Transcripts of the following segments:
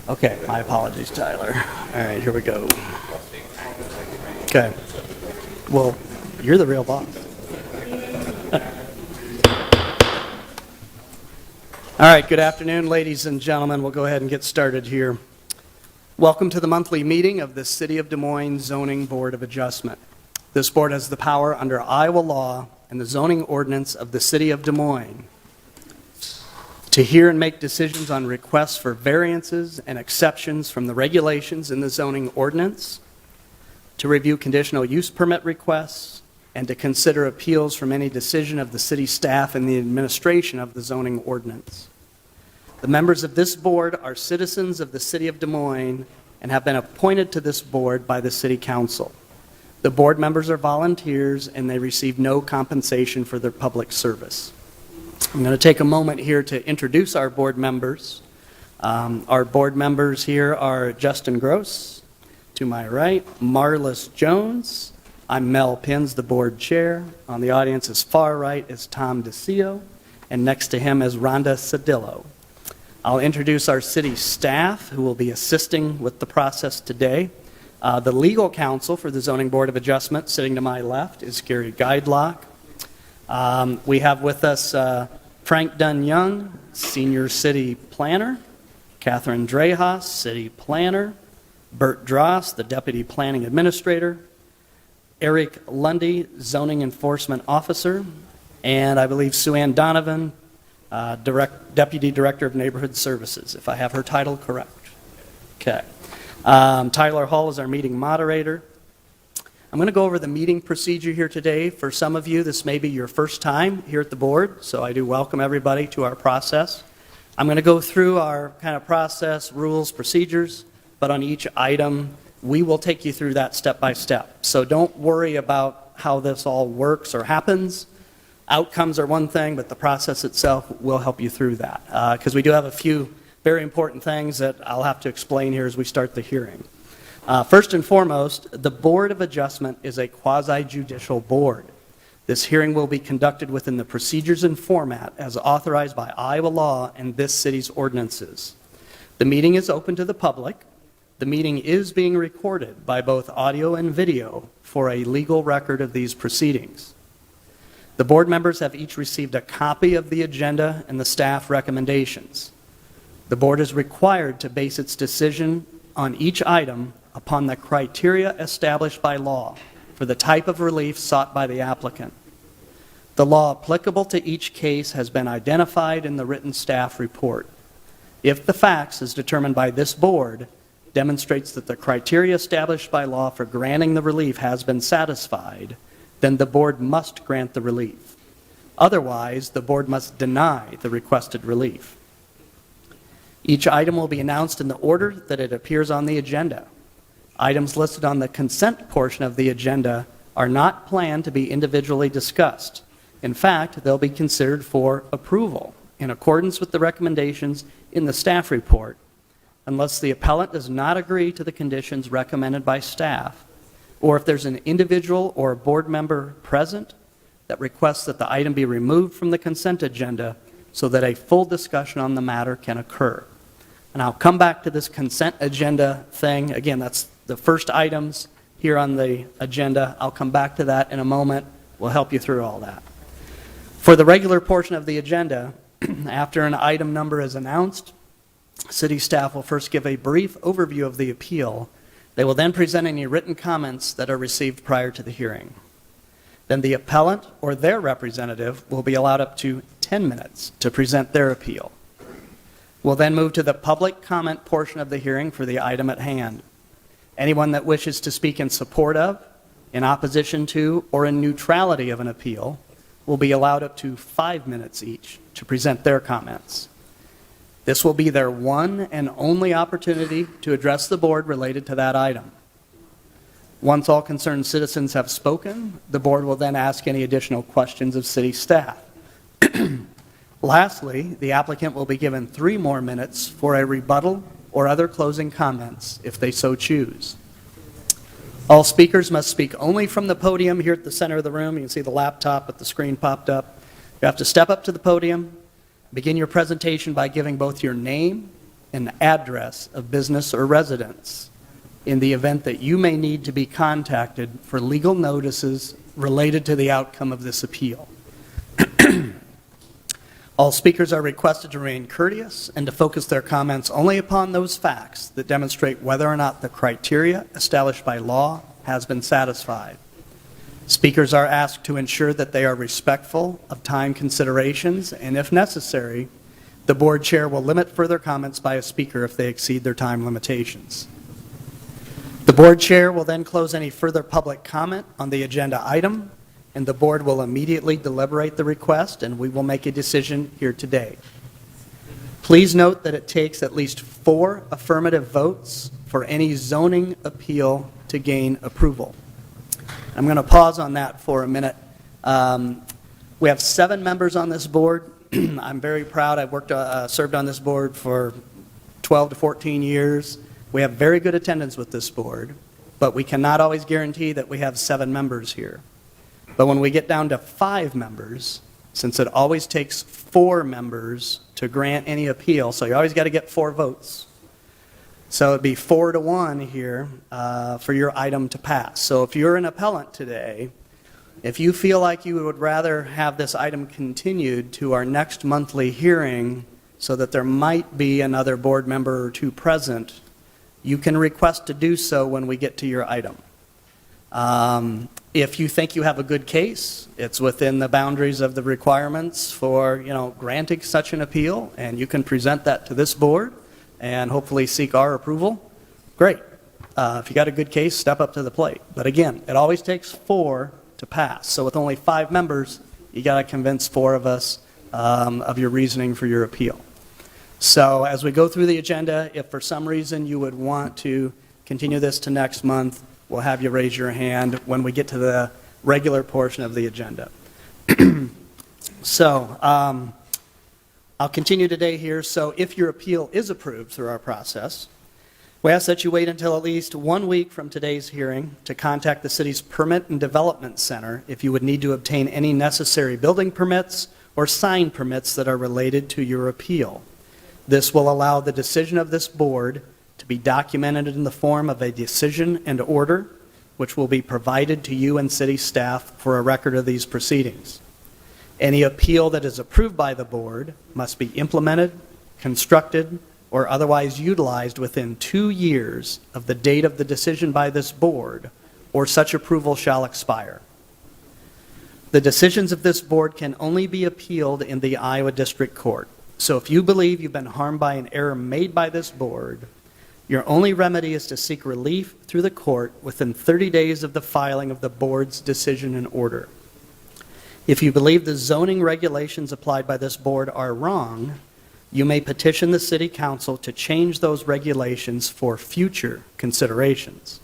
Okay, my apologies, Tyler. All right, here we go. Okay. Well, you're the real boss. All right, good afternoon, ladies and gentlemen. We'll go ahead and get started here. Welcome to the monthly meeting of the City of Des Moines Zoning Board of Adjustment. This board has the power under Iowa law and the zoning ordinance of the City of Des Moines to hear and make decisions on requests for variances and exceptions from the regulations in the zoning ordinance, to review conditional use permit requests, and to consider appeals from any decision of the city staff in the administration of the zoning ordinance. The members of this board are citizens of the City of Des Moines and have been appointed to this board by the City Council. The board members are volunteers and they receive no compensation for their public service. I'm going to take a moment here to introduce our board members. Our board members here are Justin Gross, to my right, Marlis Jones. I'm Mel Pins, the board chair. On the audience's far right is Tom DeCio, and next to him is Rhonda Cedillo. I'll introduce our city staff who will be assisting with the process today. The legal counsel for the Zoning Board of Adjustment, sitting to my left, is Gary Guidelock. We have with us Frank Dunn-Young, Senior City Planner, Catherine Drehas, City Planner, Bert Dross, the Deputy Planning Administrator, Eric Lundy, Zoning Enforcement Officer, and I believe Sue Ann Donovan, Deputy Director of Neighborhood Services, if I have her title correct. Okay. Tyler Hall is our meeting moderator. I'm going to go over the meeting procedure here today. For some of you, this may be your first time here at the board, so I do welcome everybody to our process. I'm going to go through our kind of process, rules, procedures, but on each item, we will take you through that step by step. So don't worry about how this all works or happens. Outcomes are one thing, but the process itself will help you through that, because we do have a few very important things that I'll have to explain here as we start the hearing. First and foremost, the Board of Adjustment is a quasi-judicial board. This hearing will be conducted within the procedures and format as authorized by Iowa law and this city's ordinances. The meeting is open to the public. The meeting is being recorded by both audio and video for a legal record of these proceedings. The board members have each received a copy of the agenda and the staff recommendations. The board is required to base its decision on each item upon the criteria established by law for the type of relief sought by the applicant. The law applicable to each case has been identified in the written staff report. If the facts, as determined by this board, demonstrates that the criteria established by law for granting the relief has been satisfied, then the board must grant the relief. Otherwise, the board must deny the requested relief. Each item will be announced in the order that it appears on the agenda. Items listed on the consent portion of the agenda are not planned to be individually discussed. In fact, they'll be considered for approval in accordance with the recommendations in the staff report, unless the appellant does not agree to the conditions recommended by staff, or if there's an individual or a board member present that requests that the item be removed from the consent agenda so that a full discussion on the matter can occur. And I'll come back to this consent agenda thing. Again, that's the first items here on the agenda. I'll come back to that in a moment. We'll help you through all that. For the regular portion of the agenda, after an item number is announced, city staff will first give a brief overview of the appeal. They will then present any written comments that are received prior to the hearing. Then the appellant or their representative will be allowed up to 10 minutes to present their appeal. We'll then move to the public comment portion of the hearing for the item at hand. Anyone that wishes to speak in support of, in opposition to, or in neutrality of an appeal will be allowed up to 5 minutes each to present their comments. This will be their one and only opportunity to address the board related to that item. Once all concerned citizens have spoken, the board will then ask any additional questions of city staff. Lastly, the applicant will be given 3 more minutes for a rebuttal or other closing comments if they so choose. All speakers must speak only from the podium here at the center of the room. You can see the laptop with the screen popped up. You have to step up to the podium, begin your presentation by giving both your name and address of business or residence in the event that you may need to be contacted for legal notices related to the outcome of this appeal. All speakers are requested to remain courteous and to focus their comments only upon those facts that demonstrate whether or not the criteria established by law has been satisfied. Speakers are asked to ensure that they are respectful of time considerations, and if necessary, the board chair will limit further comments by a speaker if they exceed their time limitations. The board chair will then close any further public comment on the agenda item, and the board will immediately deliberate the request, and we will make a decision here today. Please note that it takes at least 4 affirmative votes for any zoning appeal to gain approval. I'm going to pause on that for a minute. We have 7 members on this board. I'm very proud. I've served on this board for 12 to 14 years. We have very good attendance with this board, but we cannot always guarantee that we have 7 members here. But when we get down to 5 members, since it always takes 4 members to grant any appeal, so you always got to get 4 votes. So it'd be 4 to 1 here for your item to pass. So if you're an appellant today, if you feel like you would rather have this item continued to our next monthly hearing so that there might be another board member or 2 present, you can request to do so when we get to your item. If you think you have a good case, it's within the boundaries of the requirements for, granting such an appeal, and you can present that to this board and hopefully seek our approval, great. If you got a good case, step up to the plate. But again, it always takes 4 to pass. So with only 5 members, you got to convince 4 of us of your reasoning for your appeal. So as we go through the agenda, if for some reason you would want to continue this to next month, we'll have you raise your hand when we get to the regular portion of the agenda. So I'll continue today here. So if your appeal is approved through our process, we ask that you wait until at least 1 week from today's hearing to contact the city's Permit and Development Center if you would need to obtain any necessary building permits or sign permits that are related to your appeal. This will allow the decision of this board to be documented in the form of a decision and order, which will be provided to you and city staff for a record of these proceedings. Any appeal that is approved by the board must be implemented, constructed, or otherwise utilized within 2 years of the date of the decision by this board, or such approval shall expire. The decisions of this board can only be appealed in the Iowa District Court. So if you believe you've been harmed by an error made by this board, your only remedy is to seek relief through the court within 30 days of the filing of the board's decision and order. If you believe the zoning regulations applied by this board are wrong, you may petition the City Council to change those regulations for future considerations.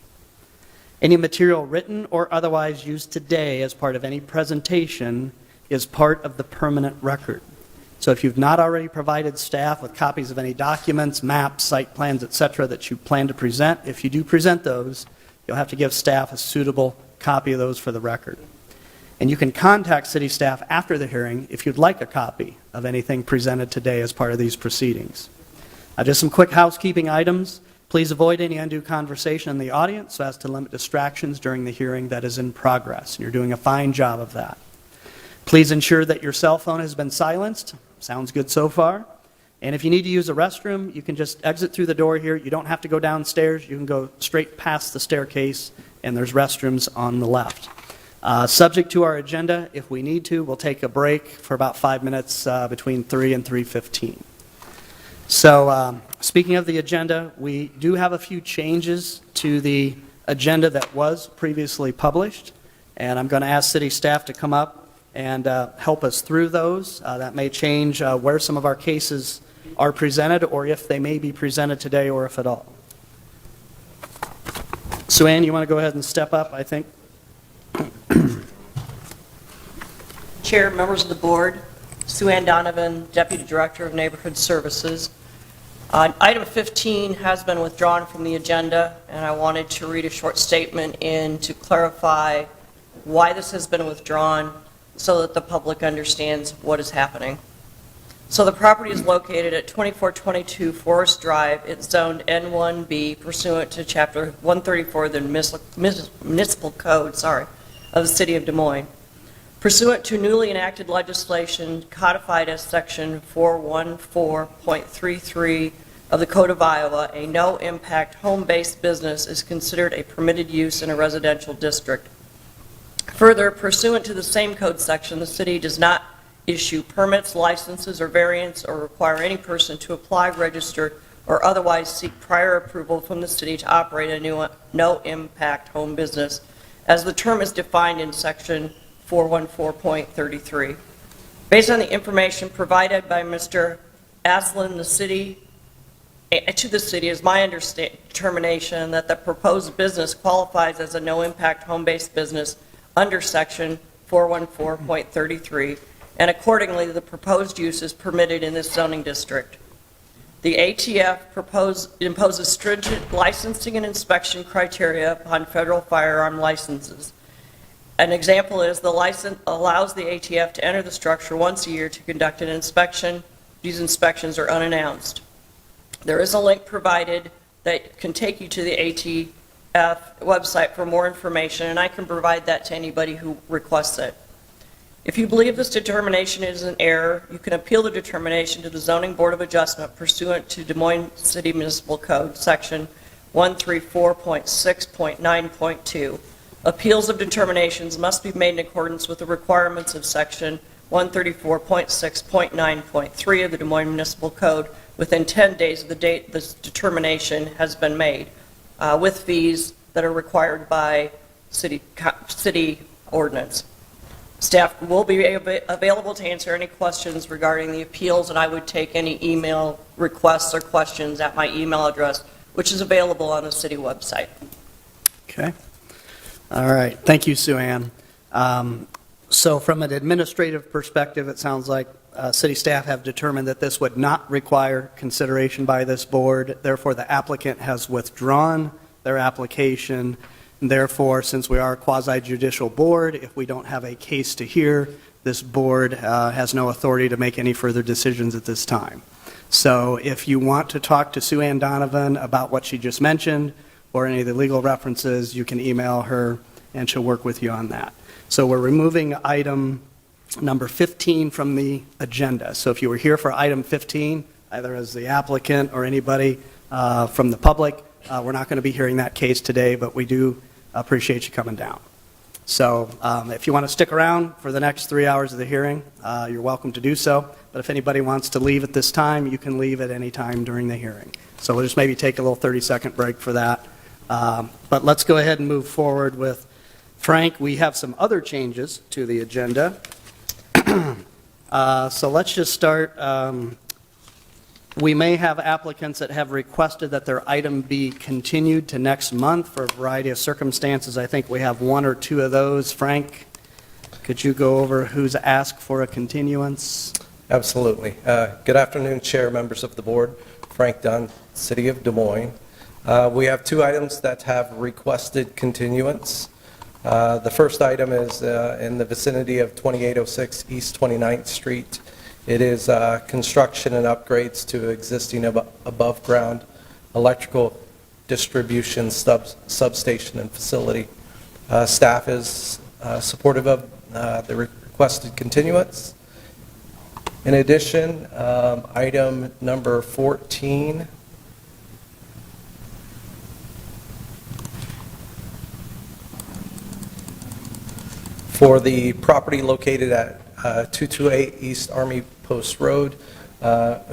Any material written or otherwise used today as part of any presentation is part of the permanent record. So if you've not already provided staff with copies of any documents, maps, site plans, etc. that you plan to present, if you do present those, you'll have to give staff a suitable copy of those for the record. And you can contact city staff after the hearing if you'd like a copy of anything presented today as part of these proceedings. Just some quick housekeeping items. Please avoid any undue conversation in the audience so as to limit distractions during the hearing that is in progress. You're doing a fine job of that. Please ensure that your cell phone has been silenced. Sounds good so far. And if you need to use a restroom, you can just exit through the door here. You don't have to go downstairs. You can go straight past the staircase, and there's restrooms on the left. Subject to our agenda, if we need to, we'll take a break for about 5 minutes between 3 and 3:15. So speaking of the agenda, we do have a few changes to the agenda that was previously published, and I'm going to ask city staff to come up and help us through those. That may change where some of our cases are presented, or if they may be presented today, or if at all. Sue Ann, you want to go ahead and step up, I think? Chair, members of the board, Sue Ann Donovan, Deputy Director of Neighborhood Services. Item 15 has been withdrawn from the agenda, and I wanted to read a short statement in to clarify why this has been withdrawn so that the public understands what is happening. So the property is located at 2422 Forest Drive. It's zoned N1B pursuant to Chapter 134 of the Municipal Code, of the City of Des Moines. Pursuant to newly enacted legislation codified as Section 414.33 of the Code of Iowa, a no-impact home-based business is considered a permitted use in a residential district. Further, pursuant to the same code section, the city does not issue permits, licenses, or variants, or require any person to apply, register, or otherwise seek prior approval from the city to operate a new no-impact home business, as the term is defined in Section 414.33. Based on the information provided by Mr. Aslan, to the city is my determination that the proposed business qualifies as a no-impact home-based business under Section 414.33, and accordingly the proposed use is permitted in this zoning district. The ATF imposes stringent licensing and inspection criteria upon federal firearm licenses. An example is the license allows the ATF to enter the structure once a year to conduct an inspection. These inspections are unannounced. There is a link provided that can take you to the ATF website for more information, and I can provide that to anybody who requests it. If you believe this determination is an error, you can appeal the determination to the Zoning Board of Adjustment pursuant to Des Moines City Municipal Code, Section 134.6.9.2. Appeals of determinations must be made in accordance with the requirements of Section 134.6.9.3 of the Des Moines Municipal Code within 10 days of the date this determination has been made, with fees that are required by city ordinance. Staff will be available to answer any questions regarding the appeals, and I would take any email requests or questions at my email address, which is available on the city website. Okay. All right. Thank you, Sue Ann. So from an administrative perspective, it sounds like city staff have determined that this would not require consideration by this board. Therefore, the applicant has withdrawn their application. Therefore, since we are a quasi-judicial board, if we don't have a case to hear, this board has no authority to make any further decisions at this time. So if you want to talk to Sue Ann Donovan about what she just mentioned or any of the legal references, you can email her and she'll work with you on that. So we're removing item number 15 from the agenda. So if you were here for item 15, either as the applicant or anybody from the public, we're not going to be hearing that case today, but we do appreciate you coming down. So if you want to stick around for the next 3 hours of the hearing, you're welcome to do so. But if anybody wants to leave at this time, you can leave at any time during the hearing. So we'll just maybe take a little 30-second break for that. But let's go ahead and move forward with Frank. We have some other changes to the agenda. So let's just start. We may have applicants that have requested that their item be continued to next month for a variety of circumstances. I think we have one or two of those. Frank, could you go over who's asked for a continuance? Absolutely. Good afternoon, Chair, members of the board. Frank Dunn, City of Des Moines. We have two items that have requested continuance. The first item is in the vicinity of 2806 East 29th Street It is construction and upgrades to existing above-ground electrical distribution substation and facility. Staff is supportive of the requested continuance. In addition, item number 14, for the property located at 228 East Army Post Road,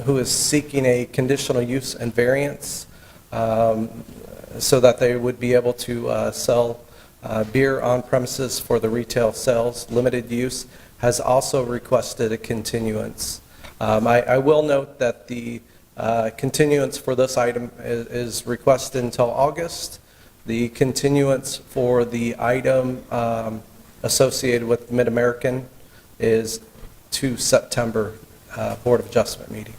who is seeking a conditional use and variance so that they would be able to sell beer on premises for the retail sales, limited use, has also requested a continuance. I will note that the continuance for this item is requested until August. The continuance for the item associated with Mid-American is to September Board of Adjustment meeting.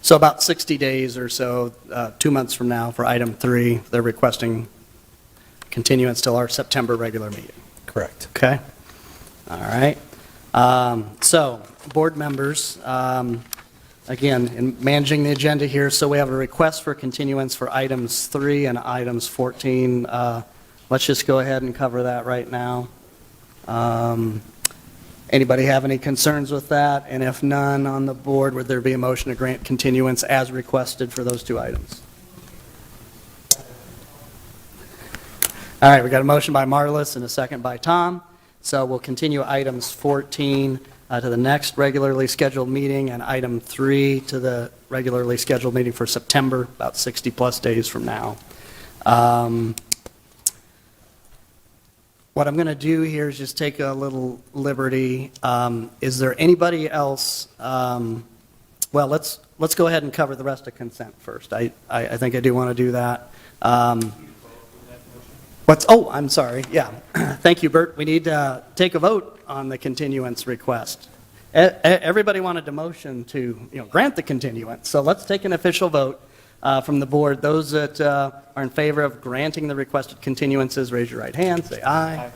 So about 60 days or so, 2 months from now for item 3, they're requesting continuance till our September regular meeting. Correct. Okay? All right. So, board members, again, in managing the agenda here, so we have a request for continuance for items 3 and items 14. Let's just go ahead and cover that right now. Anybody have any concerns with that? And if none on the board, would there be a motion to grant continuance as requested for those 2 items? All right, we got a motion by Marlis and a second by Tom. So we'll continue items 14 to the next regularly scheduled meeting, and item 3 to the regularly scheduled meeting for September, about 60-plus days from now. What I'm going to do here is just take a little liberty. Is there anybody else? Well, let's go ahead and cover the rest of consent first. I think I do want to do that. Oh, I'm sorry. Yeah. Thank you, Bert. We need to take a vote on the continuance request. Everybody wanted a motion to grant the continuance, so let's take an official vote from the board. Those that are in favor of granting the requested continuances, raise your right hand. Say aye.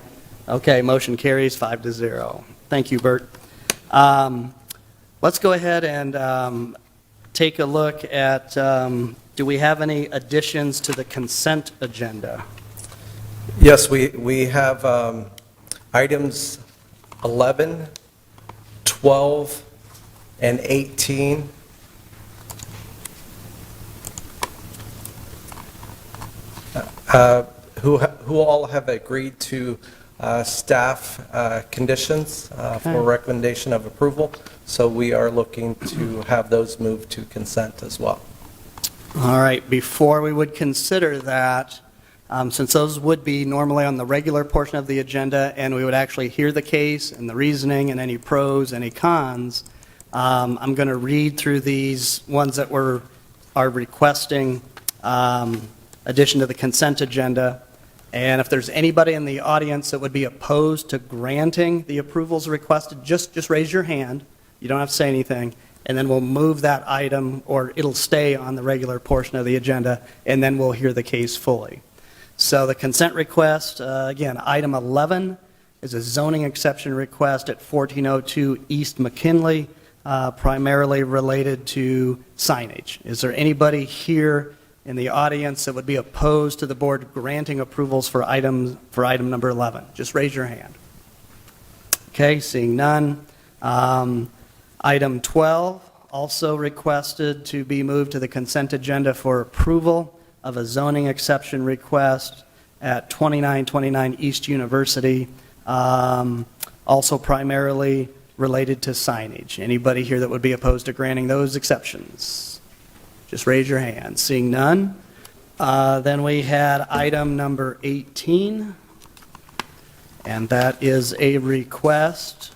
Aye. Okay, motion carries 5-0. Thank you, Bert. Let's go ahead and take a look at, do we have any additions to the consent agenda? Yes, we have items 11, 12, and 18. Who all have agreed to staff conditions for recommendation of approval. So we are looking to have those moved to consent as well. All right, before we would consider that, since those would be normally on the regular portion of the agenda and we would actually hear the case and the reasoning and any pros, any cons, I'm going to read through these ones that are requesting addition to the consent agenda. And if there's anybody in the audience that would be opposed to granting the approvals requested, just raise your hand. You don't have to say anything. And then we'll move that item, or it'll stay on the regular portion of the agenda, and then we'll hear the case fully. So the consent request, again, item 11 is a zoning exception request at 1402 East McKinley, primarily related to signage. Is there anybody here in the audience that would be opposed to the board granting approvals for item number 11? Just raise your hand. Okay, seeing none. Item 12, also requested to be moved to the consent agenda for approval of a zoning exception request at 2929 East University, also primarily related to signage. Anybody here that would be opposed to granting those exceptions? Just raise your hand. Seeing none. Then we had item number 18, and that is a request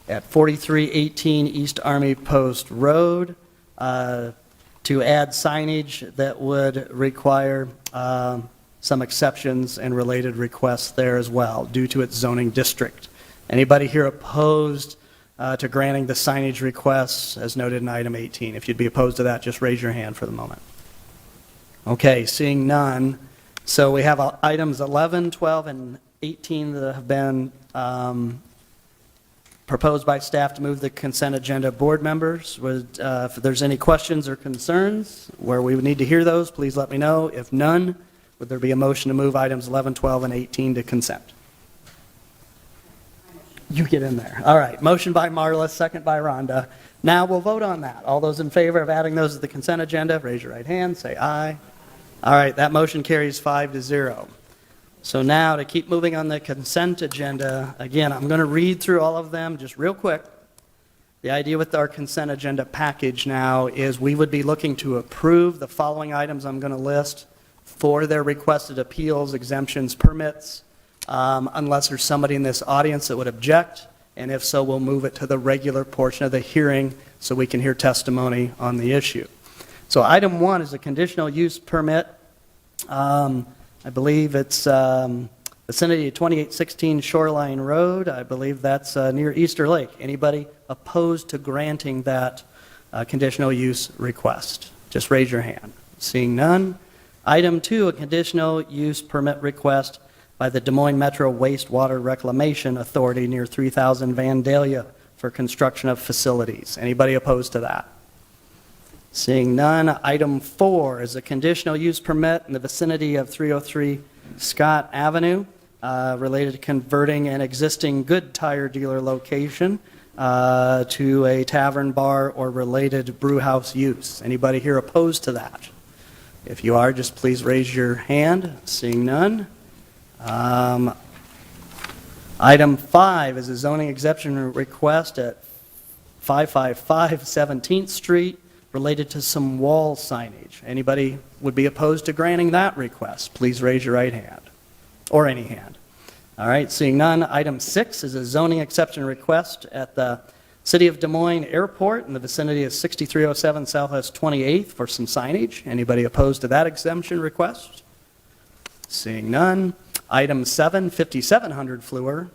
at 4318 East Army Post Road to add signage that would require some exceptions and related requests there as well due to its zoning district. Anybody here opposed to granting the signage requests as noted in item 18? If you'd be opposed to that, just raise your hand for the moment. Okay, seeing none. So we have items 11, 12, and 18 that have been proposed by staff to move the consent agenda. Board members, if there's any questions or concerns where we would need to hear those, please let me know. If none, would there be a motion to move items 11, 12, and 18 to consent? You get in there. All right. Motion by Marla, second by Rhonda. Now we'll vote on that. All those in favor of adding those to the consent agenda, raise your right hand, say aye. All right. That motion carries 5-0. So now to keep moving on the consent agenda, again, I'm going to read through all of them just real quick. The idea with our consent agenda package now is we would be looking to approve the following items I'm going to list for their requested appeals, exemptions, permits, unless there's somebody in this audience that would object, and if so, we'll move it to the regular portion of the hearing so we can hear testimony on the issue. So item 1 is a conditional use permit. I believe it's vicinity of 2816 Shoreline Road. I believe that's near Easter Lake. Anybody opposed to granting that conditional use request? Just raise your hand. Seeing none. Item 2, a conditional use permit request by the Des Moines Metro Wastewater Reclamation Authority near 3000 Vandalia for construction of facilities. Anybody opposed to that? Seeing none. Item 4 is a conditional use permit in the vicinity of 303 Scott Avenue related to converting an existing good tire dealer location to a tavern, bar, or related brew house use. Anybody here opposed to that? If you are, just please raise your hand. Seeing none. Item 5 is a zoning exception request at 555 17th Street related to some wall signage. Anybody would be opposed to granting that request? Please raise your right hand, or any hand. All right, seeing none. Item 6 is a zoning exception request at the City of Des Moines Airport in the vicinity of 6307 Southwest 28th for some signage. Anybody opposed to that exemption request? Seeing none. Item 7, 5700 Fleur.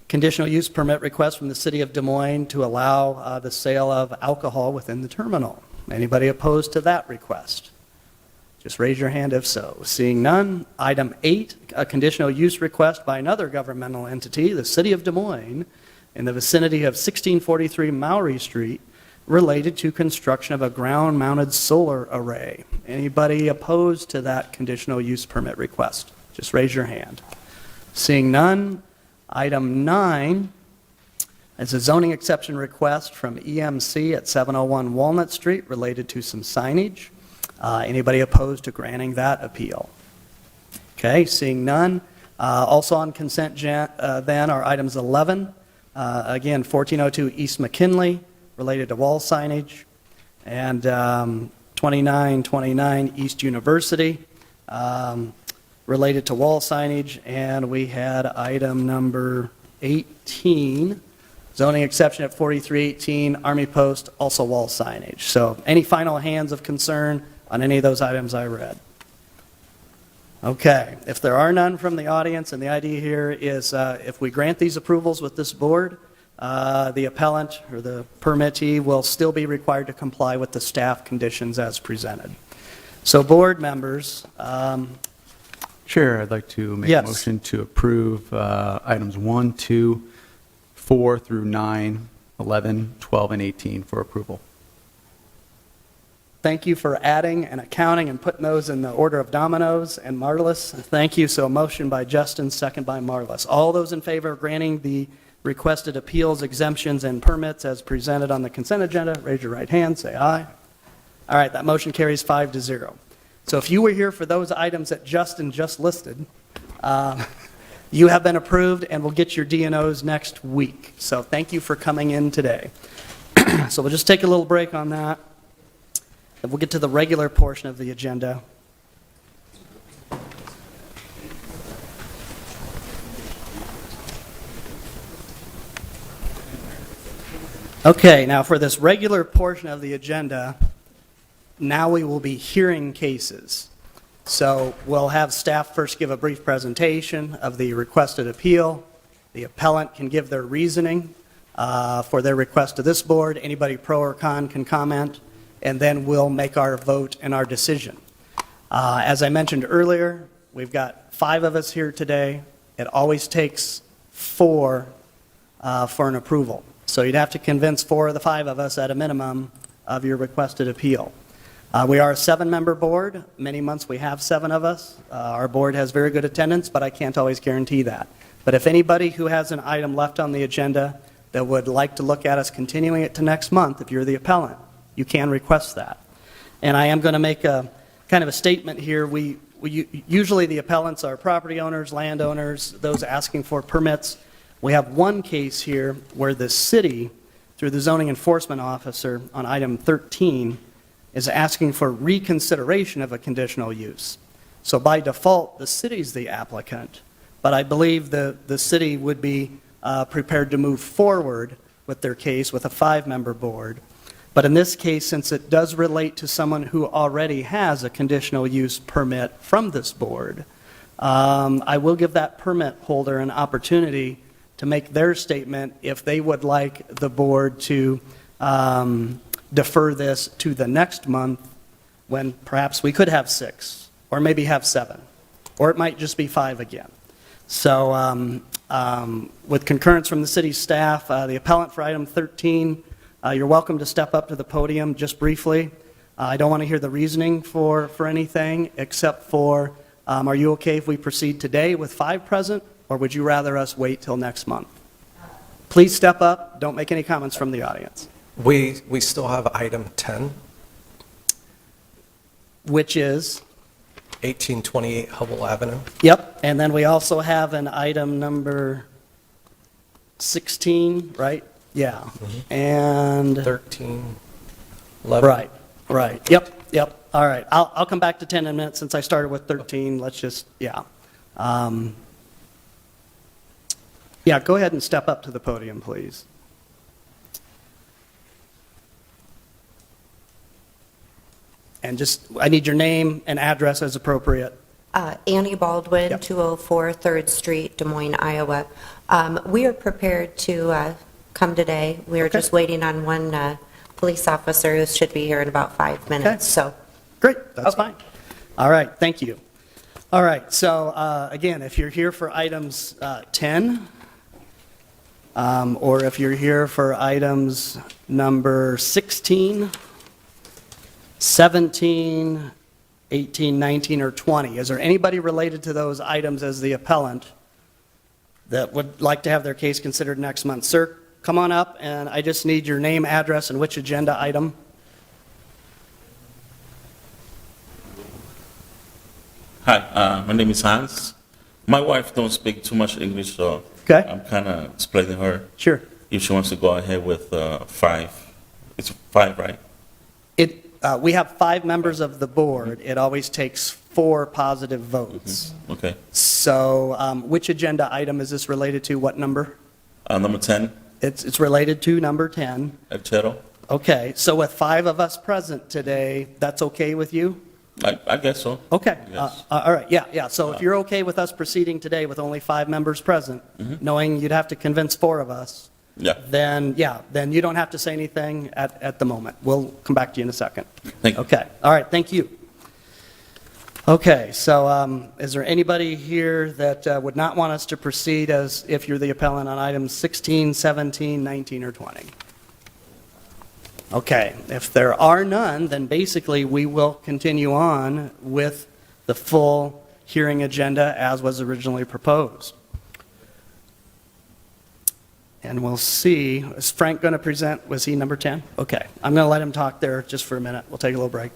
Conditional use permit request from the City of Des Moines to allow the sale of alcohol within the terminal. Anybody opposed to that request? Just raise your hand if so. Seeing none. Item 8, a conditional use request by another governmental entity, the City of Des Moines, in the vicinity of 1643 Maury Street, related to construction of a ground-mounted solar array. Anybody opposed to that conditional use permit request? Just raise your hand. Seeing none. Item 9 is a zoning exception request from EMC at 701 Walnut Street related to some signage. Anybody opposed to granting that appeal? Okay, seeing none. Also on consent then are items 11. Again, 1402 East McKinley related to wall signage, and 2929 East University related to wall signage, and we had item number 18, zoning exception at 4318 Army Post, also wall signage. So any final hands of concern on any of those items I read? Okay, if there are none from the audience, and the idea here is if we grant these approvals with this board, the appellant or the permittee will still be required to comply with the staff conditions as presented. So board members. Chair, I'd like to make Yes. a motion to approve items 1, 2, 4 through 9, 11, 12, and 18 for approval. Thank you for adding and accounting and putting those in the order of dominoes. And Marlis, thank you. So a motion by Justin, second by Marlis. All those in favor of granting the requested appeals, exemptions, and permits as presented on the consent agenda, raise your right hand, say aye. All right, that motion carries 5-0. So if you were here for those items that Justin just listed, you have been approved and will get your DNOs next week. So thank you for coming in today. So we'll just take a little break on that, and we'll get to the regular portion of the agenda. Okay, now for this regular portion of the agenda, now we will be hearing cases. So we'll have staff first give a brief presentation of the requested appeal. The appellant can give their reasoning for their request to this board. Anybody pro or con can comment, and then we'll make our vote and our decision. As I mentioned earlier, we've got 5 of us here today. It always takes 4 for an approval. So you'd have to convince 4 of the 5 of us at a minimum of your requested appeal. We are a 7-member board. Many months we have 7 of us. Our board has very good attendance, but I can't always guarantee that. But if anybody who has an item left on the agenda that would like to look at us continuing it to next month, if you're the appellant, you can request that. And I am going to make a kind of a statement here. Usually the appellants are property owners, landowners, those asking for permits. We have one case here where the city, through the zoning enforcement officer on item 13, is asking for reconsideration of a conditional use. So by default, the city's the applicant, but I believe the city would be prepared to move forward with their case with a 5-member board. But in this case, since it does relate to someone who already has a conditional use permit from this board, I will give that permit holder an opportunity to make their statement if they would like the board to defer this to the next month when perhaps we could have 6 or maybe have 7, or it might just be 5 again. So with concurrence from the city staff, the appellant for item 13, you're welcome to step up to the podium just briefly. I don't want to hear the reasoning for anything except for, are you okay if we proceed today with 5 present, or would you rather us wait till next month? Please step up. Don't make any comments from the audience. We still have item 10, Which is? 1828 Hubble Avenue. Yep, and then we also have an item number 16, right? Yeah, and, 13, 11. right, yep, all right. I'll come back to 10 in a minute since I started with 13, let's just, yeah. Yeah, go ahead and step up to the podium, please. And just, I need your name and address as appropriate. Annie Baldwin, Yep. 204 3rd Street, Des Moines, Iowa. We are prepared to come today. We are Okay. just waiting on one police officer who should be here in about 5 minutes, so. Great, that's Okay. fine. All right, thank you. All right, so again, if you're here for items 10, or if you're here for items number 16, 17, 18, 19, or 20, is there anybody related to those items as the appellant that would like to have their case considered next month? Sir, come on up, and I just need your name, address, and which agenda item. Hi, my name is Hans. My wife don't speak too much English, so Okay. I'm kind of explaining her Sure. if she wants to go ahead with 5. It's 5, right? We have 5 members of the board. It always takes 4 positive votes. Okay. So which agenda item is this related to? What number? Number 10, It's related to number 10. El Chero. Okay, so with 5 of us present today, that's okay with you? I guess so. Okay. Yes. All right, yeah. So if you're okay with us proceeding today with only 5 members present, knowing you'd have to convince 4 of us, Yeah. then you don't have to say anything at the moment. We'll come back to you in a second. Thank you. Okay, all right, thank you. Okay, so is there anybody here that would not want us to proceed as if you're the appellant on items 16, 17, 19, or 20? Okay, if there are none, then basically we will continue on with the full hearing agenda as was originally proposed. And we'll see, is Frank going to present, was he number 10? Okay, I'm going to let him talk there just for a minute. We'll take a little break.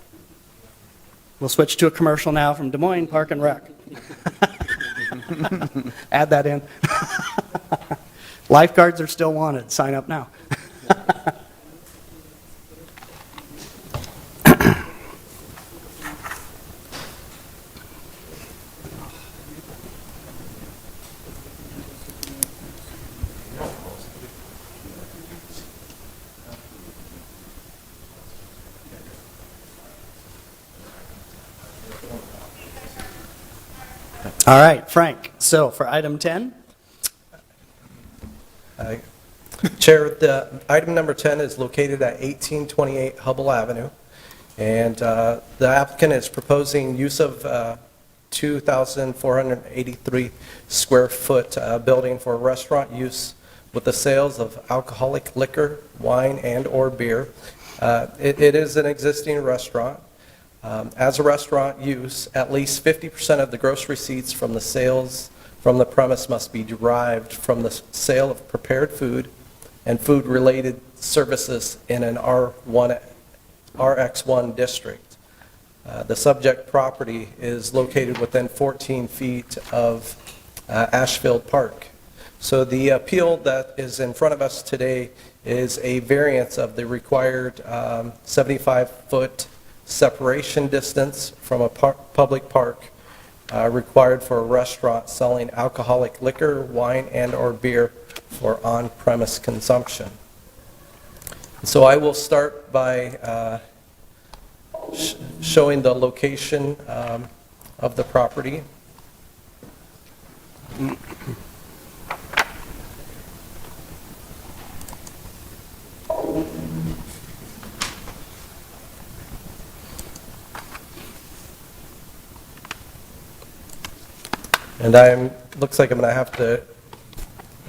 We'll switch to a commercial now from Des Moines Park and Rec. Add that in. Lifeguards are still wanted, sign up now. All right, Frank, so for item 10? Chair, the item number 10 is located at 1828 Hubble Avenue, and the applicant is proposing use of 2,483 square foot building for restaurant use with the sales of alcoholic liquor, wine, and/or beer. It is an existing restaurant. As a restaurant use, at least 50% of the gross receipts from the sales from the premise must be derived from the sale of prepared food and food-related services in an RX1 district. The subject property is located within 14 feet of Ashfield Park. So the appeal that is in front of us today is a variance of the required 75-foot separation distance from a public park required for a restaurant selling alcoholic liquor, wine, and/or beer for on-premise consumption. So I will start by showing the location of the property. And looks like I'm going to have to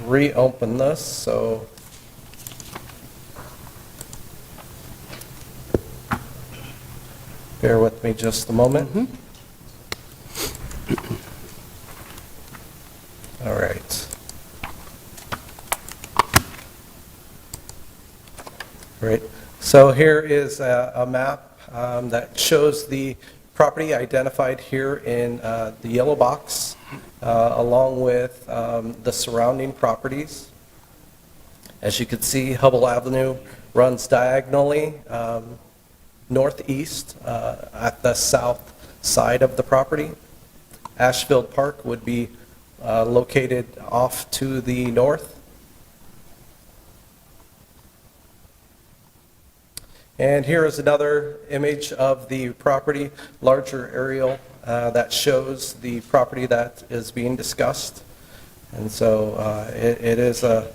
reopen this, so bear with me just a moment. All right. Great. So here is a map that shows the property identified here in the yellow box, along with the surrounding properties. As you can see, Hubble Avenue runs diagonally northeast at the south side of the property. Ashfield Park would be located off to the north. And here is another image of the property, larger aerial, that shows the property that is being discussed. And so it is a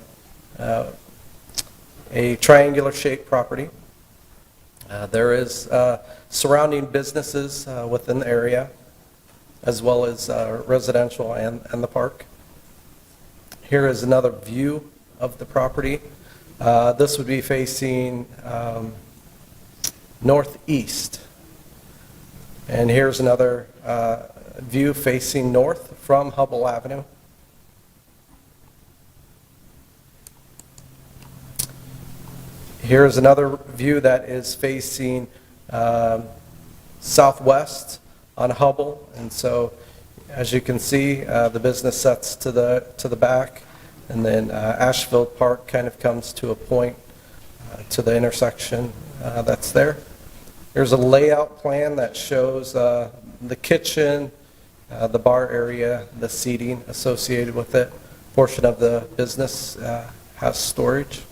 triangular shaped property. There is surrounding businesses within the area, as well as residential and the park. Here is another view of the property. This would be facing northeast. And here's another view facing north from Hubble Avenue. Here's another view that is facing southwest on Hubble. And so, as you can see, the business sets to the back, and then Ashfield Park kind of comes to a point to the intersection that's there. There's a layout plan that shows the kitchen, the bar area, the seating associated with it. Portion of the business has storage.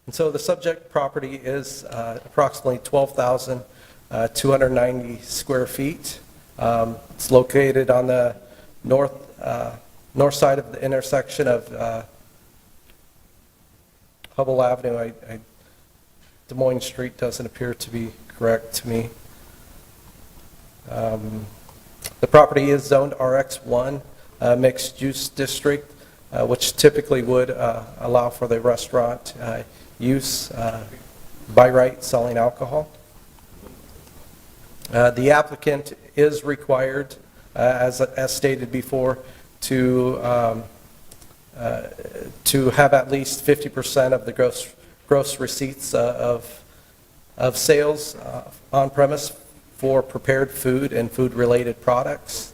And so the subject property is approximately 12,290 square feet. It's located on the north side of the intersection of Hubble Avenue. Des Moines Street doesn't appear to be correct to me. The property is zoned RX1, mixed use district, which typically would allow for the restaurant use by right selling alcohol. The applicant is required, as stated before, to have at least 50% of the gross receipts of sales on premise for prepared food and food-related products.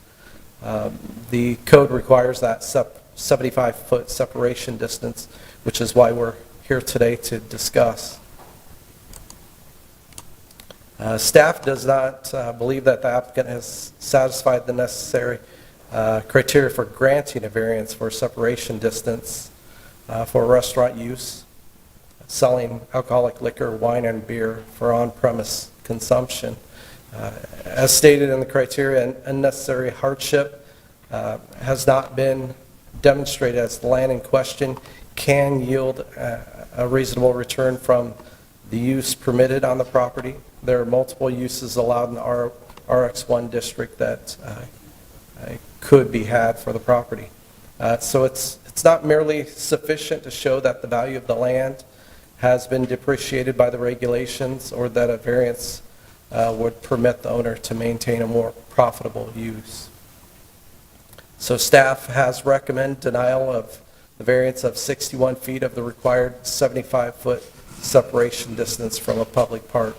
The code requires that 75-foot separation distance, which is why we're here today to discuss. Staff does not believe that the applicant has satisfied the necessary criteria for granting a variance for separation distance for restaurant use, selling alcoholic liquor, wine, and beer for on-premise consumption. As stated in the criteria, unnecessary hardship has not been demonstrated as the land in question can yield a reasonable return from the use permitted on the property. There are multiple uses allowed in the RX1 district that could be had for the property. So it's not merely sufficient to show that the value of the land has been depreciated by the regulations or that a variance would permit the owner to maintain a more profitable use. So staff has recommended denial of the variance of 61 feet of the required 75-foot separation distance from a public park.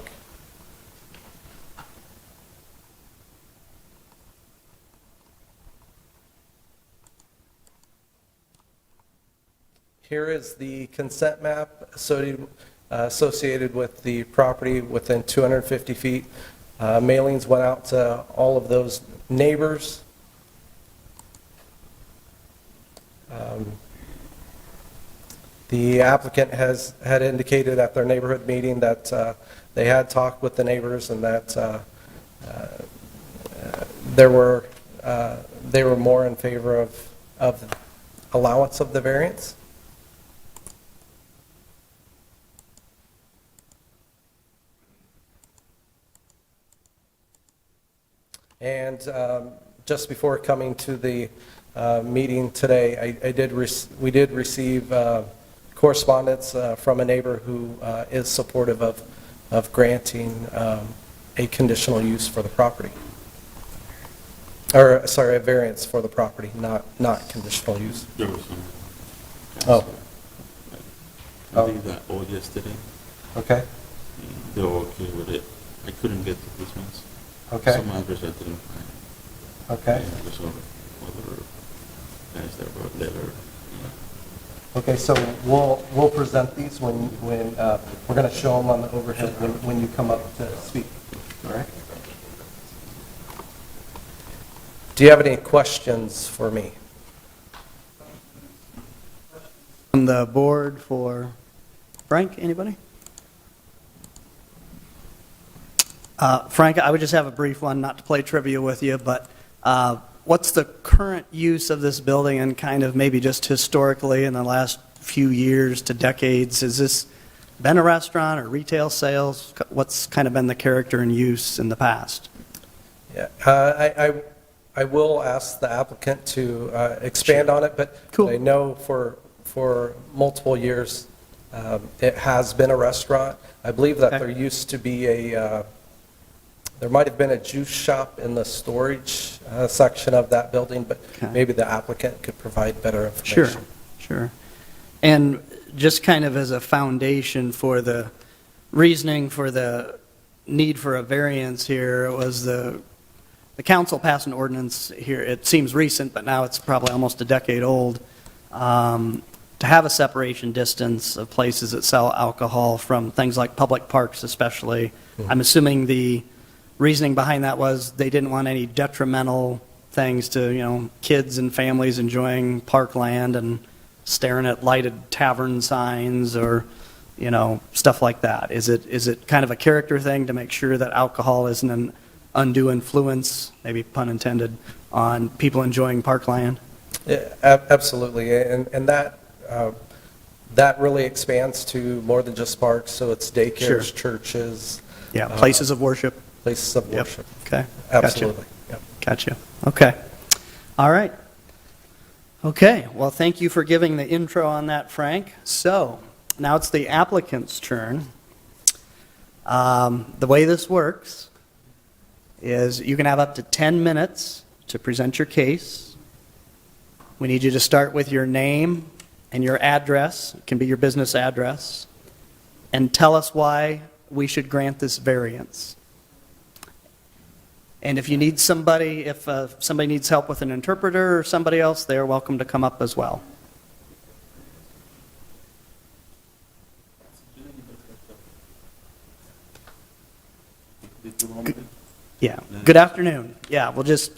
Here is the consent map associated with the property within 250 feet. Mailings went out to all of those neighbors. The applicant had indicated at their neighborhood meeting that they had talked with the neighbors and that they were more in favor of allowance of the variance. And just before coming to the meeting today, we did receive correspondence from a neighbor who is supportive of granting a conditional use for the property. Or, sorry, a variance for the property, not conditional use. There was some. Oh. I think that all yesterday. Okay. They were okay with it. I couldn't get to this ones. Okay. Some address I didn't find. Okay. Yeah, there's some other guys that wrote letter. Okay, so we'll present these when we're going to show them on the overhead when you come up to speak. All right. Do you have any questions for me? On the board for Frank, anybody? Frank, I would just have a brief one, not to play trivia with you, but what's the current use of this building and kind of maybe just historically in the last few years to decades? Has this been a restaurant or retail sales? What's kind of been the character and use in the past? Yeah, I will ask the applicant to expand on it, but Cool. I know for multiple years it has been a restaurant. I believe that Okay. there used to be there might have been a juice shop in the storage section of that building, but Okay. maybe the applicant could provide better Sure, information. sure. And just kind of as a foundation for the reasoning for the need for a variance here was the council passed an ordinance here, it seems recent, but now it's probably almost a decade old, to have a separation distance of places that sell alcohol from things like public parks especially. I'm assuming the reasoning behind that was they didn't want any detrimental things to, kids and families enjoying parkland and staring at lighted tavern signs or, stuff like that. Is it kind of a character thing to make sure that alcohol isn't an undue influence, maybe pun intended, on people enjoying parkland? Yeah, absolutely, and that really expands to more than just parks, so it's daycares, Sure. churches. Yeah, places of worship. Places of Yep. worship. Okay. Gotcha. Absolutely. Yep. Gotcha. Okay. All right. Okay. Well, thank you for giving the intro on that, Frank. So now it's the applicant's turn. The way this works is you can have up to 10 minutes to present your case. We need you to start with your name and your address. It can be your business address. And tell us why we should grant this variance. And if you need somebody, if somebody needs help with an interpreter or somebody else, they're welcome to come up as well. Yeah. Good afternoon. Yeah, we'll just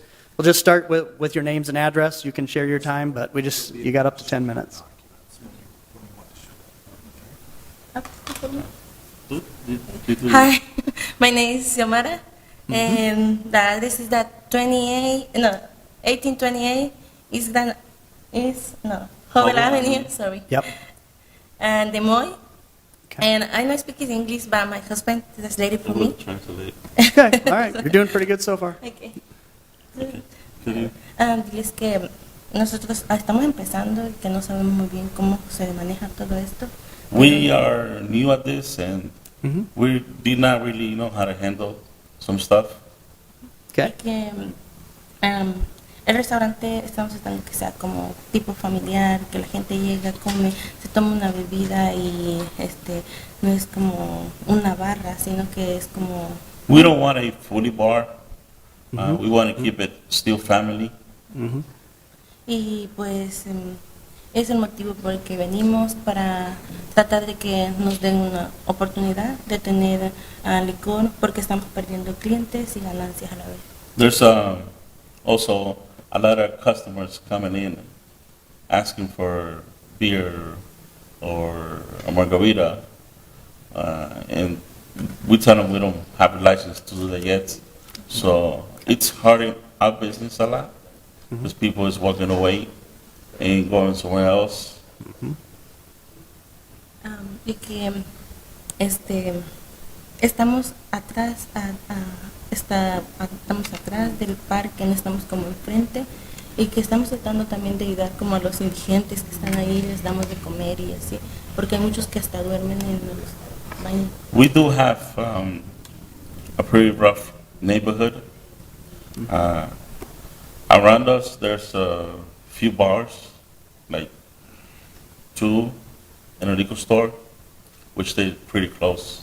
start with your names and address. You can share your time, but you got up to 10 minutes. Hi, my name is Xiomara, and the address is that 1828 Jovel Jovel Avenue, sorry. Yep. And Des Moines, And I know speak English, but my husband translated for We'll me. translate. Okay, all right, you're doing pretty good so far. Okay. Could you- Diles que nosotros estamos empezando y que no sabemos muy bien cómo se maneja todo esto. We are new at this, and Mhm. we did not really know how to handle some stuff. Okay, Que el restaurante estamos tratando que sea como tipo familiar, que la gente llega, come, se toma una bebida y no es como una barra, sino que es como We don't want a fully bar. We want to keep it still family. mhm, y pues es el motivo por el que venimos para tratar de que nos den una oportunidad de tener licor porque estamos perdiendo clientes y ganancias a la vez. There's also a lot of customers coming in asking for beer or a margarita, and we tell them we don't have a license to do that yet. So it's hurting our business a lot because people is walking away and going somewhere else. Y que estamos atrás estamos atrás del parque, no estamos como enfrente y que estamos tratando también de ayudar como a los indigentes que están ahí, les damos de comer y así, porque hay muchos que hasta duermen en los baños. We do have a pretty rough neighborhood. Around us, there's a few bars, like 2 and a liquor store, which stay pretty close.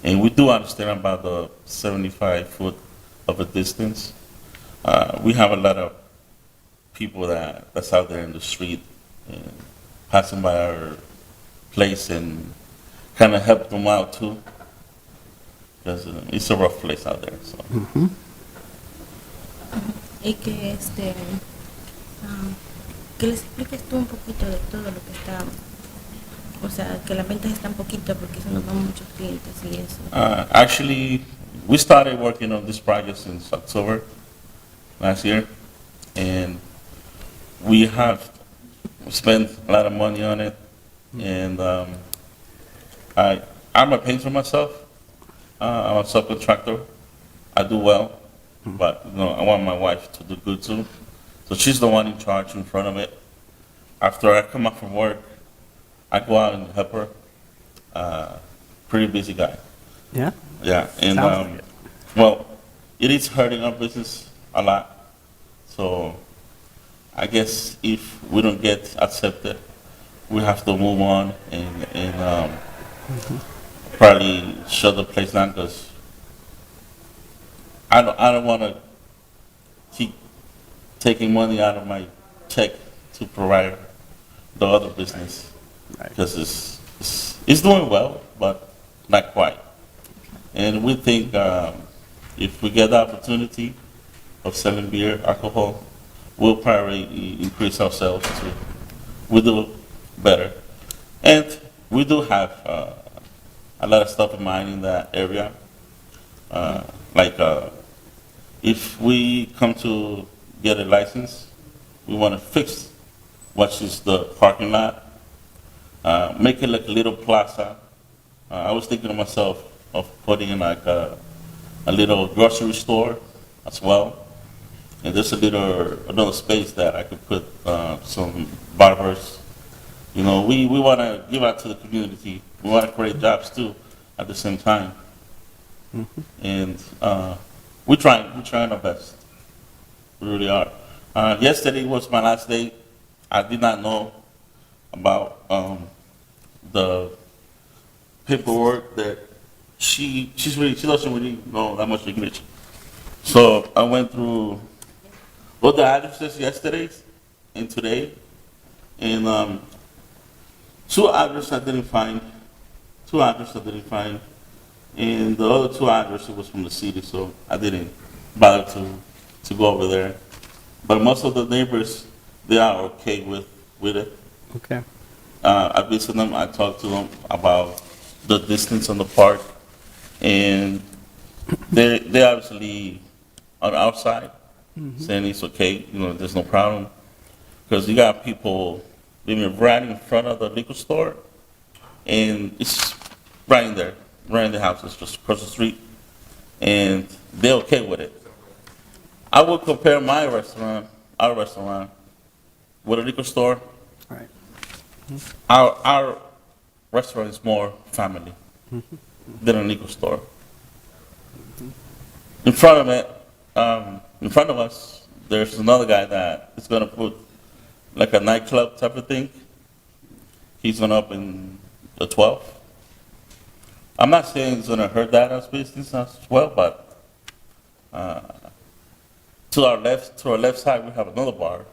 And we do understand about the 75 foot of a distance. We have a lot of people that's out there in the street and passing by our place and kind of help them out too, because it's a rough place out there. So. Y que que les expliques tú un poquito de todo lo que está, o sea, que las ventas están poquito porque se nos van muchos clientes y eso. Actually, we started working on this project since October last year, and we have spent a lot of money on it. And I'm a painter myself. I'm a subcontractor. I do well, but I want my wife to do good too. So she's the one in charge in front of it. After I come up from work, I go out and help her. Pretty busy guy. yeah, Yeah, and Sounds like it. well, it is hurting our business a lot. So I guess if we don't get accepted, we have to move on and probably shut the place down because I don't want to keep taking money out of my check to provide the other business Right. because it's doing well, but not quite. And we think if we get the opportunity of selling beer, alcohol, we'll probably increase our sales too. We'll do better. And we do have a lot of stuff in mind in that area. Like if we come to get a license, we want to fix what is the parking lot, make it like a little plaza. I was thinking to myself of putting in like a little grocery store as well. And there's another space that I could put some barbers. We want to give out to the community. We want to create jobs too at the same time. And we're trying our best. We really are. Yesterday was my last day. I did not know about the paperwork that she doesn't really know that much English. So I went through all the addresses yesterday and today, and 2 addresses I didn't find. 2 addresses I didn't find, and the other 2 addresses was from the city, so I didn't bother to go over there. But most of the neighbors, they are okay with it. Okay. I visited them, I talked to them about the distance on the park, and they obviously on our side, saying it's okay, there's no problem. Because you got people living right in front of the liquor store, and it's right in there, right in the house. It's just across the street, and they're okay with it. I would compare my restaurant, our restaurant, with a liquor store. All right. Our restaurant is more family than a liquor store. In front of it, in front of us, there's another guy that is going to put like a nightclub type of thing. He's going to open the 12th. I'm not saying it's going to hurt that as business as well, but to our left side, we have another bar.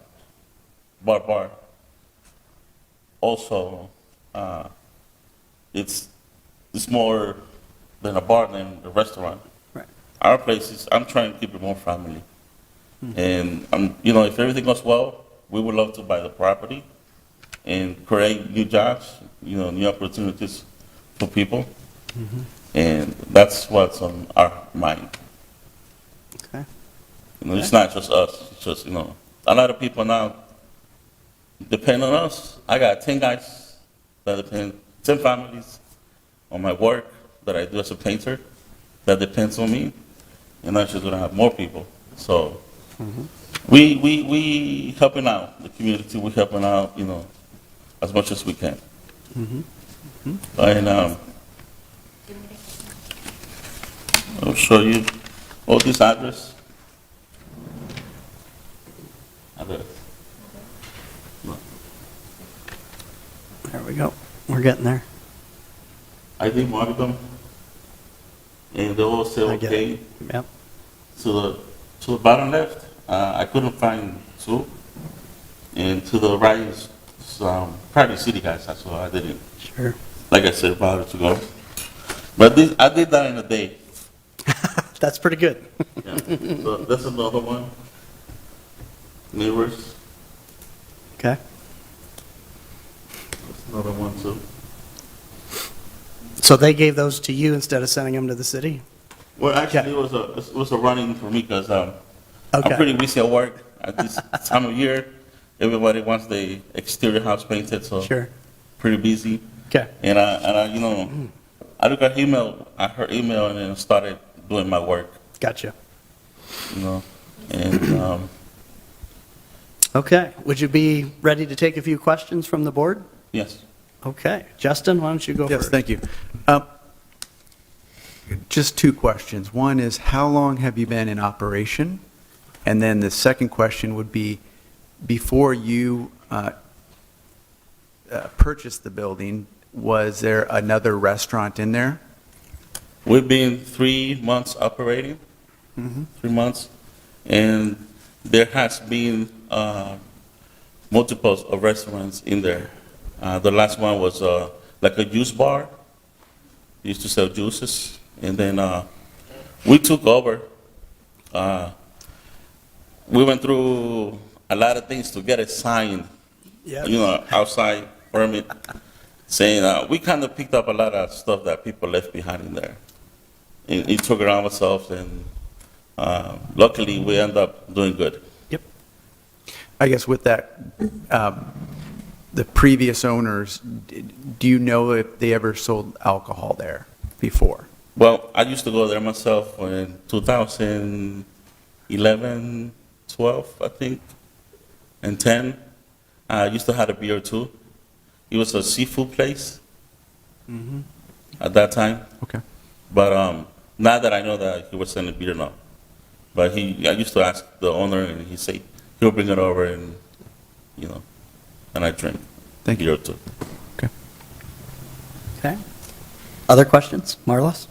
Also, it's more than a bar than a restaurant. Right. Our place is, I'm trying to keep it more family. And, if everything goes well, we would love to buy the property and create new jobs, new opportunities for people. And that's what's on our mind. Okay. It's not just us. It's just, a lot of people now depend on us. I got 10 guys that depend, 10 families on my work that I do as a painter that depends on me. And I'm just going to have more people. So we helping out the community. We helping out, as much as we can. And I'll show you all this address. There we go. We're getting there. I did mark them, and they all say I get okay. it. Yep. To the bottom left, I couldn't find two, and to the right is probably city guys. That's why I didn't. Sure. Like I said, about it to go. But I did that in a day. That's pretty good. Yeah. So that's another one. Neighbors. Okay. That's another one too. So they gave those to you instead of sending them to the city? Well, actually, Yeah. it was a running for me because I'm Okay. pretty busy at work at this time of year. Everybody wants the exterior house painted, so Sure. pretty busy. Okay. And I look at her email, and then started doing my work, Gotcha. and Okay. Would you be ready to take a few questions from the board? yes. Okay. Justin, why don't you go Yes, first? thank you. Just two questions. One is, how long have you been in operation? And then the second question would be, before you purchased the building, was there another restaurant in there? We've been 3 months operating, 3 months, and there has been multiples of restaurants in there. The last one was like a juice bar. We used to sell juices, and then we took over. We went through a lot of things to get a sign, Yeah. outside permit, saying we kind of picked up a lot of stuff that people left behind in there. And we took it on ourselves, and luckily we ended up doing good. Yep. I guess with that, the previous owners, do you know if they ever sold alcohol there before? Well, I used to go there myself in 2011, 12, I think, and 10. I used to have a beer too. It was a seafood place at that time. Okay. But now that I know that he was selling beer now. But I used to ask the owner, and he said he'll bring it over, and and I drink Thank beer you. too. Okay. Okay. Other questions? Marlos?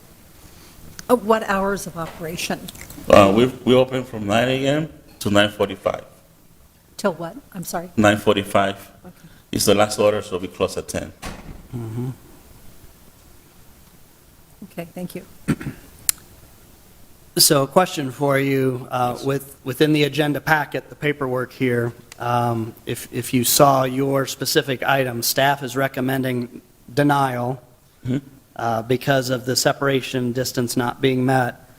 What hours of operation? We open from 9 a.m. to 9:45. Till what? I'm sorry. 9:45 Okay. is the last order, so we close at 10. Okay, thank you. So a question for you, within the agenda packet, the paperwork here, if you saw your specific item, staff is recommending denial because of the separation distance not being met,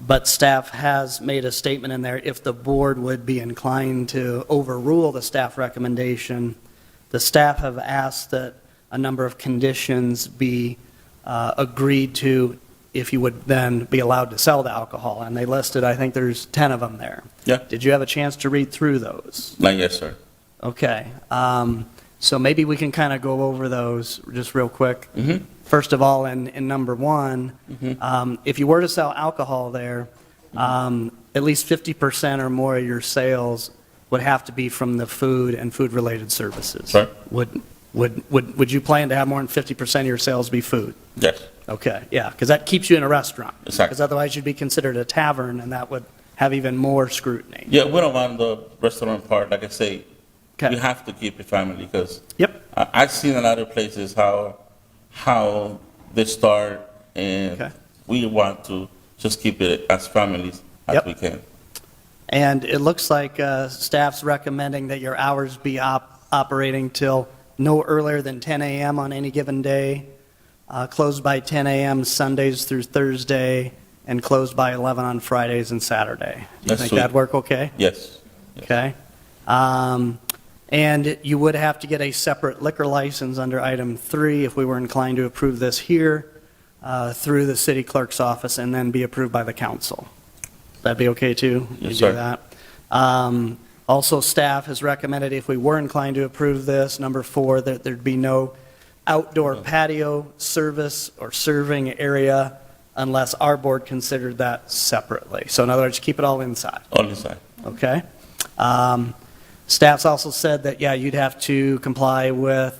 but staff has made a statement in there, if the board would be inclined to overrule the staff recommendation, the staff have asked that a number of conditions be agreed to if you would then be allowed to sell the alcohol. And they listed, I think there's 10 of them there. Yeah. Did you have a chance to read through those? Not yet, sir. Okay. So maybe we can kind of go over those just real quick. Mm-hmm. First of all, in number one, if you were to sell alcohol there, at least 50% or more of your sales would have to be from the food and food-related services. Sure. Would you plan to have more than 50% of your sales be food? Yes. Okay, yeah, because that keeps you in a restaurant. Exactly. Because otherwise you'd be considered a tavern, and that would have even more scrutiny. Yeah, we don't want the restaurant part. Like I say, Okay. you have to keep it family because Yep, I've seen in other places how they start, and Okay. we want to just keep it as families as Yep. we can. and it looks like staff's recommending that your hours be operating till no earlier than 10 a.m. on any given day, closed by 10 a.m. Sundays through Thursday, and closed by 11 on Fridays and Saturday. Do you That's think sweet. that'd work okay? Yes. Yes. Okay. And you would have to get a separate liquor license under item 3 if we were inclined to approve this here through the city clerk's office and then be approved by the council. That'd be okay too? You Yes, do sir. that. Also, staff has recommended if we were inclined to approve this, number 4, that there'd be no outdoor patio service or serving area unless our board considered that separately. So in other words, keep it all inside. On the side. Okay. Staff's also said that, yeah, you'd have to comply with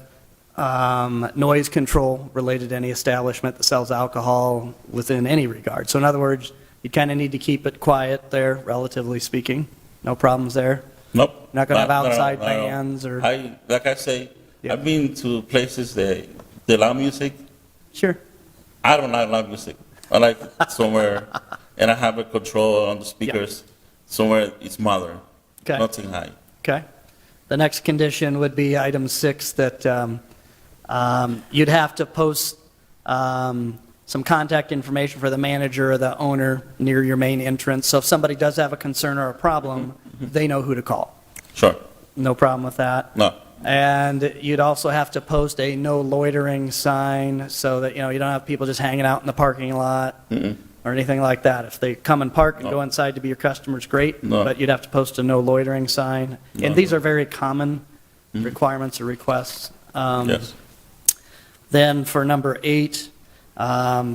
noise control related to any establishment that sells alcohol within any regard. So in other words, you kind of need to keep it quiet there, relatively speaking. No problems there? Nope. Not gonna have No, no, outside no, no. bands or- Like I say, Yeah. I've been to places that they allow music. Sure. I don't like loud music. I like somewhere, and I have a control on the speakers, somewhere it's modern, Okay. nothing high. Okay. The next condition would be item 6, that you'd have to post some contact information for the manager or the owner near your main entrance. So if somebody does have a concern or a problem, they know who to call. Sure. No problem with that. No. And you'd also have to post a no loitering sign so that, you don't have people just hanging out in the parking lot or anything like that. If they come and park and No. go inside to be your customers, great, No. but you'd have to post a no loitering sign. No. And these are very common requirements or requests. Yes. Then for number 8,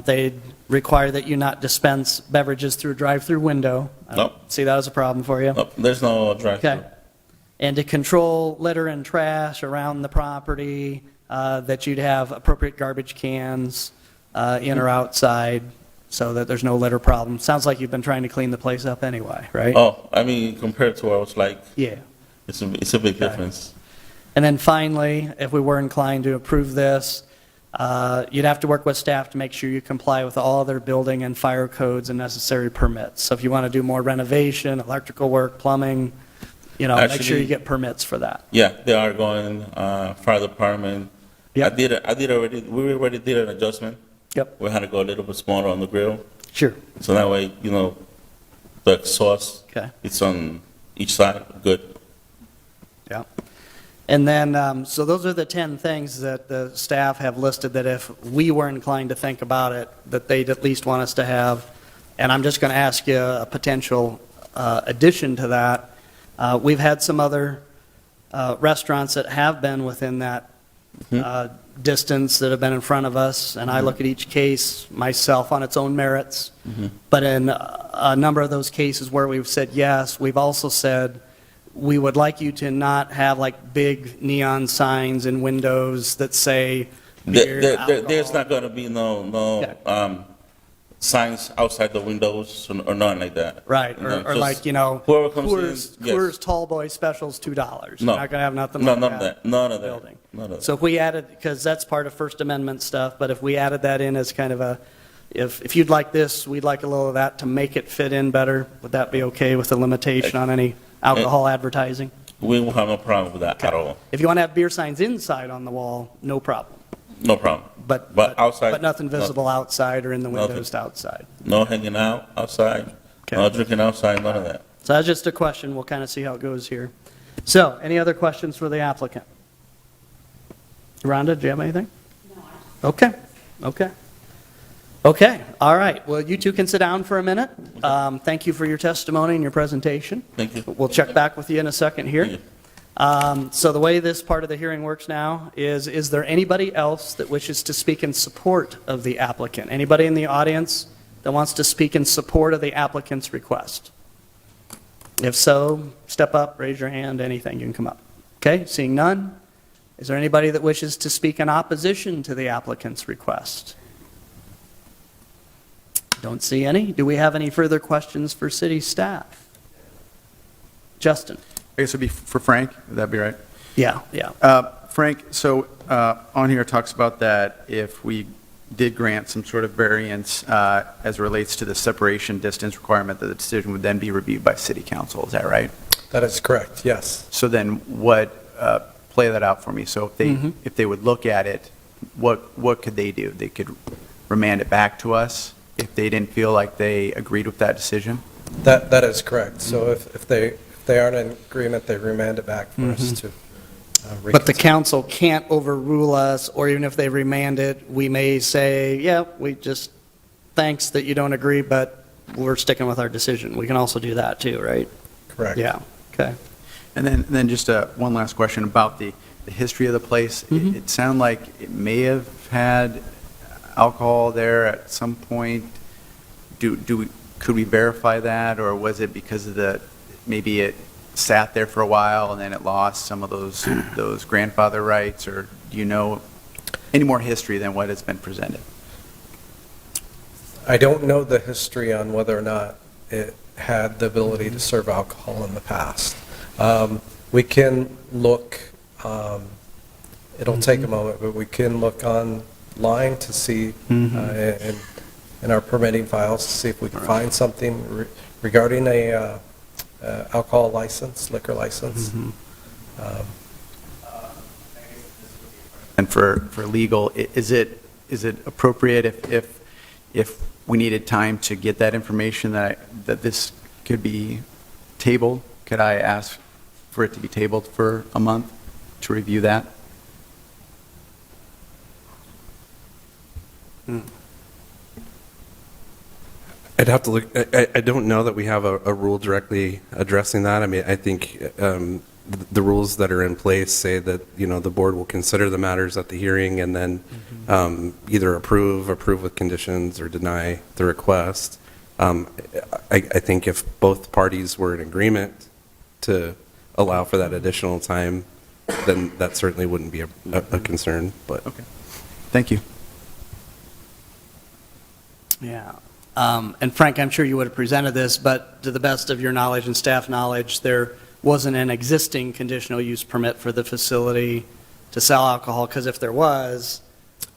they'd require that you not dispense beverages through a drive-through window. I don't Nope. see that as a problem for you. Nope. There's no drive-through. Okay. And to control litter and trash around the property, that you'd have appropriate garbage cans in or outside so that there's no litter problem. Sounds like you've been trying to clean the place up anyway, right? Oh, I mean, compared to what I was like, Yeah. it's a big difference. And then finally, if we were inclined to approve this, you'd have to work with staff to make sure you comply with all their building and fire codes and necessary permits. So if you want to do more renovation, electrical work, plumbing, make sure Actually- you get permits for that. Yeah, they are going, fire department. Yep. We already did an adjustment. Yep, We had to go a little bit smaller on the grill. sure. So that way, the exhaust, Okay. it's on each side, good. Yeah. And then, so those are the 10 things that the staff have listed that if we were inclined to think about it, that they'd at least want us to have. And I'm just going to ask you a potential addition to that. We've had some other restaurants that have been within that distance that have been in front of us, and I look at each case myself on its own merits. But in a number of those cases where we've said yes, we've also said, we would like you to not have like big neon signs in windows that say beer, There's alcohol. not going to be no signs outside the windows or nothing like that. Right, You know, or just like, whoever comes in, yes. Coors Tall Boy Specials, $2. No. You're not going to have nothing No, like none of that. None of that. building. None of that. So if we added, because that's part of First Amendment stuff, but if we added that in as kind of a, if you'd like this, we'd like a little of that to make it fit in better, would that be okay with the limitation on any alcohol advertising? We will have no problem with that at all. If you want to have beer signs inside on the wall, no problem. No problem. But outside, But nothing visible outside or in the Nothing. windows to outside. No hanging out outside. Okay. No drinking outside. None of that. So that's just a question. We'll kind of see how it goes here. So, any other questions for the applicant? Rhonda, do you have anything? No. Okay, okay. Okay, all right. Well, you two can sit down for a minute. Thank you for your testimony and your presentation. Thank you. We'll check back with you in a second Thank here. you. So the way this part of the hearing works now is there anybody else that wishes to speak in support of the applicant? Anybody in the audience that wants to speak in support of the applicant's request? If so, step up, raise your hand, anything, you can come up. Okay, seeing none, is there anybody that wishes to speak in opposition to the applicant's request? Don't see any. Do we have any further questions for city staff? Justin? I guess it'd be for Frank, would that be right? Yeah. Frank, so on here it talks about that if we did grant some sort of variance as it relates to the separation distance requirement, that the decision would then be reviewed by city council, is that right? That is correct, yes. So then play that out for me. So if they would look at it, what could they do? They could remand it back to us if they didn't feel like they agreed with that decision? That is correct. So if they aren't in agreement, they remand it back for us to But the reconsider. council can't overrule us, or even if they remand it, we may say, yeah, thanks that you don't agree, but we're sticking with our decision. We can also do that too, right? Correct. Yeah, okay. And then just one last question about the history of the place. It sounded like it may have had alcohol there at some point. Could we verify that, or was it because of maybe it sat there for a while and then it lost some of those grandfather rights, or do you know any more history than what has been presented? I don't know the history on whether or not it had the ability to serve alcohol in the past. We can look, it'll take a moment, but we can look online to see in our permitting files to see if we can find something regarding a alcohol license, liquor license. And for legal, is it appropriate if we needed time to get that information that this could be tabled? Could I ask for it to be tabled for a month to review that? I'd have to look. I don't know that we have a rule directly addressing that. I mean, I think the rules that are in place say that, the board will consider the matters at the hearing and then either approve with conditions, or deny the request. I think if both parties were in agreement to allow for that additional time, then that certainly wouldn't be a concern. But Okay. Thank you. Yeah. And Frank, I'm sure you would have presented this, but to the best of your knowledge and staff knowledge, there wasn't an existing conditional use permit for the facility to sell alcohol, because if there was,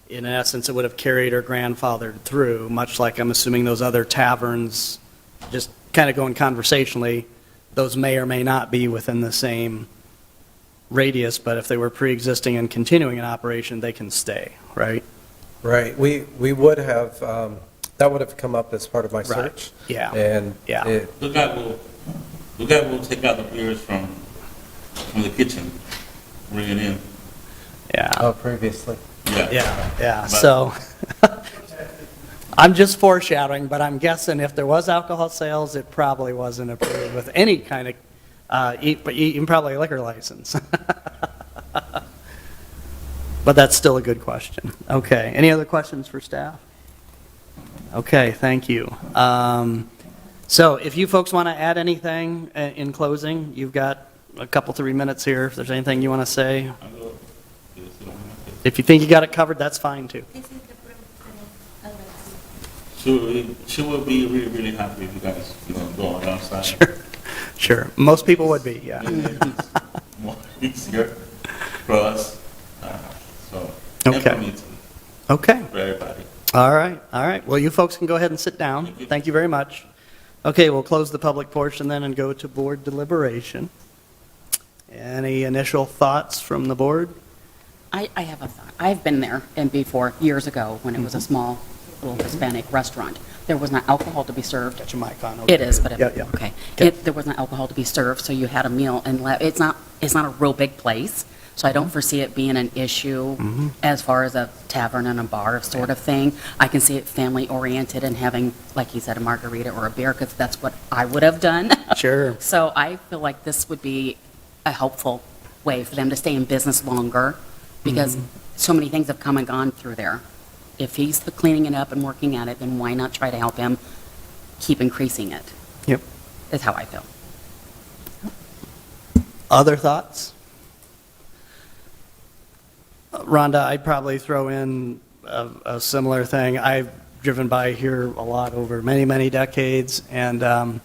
in essence, it would have carried or grandfathered through, much like I'm assuming those other taverns, just kind of going conversationally, those may or may not be within the same radius, but if they were pre-existing and continuing in operation, they can stay, right? Right. We would have, that would have come up as part of my Right. search. Yeah. And Yeah. The guy will take out the beers from the kitchen, bring it in. Yeah. previously. Yeah, But- so, I'm just foreshadowing, but I'm guessing if there was alcohol sales, it probably wasn't approved with any kind of, even probably a liquor license. But that's still a good question. Okay, any other questions for staff? Okay, thank you. So if you folks want to add anything in closing, you've got a couple, 3 minutes here, if there's anything you want to say. If you think you got it covered, that's fine too. She will be really, really happy if you guys, go on outside. Sure, most people would be, yeah. It's more easier for us, and Okay. for me too, Okay, for everybody. all right. Well, you folks can go ahead and sit down. Thank you very much. Okay, we'll close the public portion then and go to board deliberation. Any initial thoughts from the board? I have a thought. I've been there and before, years ago, when it was a small little Hispanic restaurant. There was not alcohol to be served. Got your mic on. It is, but Yeah, yeah. okay. Okay. There was not alcohol to be served, so you had a meal and it's not a real big place. So I don't foresee it being an issue as far as a tavern and a bar sort of thing. I can see it family-oriented and having, like you said, a margarita or a beer, because that's what I would have done. Sure. So I feel like this would be a helpful way for them to stay in business longer, because so many things have come and gone through there. If he's cleaning it up and working at it, then why not try to help him keep increasing it, Yep. is how I feel. Other thoughts? Rhonda, I'd probably throw in a similar thing. I've driven by here a lot over many, many decades, and I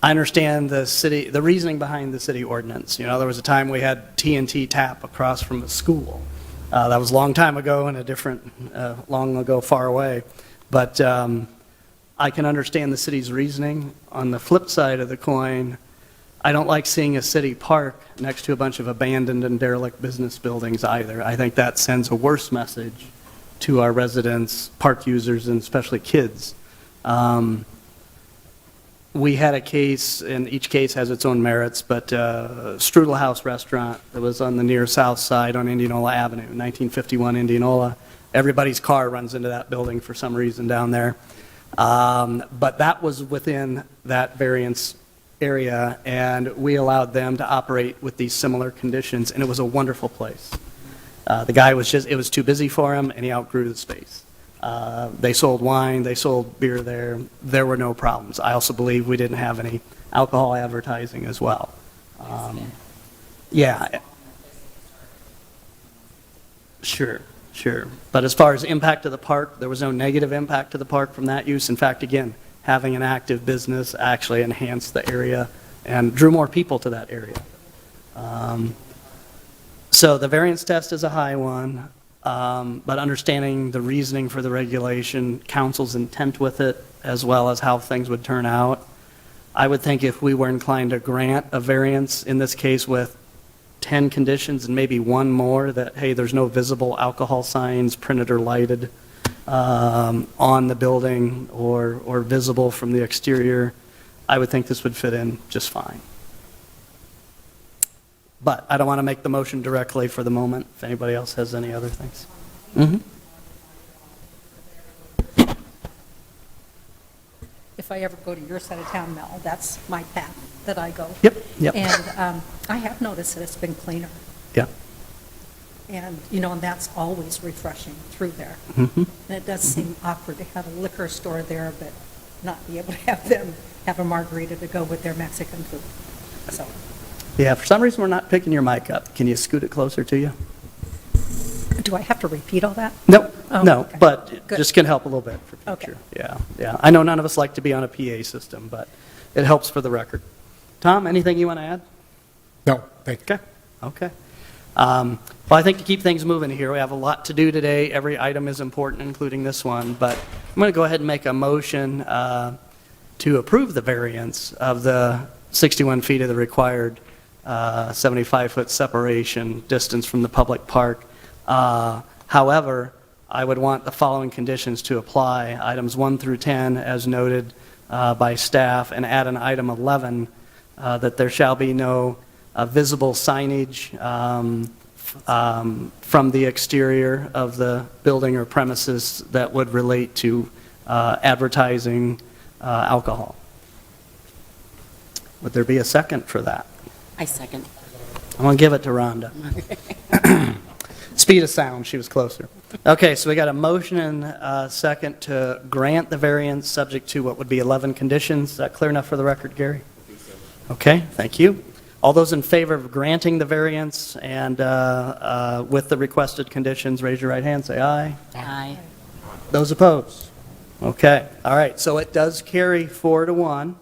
understand the reasoning behind the city ordinance. You know, there was a time we had T&T Tap across from a school. That was a long time ago and a different, long ago, far away. But I can understand the city's reasoning. On the flip side of the coin, I don't like seeing a city park next to a bunch of abandoned and derelict business buildings either. I think that sends a worse message to our residents, park users, and especially kids. We had a case, and each case has its own merits, but Strudel House Restaurant that was on the near south side on Indianola Avenue, 1951 Indianola. Everybody's car runs into that building for some reason down there. But that was within that variance area, and we allowed them to operate with these similar conditions, and it was a wonderful place. The guy was just, it was too busy for him, and he outgrew the space. They sold wine, they sold beer there. There were no problems. I also believe we didn't have any alcohol advertising as well. Yeah. Sure. But as far as impact to the park, there was no negative impact to the park from that use. In fact, again, having an active business actually enhanced the area and drew more people to that area. So the variance test is a high one. But understanding the reasoning for the regulation, council's intent with it, as well as how things would turn out, I would think if we were inclined to grant a variance, in this case with 10 conditions and maybe one more, that, hey, there's no visible alcohol signs printed or lighted on the building or visible from the exterior, I would think this would fit in just fine. But I don't want to make the motion directly for the moment, if anybody else has any other things. If I ever go to your side of town, Mel, that's my path that I go. Yep. And I have noticed that it's been cleaner. Yeah. And, and that's always refreshing through there. And it does seem awkward to have a liquor store there, but not be able to have them have a margarita to go with their Mexican food. So. Yeah, for some reason, we're not picking your mic up. Can you scoot it closer to you? Do I have to repeat all that? Nope, Oh, no, okay. but it Good. just can help a little bit for future. Yeah. I know none of us like to be on a PA system, but it helps for the record. Tom, anything you want to add? No, thank you. Okay. Well, I think to keep things moving here, we have a lot to do today. Every item is important, including this one, but I'm going to go ahead and make a motion to approve the variance of the 61 feet of the required 75-foot separation distance from the public park. However, I would want the following conditions to apply. Items 1 through 10, as noted by staff, and add an item 11, that there shall be no visible signage from the exterior of the building or premises that would relate to advertising alcohol. Would there be a second for that? I second. I'm going to give it to Rhonda. Speed of sound, she was closer. Okay, so we got a motion and a second to grant the variance subject to what would be 11 conditions. Is that clear enough for the record, Gary? Okay, thank you. All those in favor of granting the variance and with the requested conditions, raise your right hand, say aye. Aye. Those opposed? Okay, all right, so it does carry 4-1.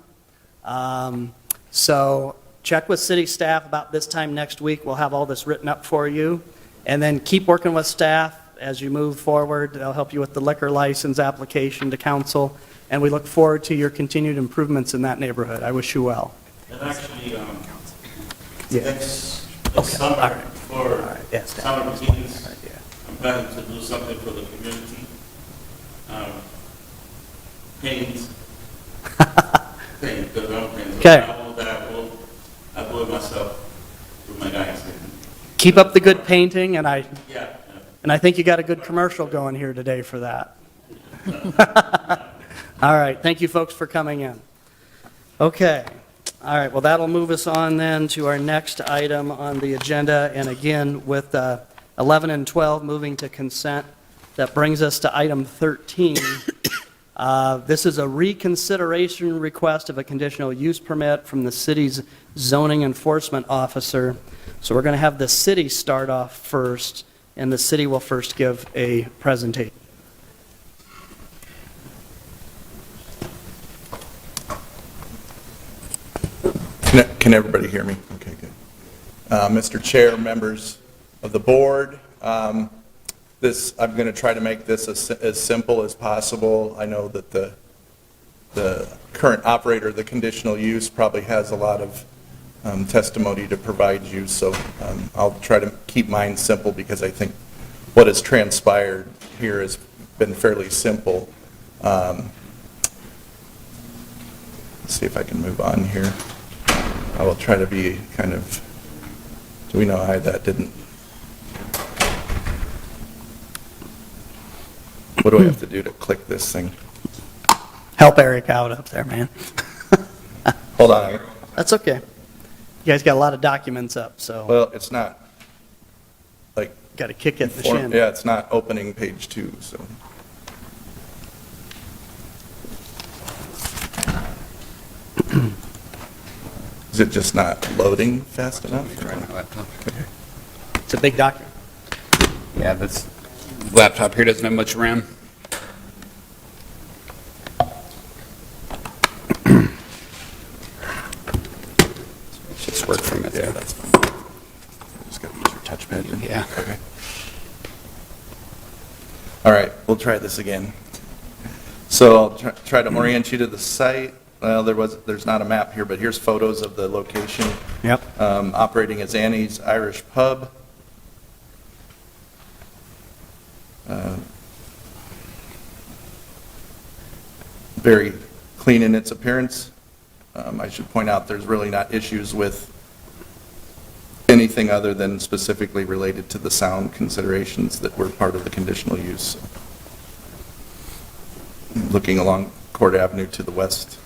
So check with city staff about this time next week. We'll have all this written up for you. And then keep working with staff as you move forward. They'll help you with the liquor license application to council. And we look forward to your continued improvements in that neighborhood. I wish you well. And actually, Yeah. next Okay, summer, all right. for Yes, summer meetings, yeah. I'm planning to do something for the community. Paint. Paint, because I'm painting. Okay. I'll do it myself with my guys. Keep up the good painting, and I think you got a good commercial going here today for that. All right, thank you folks for coming in. Okay, all right, well, that'll move us on then to our next item on the agenda, and again, with 11 and 12 moving to consent, that brings us to item 13. This is a reconsideration request of a conditional use permit from the city's zoning enforcement officer. So we're going to have the city start off first, and the city will first give a presentation. Can everybody hear me? Okay, good. Mr. Chair, members of the board, I'm going to try to make this as simple as possible. I know that the current operator of the conditional use probably has a lot of testimony to provide you, so I'll try to keep mine simple because I think what has transpired here has been fairly simple. Let's see if I can move on here. I will try to be kind of, do we know why that didn't? What do I have to do to click this thing? Help Eric out up there, man. Hold on. That's okay. You guys got a lot of documents up, so Well, it's not, like, got to kick it in the shin. yeah, it's not opening page 2, so. Is it just not loading fast enough? It's a big document. Yeah, this laptop here doesn't have much RAM. Just work from it. Yeah, that's fine. Just got to use your touchpad. then. Yeah. Okay. All right, we'll try this again. So I'll try to orient you to the site. Well, there's not a map here, but here's photos of the location. Yep. Operating as Annie's Irish Pub. Very clean in its appearance. I should point out there's really not issues with anything other than specifically related to the sound considerations that were part of the conditional use. Looking along Court Avenue to the west.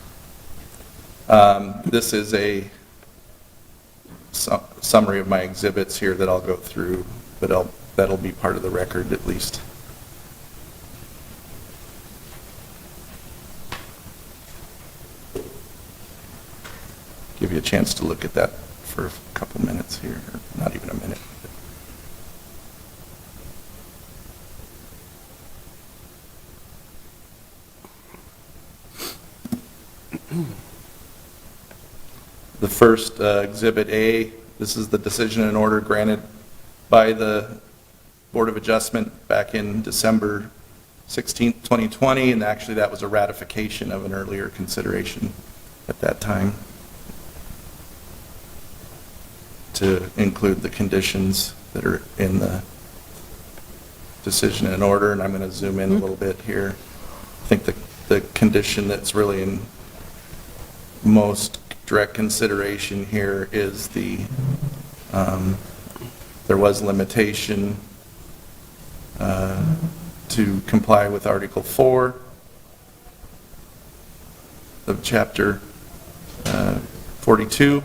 This is a summary of my exhibits here that I'll go through, but that'll be part of the record at least. Give you a chance to look at that for a couple minutes here, or not even a minute. The first Exhibit A, this is the decision and order granted by the Board of Adjustment back in December 16th, 2020, and actually that was a ratification of an earlier consideration at that time to include the conditions that are in the decision and order, and I'm going to zoom in a little bit here. I think the condition that's really in most direct consideration here is there was limitation to comply with Article 4 of Chapter 42.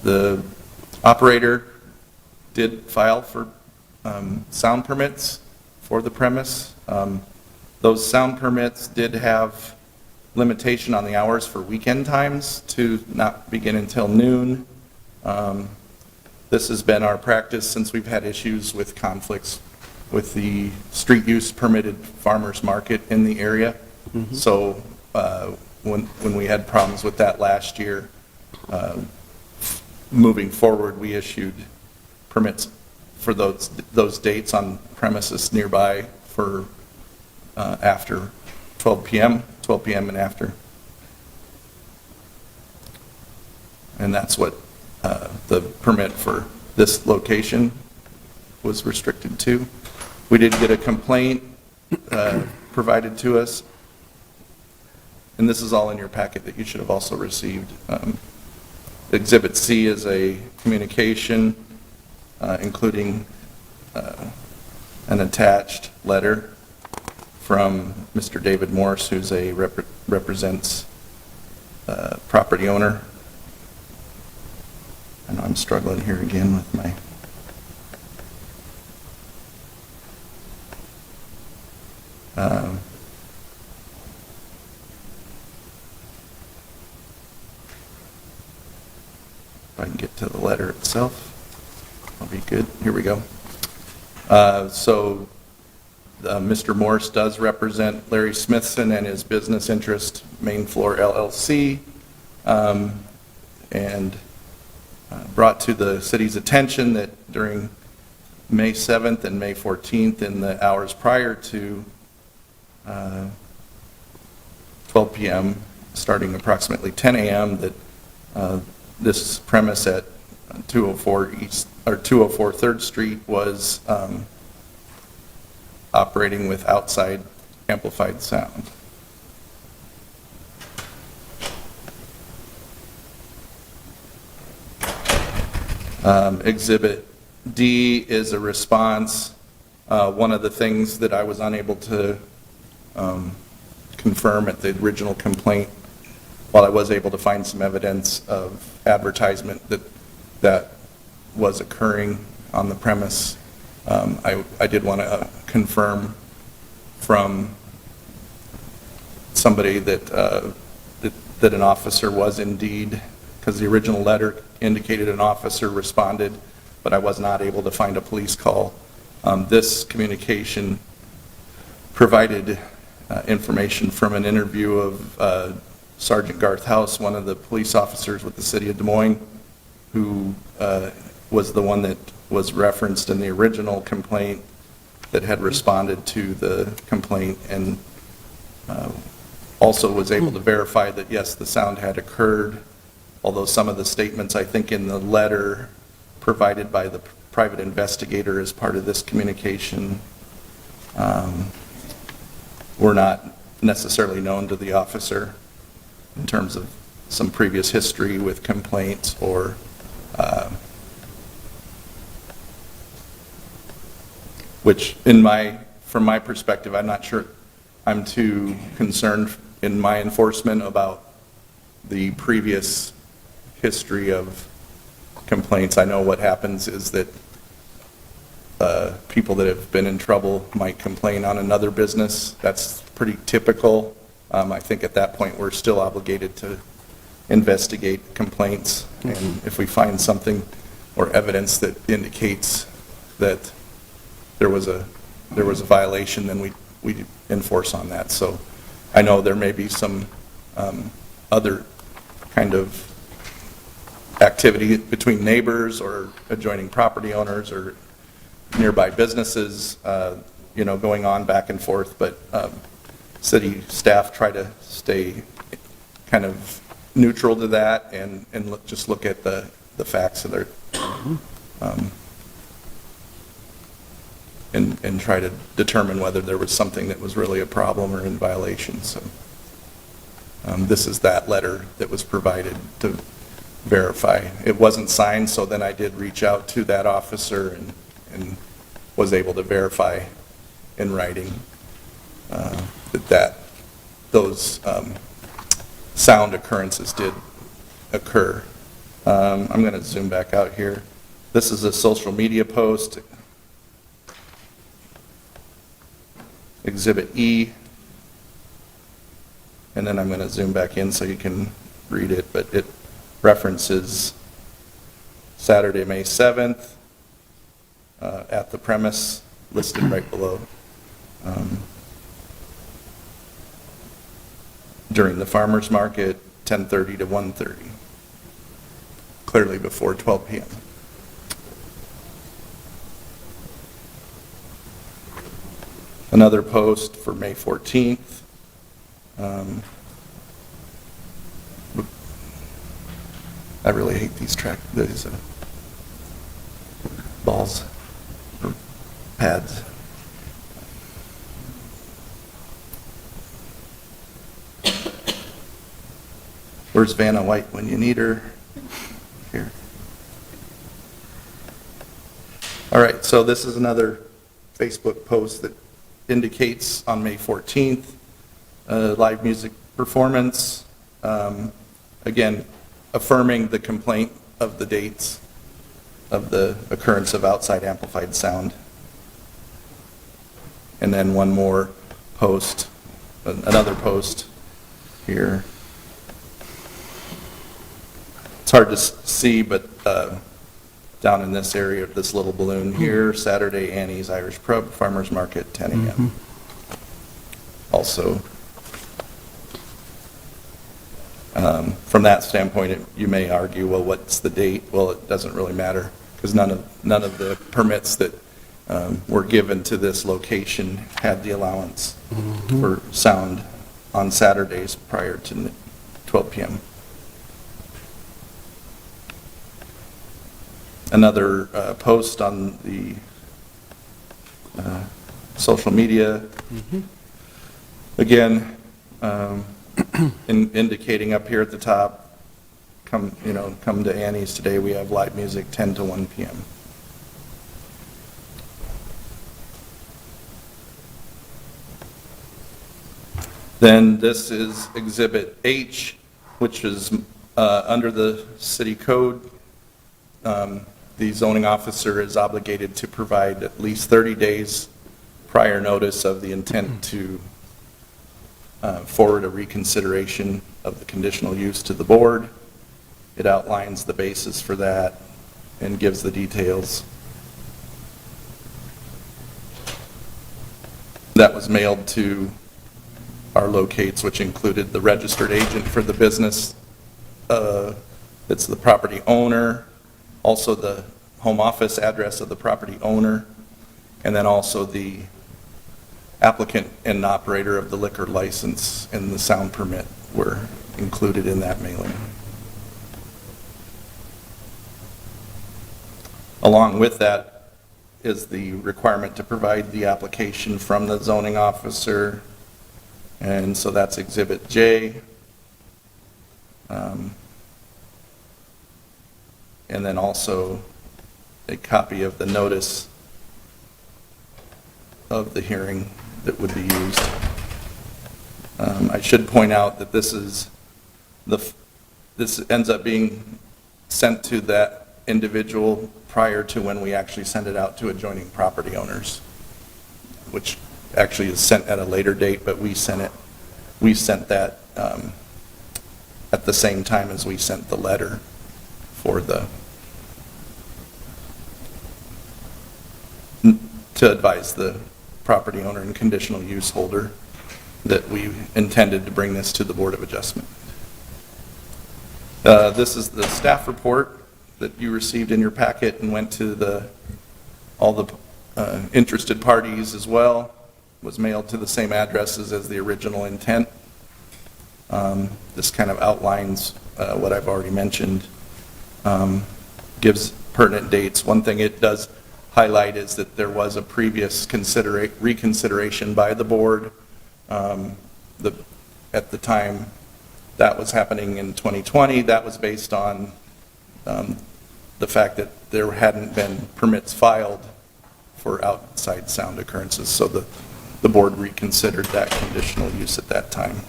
The operator did file for sound permits for the premise. Those sound permits did have limitation on the hours for weekend times to not begin until noon. This has been our practice since we've had issues with conflicts with the street use permitted farmers market in the area. So when we had problems with that last year, moving forward, we issued permits for those dates on premises nearby for after 12 p.m. And after. And that's what the permit for this location was restricted to. We did get a complaint provided to us and this is all in your packet that you should have also received. Exhibit C is a communication, including an attached letter from Mr. David Morse, who's represents property owner. I know I'm struggling here again with my... if I can get to the letter itself, I'll be good. Here we go. Mr. Morse does represent Larry Smithson and his business interest, Main Floor LLC, and brought to the city's attention that during May 7th and May 14th, in the hours prior to 12 p.m., starting approximately 10 a.m., that this premise at 204 3rd Street was operating with outside amplified sound. Exhibit D is a response. One of the things that I was unable to confirm at the original complaint, while I was able to find some evidence of advertisement that was occurring on the premise, I did want to confirm from somebody that an officer was indeed, because the original letter indicated an officer responded, but I was not able to find a police call. This communication provided information from an interview of Sergeant Garth House, one of the police officers with the city of Des Moines, who was the one that was referenced in the original complaint that had responded to the complaint, and also was able to verify that, yes, the sound had occurred, although some of the statements, I think, in the letter provided by the private investigator as part of this communication were not necessarily known to the officer in terms of some previous history with complaints or which from my perspective, I'm not sure I'm too concerned in my enforcement about the previous history of complaints. I know what happens is that people that have been in trouble might complain on another business. That's pretty typical. I think at that point we're still obligated to investigate complaints, and if we find something or evidence that indicates that there was a violation, then we enforce on that. So I know there may be some other kind of activity between neighbors or adjoining property owners or nearby businesses, going on back and forth, but city staff try to stay kind of neutral to that and just look at the facts of their and try to determine whether there was something that was really a problem or in violation. So this is that letter that was provided to verify. It wasn't signed, so then I did reach out to that officer and was able to verify in writing that those sound occurrences did occur. I'm going to zoom back out here. This is a social media post, Exhibit E, and then I'm going to zoom back in so you can read it, but it references Saturday, May 7th at the premise listed right below. During the farmer's market, 10:30 to 1:30, clearly before 12 p.m. Another post for May 14th. I really hate these balls or pads. Where's Vanna White when you need her? Here. All right, so this is another Facebook post that indicates on May 14th, live music performance. Again, affirming the complaint of the dates of the occurrence of outside amplified sound. And then one more post, another post here. It's hard to see, but down in this area, this little balloon here, Saturday, Annie's Irish Pub, Farmers Market, 10 a.m. Also, from that standpoint, you may argue, well, what's the date? Well, it doesn't really matter, because none of the permits that were given to this location had the allowance for sound on Saturdays prior to 12 p.m. Another post on the social media, again, indicating up here at the top, come to Annie's today. We have live music 10 to 1 p.m. Then this is Exhibit H, which is under the city code. The zoning officer is obligated to provide at least 30 days prior notice of the intent to forward a reconsideration of the conditional use to the board. It outlines the basis for that and gives the details. That was mailed to our locates, which included the registered agent for the business. It's the property owner, also the home office address of the property owner, and then also the applicant and operator of the liquor license and the sound permit were included in that mailing. Along with that is the requirement to provide the application from the zoning officer, and so that's Exhibit J. And then also a copy of the notice of the hearing that would be used. I should point out that this ends up being sent to that individual prior to when we actually send it out to adjoining property owners, which actually is sent at a later date, but we sent that at the same time as we sent the letter for to advise the property owner and conditional use holder that we intended to bring this to the Board of Adjustment. This is the staff report that you received in your packet and went to all the interested parties as well. Was mailed to the same addresses as the original intent. This kind of outlines what I've already mentioned. Gives pertinent dates. One thing it does highlight is that there was a previous reconsideration by the board. At the time that was happening in 2020, that was based on the fact that there hadn't been permits filed for outside sound occurrences. So the board reconsidered that conditional use at that time.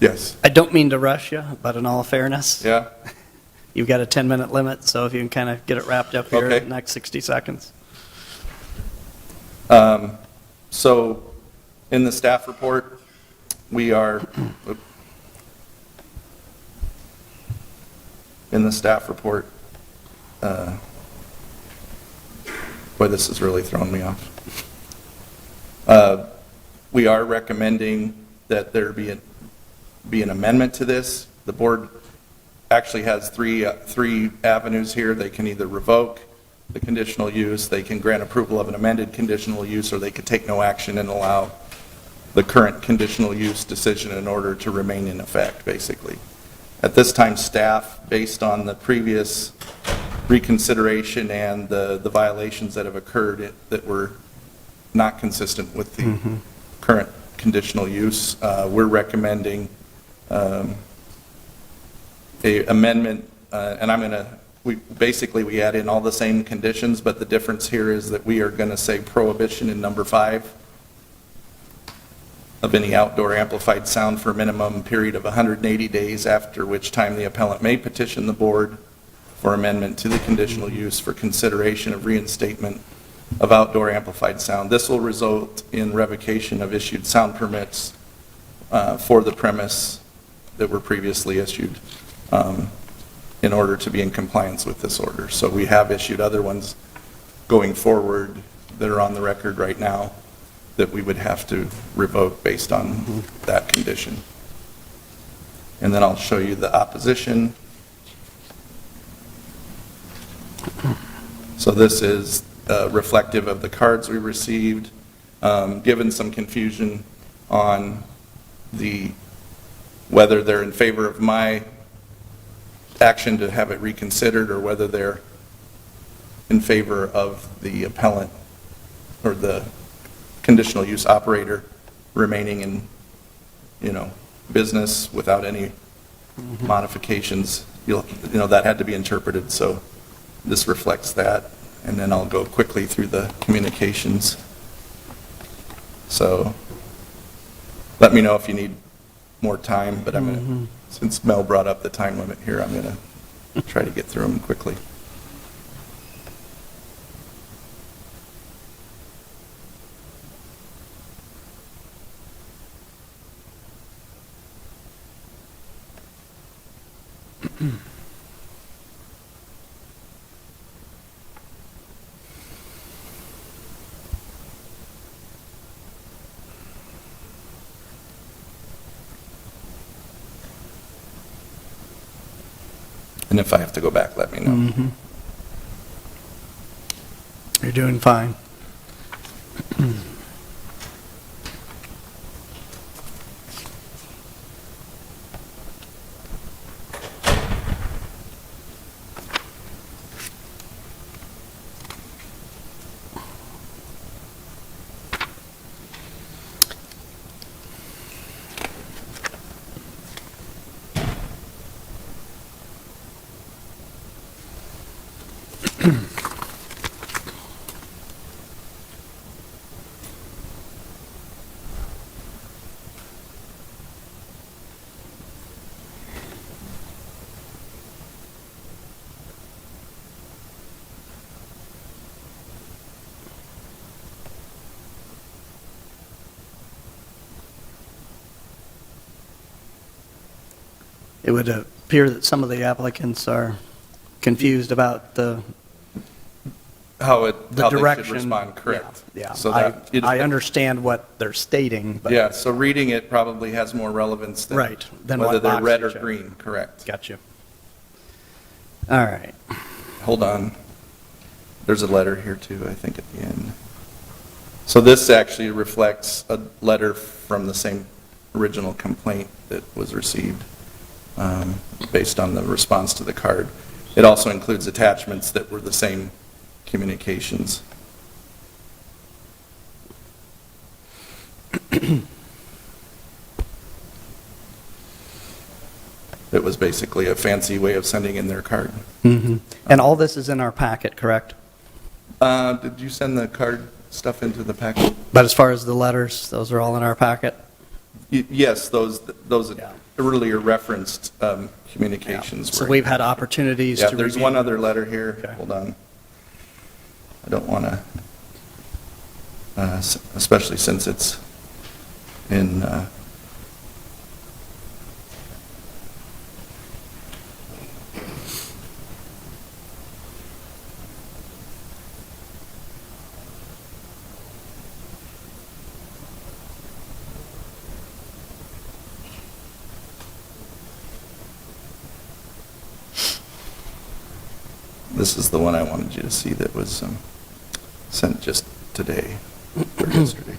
Yes. I don't mean to rush you, but in all fairness, Yeah? you've got a 10-minute limit, so if you can kind of get it wrapped up here Okay. in the next 60 seconds. So in the staff report, we are, in the staff report, boy, this has really thrown me off. We are recommending that there be an amendment to this. The board actually has three avenues here. They can either revoke the conditional use, they can grant approval of an amended conditional use, or they could take no action and allow the current conditional use decision in order to remain in effect, basically. At this time, staff, based on the previous reconsideration and the violations that have occurred that were not consistent with the current conditional use. We're recommending a amendment, and I'm going to, we add in all the same conditions, but the difference here is that we are going to say prohibition in number 5 of any outdoor amplified sound for a minimum period of 180 days, after which time the appellant may petition the board for amendment to the conditional use for consideration of reinstatement of outdoor amplified sound. This will result in revocation of issued sound permits for the premise that were previously issued in order to be in compliance with this order. So we have issued other ones going forward that are on the record right now that we would have to revoke based on that condition. And then I'll show you the opposition. So this is reflective of the cards we received, given some confusion on whether they're in favor of my action to have it reconsidered or whether they're in favor of the appellant or the conditional use operator remaining in, business without any modifications. That had to be interpreted, so this reflects that. And then I'll go quickly through the communications. So let me know if you need more time, but I'm going to, since Mel brought up the time limit here, I'm going to try to get through them quickly. And if I have to go back, let me know. You're doing fine. It would appear that some of the applicants are confused about the How they direction. should respond, correct. Yeah. So I understand what they're stating, but. Yeah, so reading it probably has more relevance than Right, than whether what they're box red you or check. green, correct. Got you. All right. Hold on. There's a letter here too, I think, at the end. So this actually reflects a letter from the same original complaint that was received based on the response to the card. It also includes attachments that were the same communications. It was basically a fancy way of sending in their card. And all this is in our packet, correct? Did you send the card stuff into the packet? But as far as the letters, those are all in our packet? Yes, those Yeah. earlier referenced communications. So were- we've had opportunities to Yeah, review. there's one other letter here. Okay. Hold on. I don't want to, especially since it's in, this is the one I wanted you to see that was sent just today or yesterday.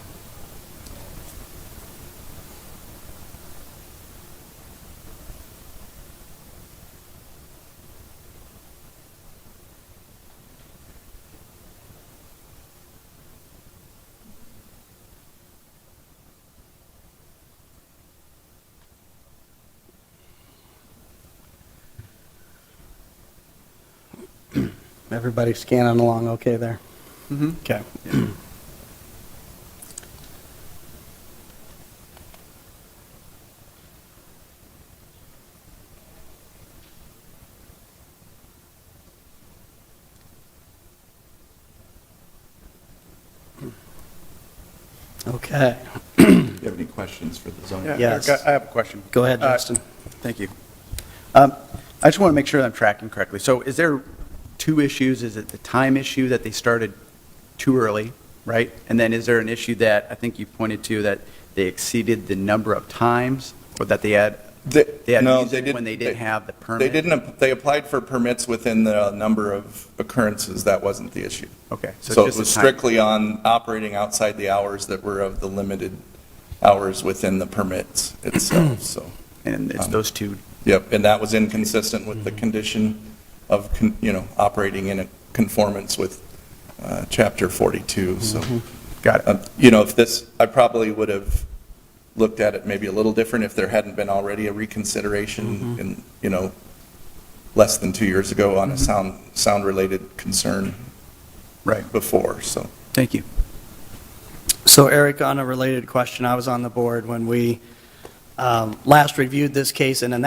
Everybody scanning along okay there? Okay. Okay. Do you have any questions for the zoning? Yes. Eric, I have a question. Go ahead, Justin. Thank you. I just want to make sure that I'm tracking correctly. So is there two issues? Is it the time issue that they started too early, right? And then is there an issue that I think you pointed to that they exceeded the number of times, or that they had No, music they didn't. when they didn't have the permit? They didn't, they applied for permits within the number of occurrences. That wasn't the issue. Okay. So it just was the time. strictly on operating outside the hours that were of the limited hours within the permits itself, so. And it's those two. Yep, and that was inconsistent with the condition of, operating in a conformance with Chapter 42, so. Got it. If this, I probably would have looked at it maybe a little different if there hadn't been already a reconsideration in, less than 2 years ago on a sound-related concern Right. before, so. Thank you. So Eric, on a related question, I was on the board when we last reviewed this case, and in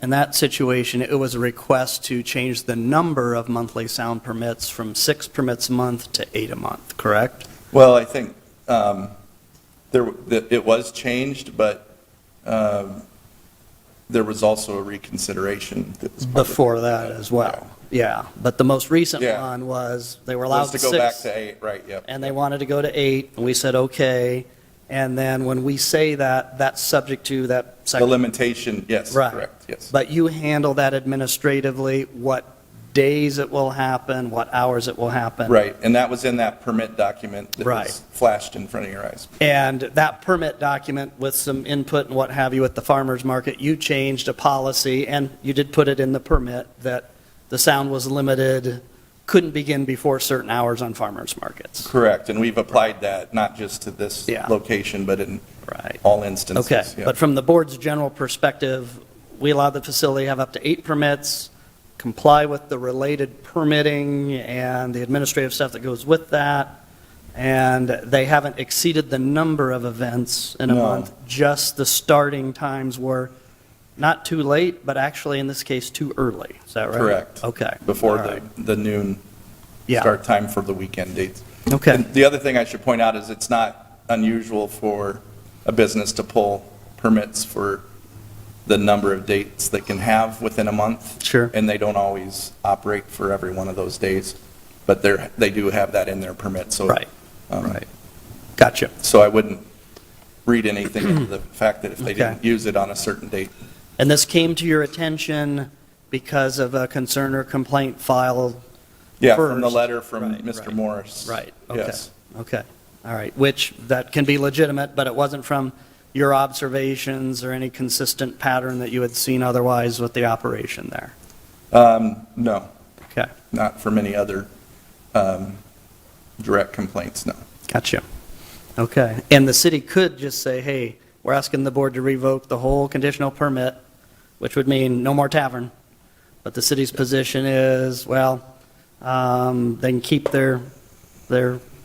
that situation, it was a request to change the number of monthly sound permits from 6 permits a month to 8 a month, correct? Well, I think it was changed, but there was also a reconsideration that was part of Before that as well, yeah. But the most recent Yeah. one was, they were allowed Was to to go back 6, to 8, right, yep. and they wanted to go to 8, and we said, okay. And then when we say that, that's subject to that The second. limitation, yes, Right. correct, yes. But you handle that administratively, what days it will happen, what hours it will happen. Right, and that was in that permit document that Right. was flashed in front of your eyes. And that permit document with some input and what have you at the farmer's market, you changed a policy, and you did put it in the permit, that the sound was limited, couldn't begin before certain hours on farmer's markets. Correct, and we've applied that not just to this Yeah. location, but in Right. all instances. Okay, yeah. but from the board's general perspective, we allow the facility to have up to 8 permits, comply with the related permitting and the administrative stuff that goes with that, and they haven't exceeded the number of events in a No. month, just the starting times were not too late, but actually in this case, too early. Is that right? Correct. Okay. Before All right. the noon Yeah. start time for the weekend dates. Okay. And the other thing I should point out is it's not unusual for a business to pull permits for the number of dates they can have within a month. Sure. And they don't always operate for every one of those days, but they do have that in their permit, so. Right, um, right. Gotcha. So I wouldn't read anything into the fact that if they Okay. didn't use it on a certain date. And this came to your attention because of a concern or complaint filed? Yeah, from the first? letter from Right, Mr. right. Morris. Right, okay. Yes. Okay, all right, which, that can be legitimate, but it wasn't from your observations or any consistent pattern that you had seen otherwise with the operation there? No, Okay, not from any other direct complaints, no. gotcha. Okay, and the city could just say, hey, we're asking the board to revoke the whole conditional permit, which would mean no more tavern, but the city's position is, well, they can keep their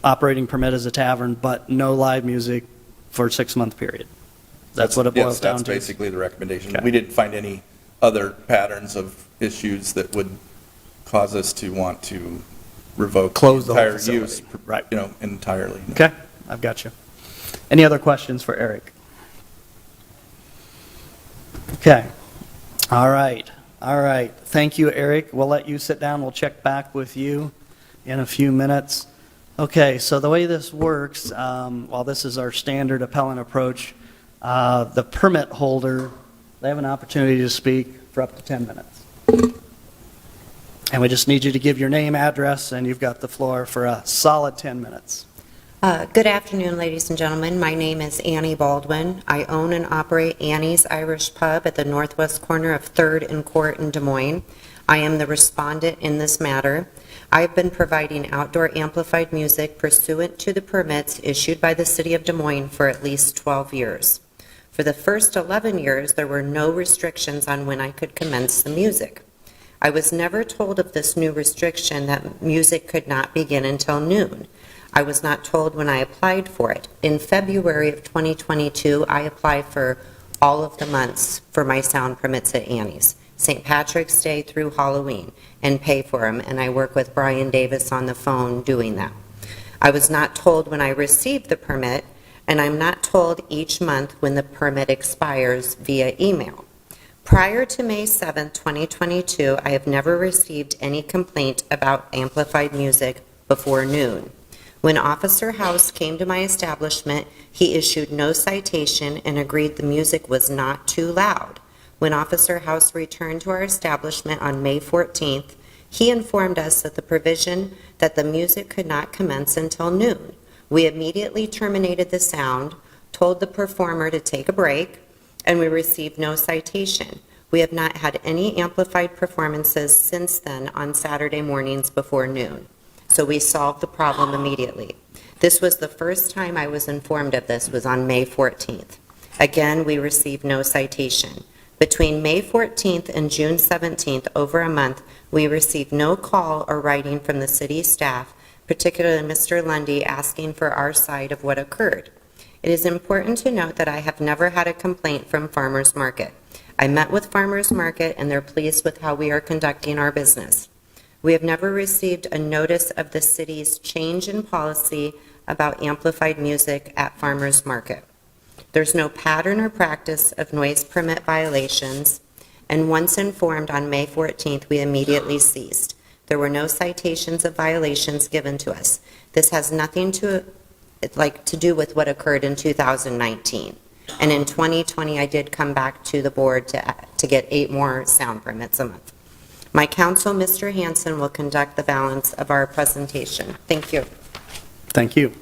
operating permit as a tavern, but no live music for a 6-month period. That's what it boils Yes, down that's to? basically the recommendation. Okay. We didn't find any other patterns of issues that would cause us to want to revoke Close the whole entire facility. use, Right. entirely. no. Okay, I've got you. Any other questions for Eric? Okay, all right, all right. Thank you, Eric. We'll let you sit down. We'll check back with you in a few minutes. Okay, so the way this works, while this is our standard appellant approach, the permit holder, they have an opportunity to speak for up to 10 minutes. And we just need you to give your name, address, and you've got the floor for a solid 10 minutes. Good afternoon, ladies and gentlemen. My name is Annie Baldwin. I own and operate Annie's Irish Pub at the northwest corner of 3rd and Court in Des Moines. I am the respondent in this matter. I have been providing outdoor amplified music pursuant to the permits issued by the City of Des Moines for at least 12 years. For the first 11 years, there were no restrictions on when I could commence the music. I was never told of this new restriction that music could not begin until noon. I was not told when I applied for it. In February of 2022, I applied for all of the months for my sound permits at Annie's, St. Patrick's Day through Halloween, and pay for them, and I work with Brian Davis on the phone doing that. I was not told when I received the permit, and I'm not told each month when the permit expires via email. Prior to May 7, 2022, I have never received any complaint about amplified music before noon. When Officer House came to my establishment, he issued no citation and agreed the music was not too loud. When Officer House returned to our establishment on May 14th, he informed us that the provision that the music could not commence until noon. We immediately terminated the sound, told the performer to take a break, and we received no citation. We have not had any amplified performances since then on Saturday mornings before noon. So we solved the problem immediately. This was the first time I was informed of this, was on May 14th. Again, we received no citation. Between May 14th and June 17th, over a month, we received no call or writing from the city staff, particularly Mr. Lundy, asking for our side of what occurred. It is important to note that I have never had a complaint from Farmers Market. I met with Farmers Market, and they're pleased with how we are conducting our business. We have never received a notice of the city's change in policy about amplified music at Farmers Market. There's no pattern or practice of noise permit violations, and once informed on May 14th, we immediately ceased. There were no citations of violations given to us. This has nothing to do with what occurred in 2019. And in 2020, I did come back to the board to get 8 more sound permits a month. My counsel, Mr. Hanson, will conduct the balance of our presentation. Thank you. Thank you.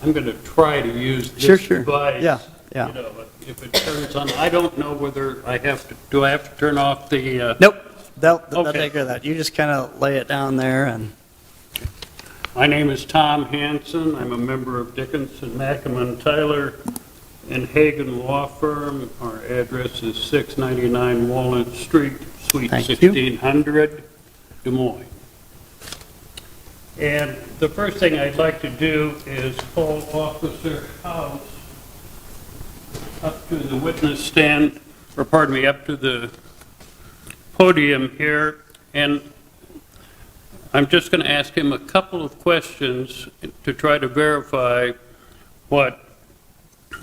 I'm going to try to use this Sure. device. Yeah. You know, if it turns on, I don't know whether I have to, do I have to turn off the? Nope, they'll Okay. take care of that. You just kind of lay it down there and... My name is Tom Hanson. I'm a member of Dickinson, Mackaman, Tyler, and Hagan Law Firm. Our address is 699 Walnut Street, Suite Thank you. 1600, Des Moines. And the first thing I'd like to do is call Officer House up to the witness stand, or pardon me, up to the podium here, and I'm just going to ask him a couple of questions to try to verify what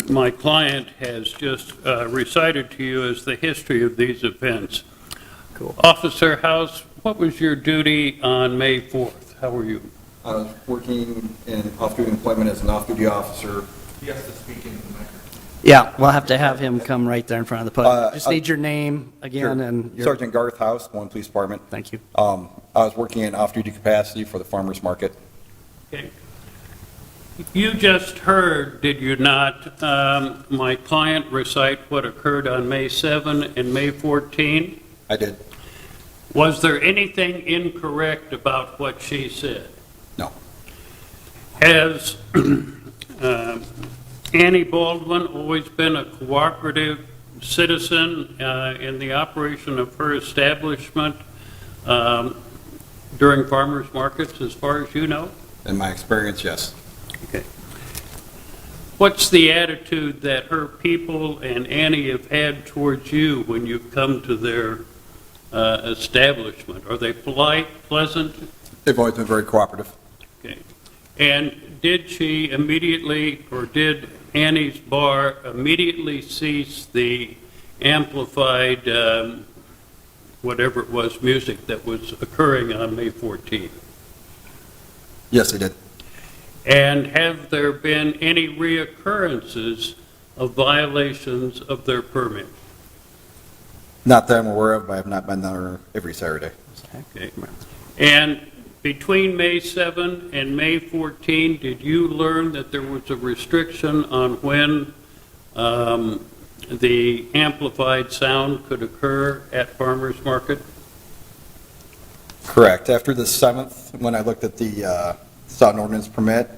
my client has just recited to you as the history of these events. Cool. Officer House, what was your duty on May 4th? How were you? I was working in off-duty employment as an off-duty officer. He has to speak into the microphone. Yeah, we'll have to have him come right there in front of the podium. Just need your name again Sure. and your... Sergeant Garth House, Moines Police Department. Thank you. I was working in off-duty capacity for the farmers market. Okay. You just heard, did you not, my client recite what occurred on May 7 and May 14? I did. Was there anything incorrect about what she said? No. Has Annie Baldwin always been a cooperative citizen in the operation of her establishment during farmers markets, as far as you know? In my experience, yes. Okay. What's the attitude that her people and Annie have had towards you when you've come to their establishment? Are they polite, pleasant? They've always been very cooperative. Okay. And did she immediately, or did Annie's Bar immediately cease the amplified, whatever it was, music that was occurring on May 14th? Yes, they did. And have there been any reoccurrences of violations of their permit? Not that I'm aware of, but I have not been there every Saturday. Okay. And between May 7 and May 14, did you learn that there was a restriction on when the amplified sound could occur at farmers market? Correct. After the 7th, when I looked at the sound ordinance permit,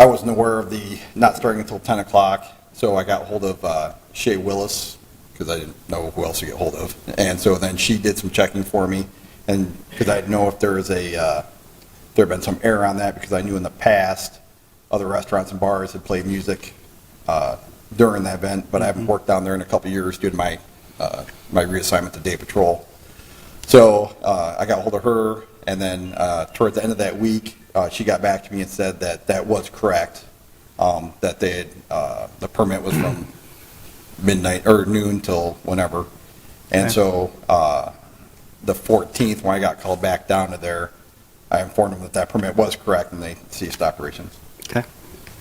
I wasn't aware of the not starting until 10 o'clock, so I got hold of Shay Willis, because I didn't know who else to get hold of. And so then she did some checking for me, and because I didn't know if there was there had been some error on that, because I knew in the past, other restaurants and bars had played music during that event, but I haven't worked down there in a couple of years due to my reassignment to day patrol. So I got hold of her, and then towards the end of that week, she got back to me and said that that was correct, that they had, the permit was from midnight or noon till whenever. And Okay. so the 14th, when I got called back down to there, I informed them that that permit was correct and they ceased operations. Okay.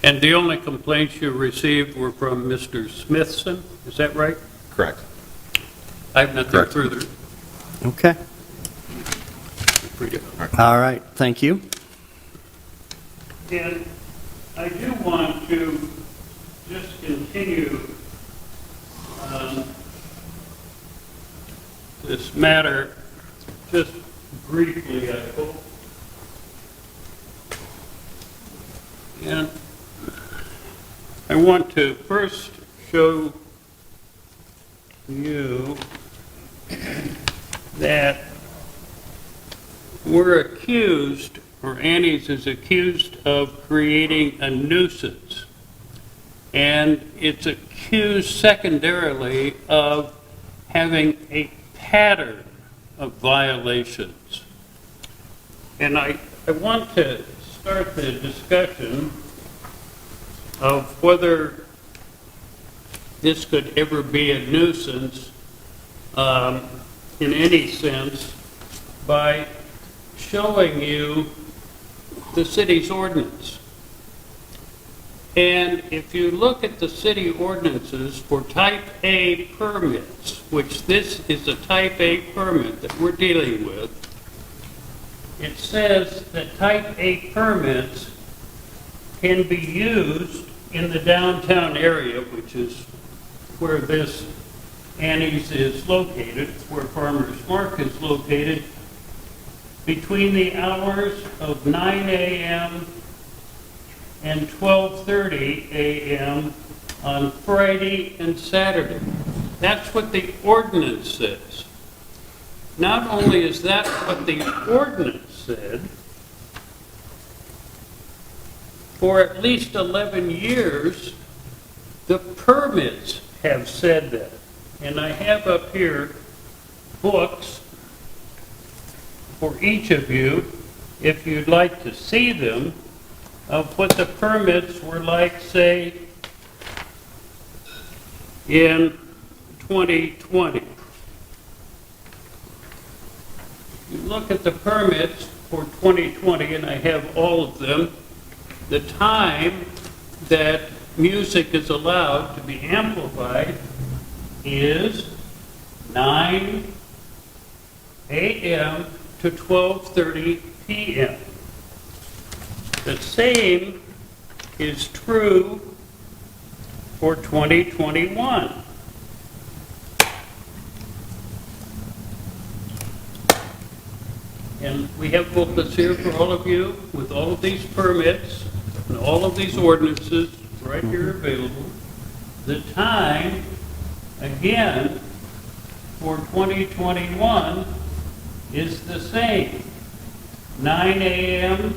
And the only complaints you received were from Mr. Smithson, is that right? Correct. I have nothing Correct. further. Okay. Free to go. All right, thank you. And I do want to just continue this matter just briefly, I hope. And I want to first show you that we're accused, or Annie's is accused of creating a nuisance. And it's accused secondarily of having a pattern of violations. And I want to start the discussion of whether this could ever be a nuisance in any sense by showing you the city's ordinance. And if you look at the city ordinances for Type A permits, which this is a Type A permit that we're dealing with, it says that Type A permits can be used in the downtown area, which is where this Annie's is located, where Farmer's Market is located, between the hours of 9 a.m. and 12:30 a.m. on Friday and Saturday. That's what the ordinance says. Not only is that what the ordinance said, for at least 11 years, the permits have said that. And I have up here books for each of you, if you'd like to see them, of what the permits were like, say, in 2020. You look at the permits for 2020, and I have all of them, the time that music is allowed to be amplified is 9 a.m. to 12:30 p.m. The same is true for 2021. And we have booklets here for all of you with all of these permits and all of these ordinances right here available. The time, again, for 2021 is the same, 9 a.m.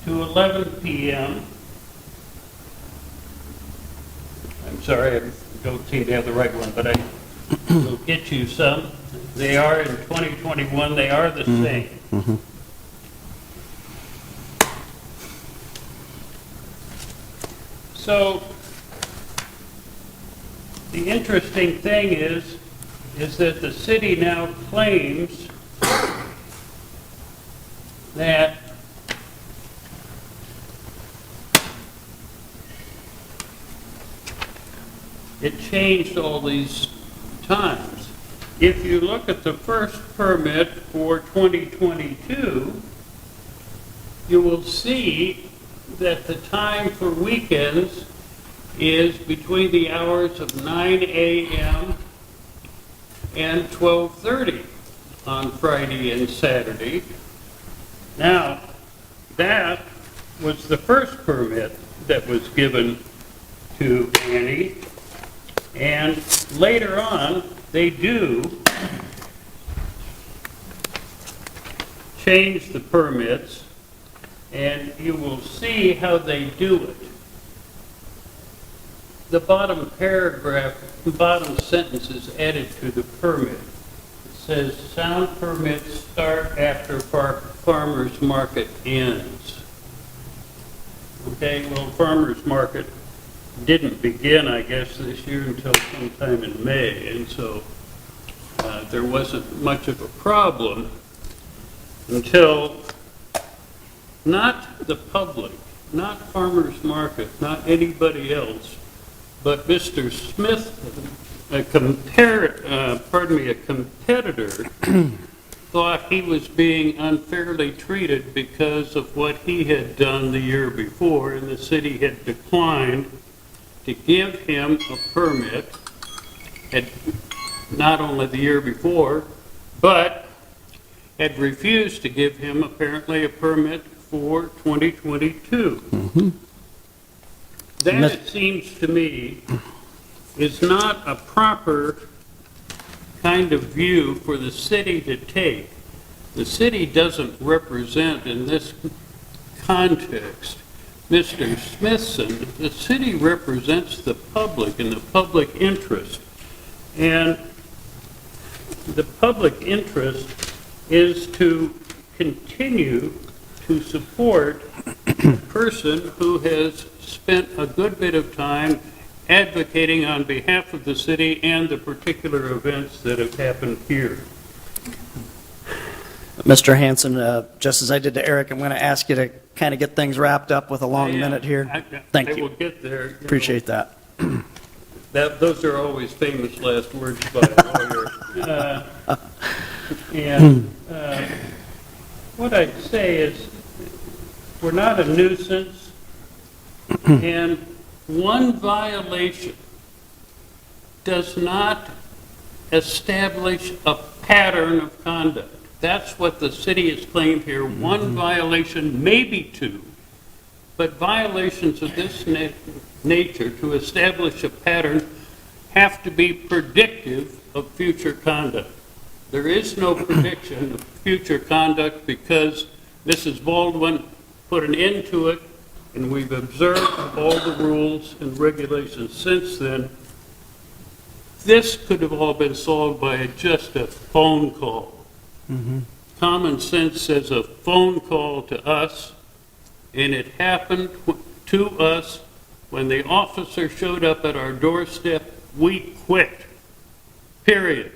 to 11 p.m. I'm sorry, I don't seem to have the right one, but I will get you some. They are in 2021, they are the same. So, the interesting thing is that the city now claims that it changed all these times. If you look at the first permit for 2022, you will see that the time for weekends is between the hours of 9 a.m. and 12:30 on Friday and Saturday. Now, that was the first permit that was given to Annie, and later on, they do change the permits, and you will see how they do it. The bottom paragraph, the bottom sentence is added to the permit. It says, sound permits start after farmer's market ends. Okay, well, farmer's market didn't begin, I guess, this year until sometime in May, and so there wasn't much of a problem until not the public, not farmer's market, not anybody else, but Mr. Smith, a competitor, thought he was being unfairly treated because of what he had done the year before, and the city had declined to give him a permit, not only the year before, but had refused to give him apparently a permit for 2022. Mm-hmm. That, it seems to me, is not a proper kind of view for the city to take. The city doesn't represent, in this context, Mr. Smithson. The city represents the public and the public interest. And the public interest is to continue to support a person who has spent a good bit of time advocating on behalf of the city and the particular events that have happened here. Mr. Hanson, just as I did to Eric, I'm going to ask you to kind of get things wrapped up with a long minute here. Thank I you. will get there. Appreciate that. Those are always famous last words by a lawyer. What I'd say is, we're not a nuisance, and one violation does not establish a pattern of conduct. That's what the city has claimed here. One violation, maybe two, but violations of this nature, to establish a pattern, have to be predictive of future conduct. There is no prediction of future conduct because Mrs. Baldwin put an end to it, and we've observed all the rules and regulations since then. This could have all been solved by just a phone call. Mm-hmm. Common sense says a phone call to us, and it happened to us when the officer showed up at our doorstep. We quit, period.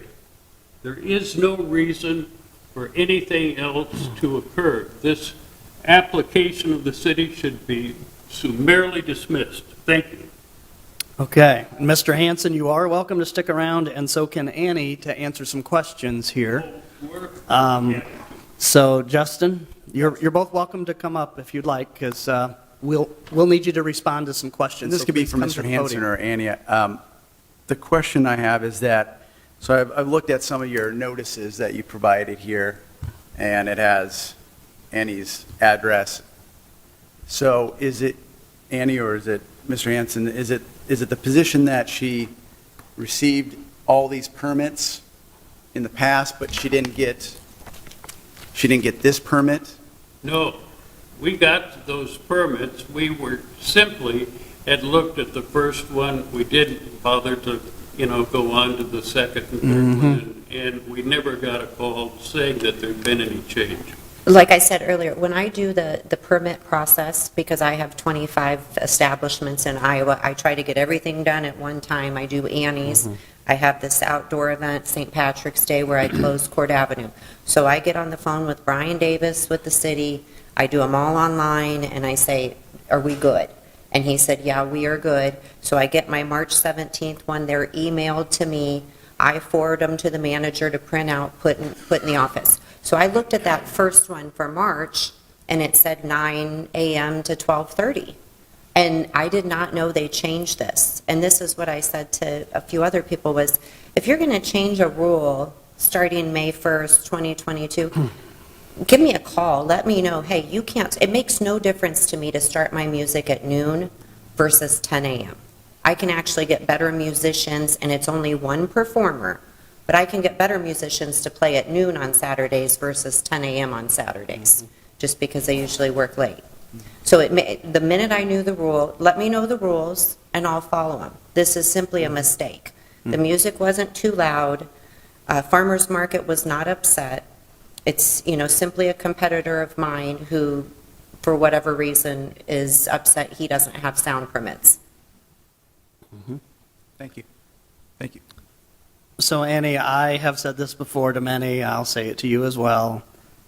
There is no reason for anything else to occur. This application of the city should be summarily dismissed. Thank you. Okay. Mr. Hanson, you are welcome to stick around, and so can Annie, to answer some questions here. So, Justin, you're both welcome to come up if you'd like, because we'll need you to respond to some questions. And this So could be please for come to Mr. the Hanson podium. or Annie. The question I have is that, so I've looked at some of your notices that you provided here, and it has Annie's address. So is it Annie or is it Mr. Hanson? Is it the position that she received all these permits in the past, but she didn't get this permit? No, we got those permits. We were simply had looked at the first one. We didn't bother to, go on to the second and third one, and we never got a call saying that there'd been any change. Like I said earlier, when I do the permit process, because I have 25 establishments in Iowa, I try to get everything done at one time. I do Annie's. I have this outdoor event, St. Patrick's Day, where I close Court Avenue. So I get on the phone with Brian Davis with the city. I do them all online, and I say, are we good? And he said, yeah, we are good. So I get my March 17th one. They're emailed to me. I forward them to the manager to print out, put in the office. So I looked at that first one for March, and it said 9 a.m. to 12:30. And I did not know they changed this. And this is what I said to a few other people was, if you're going to change a rule starting May 1st, 2022, give me a call, let me know, hey, you can't, it makes no difference to me to start my music at noon versus 10 a.m. I can actually get better musicians, and it's only one performer, but I can get better musicians to play at noon on Saturdays versus 10 a.m. on Saturdays, just because they usually work late. So the minute I knew the rule, let me know the rules, and I'll follow them. This is simply a mistake. The music wasn't too loud. Farmers Market was not upset. It's, simply a competitor of mine who, for whatever reason, is upset he doesn't have sound permits. Thank you. Thank you. So Annie, I have said this before to many, I'll say it to you as well.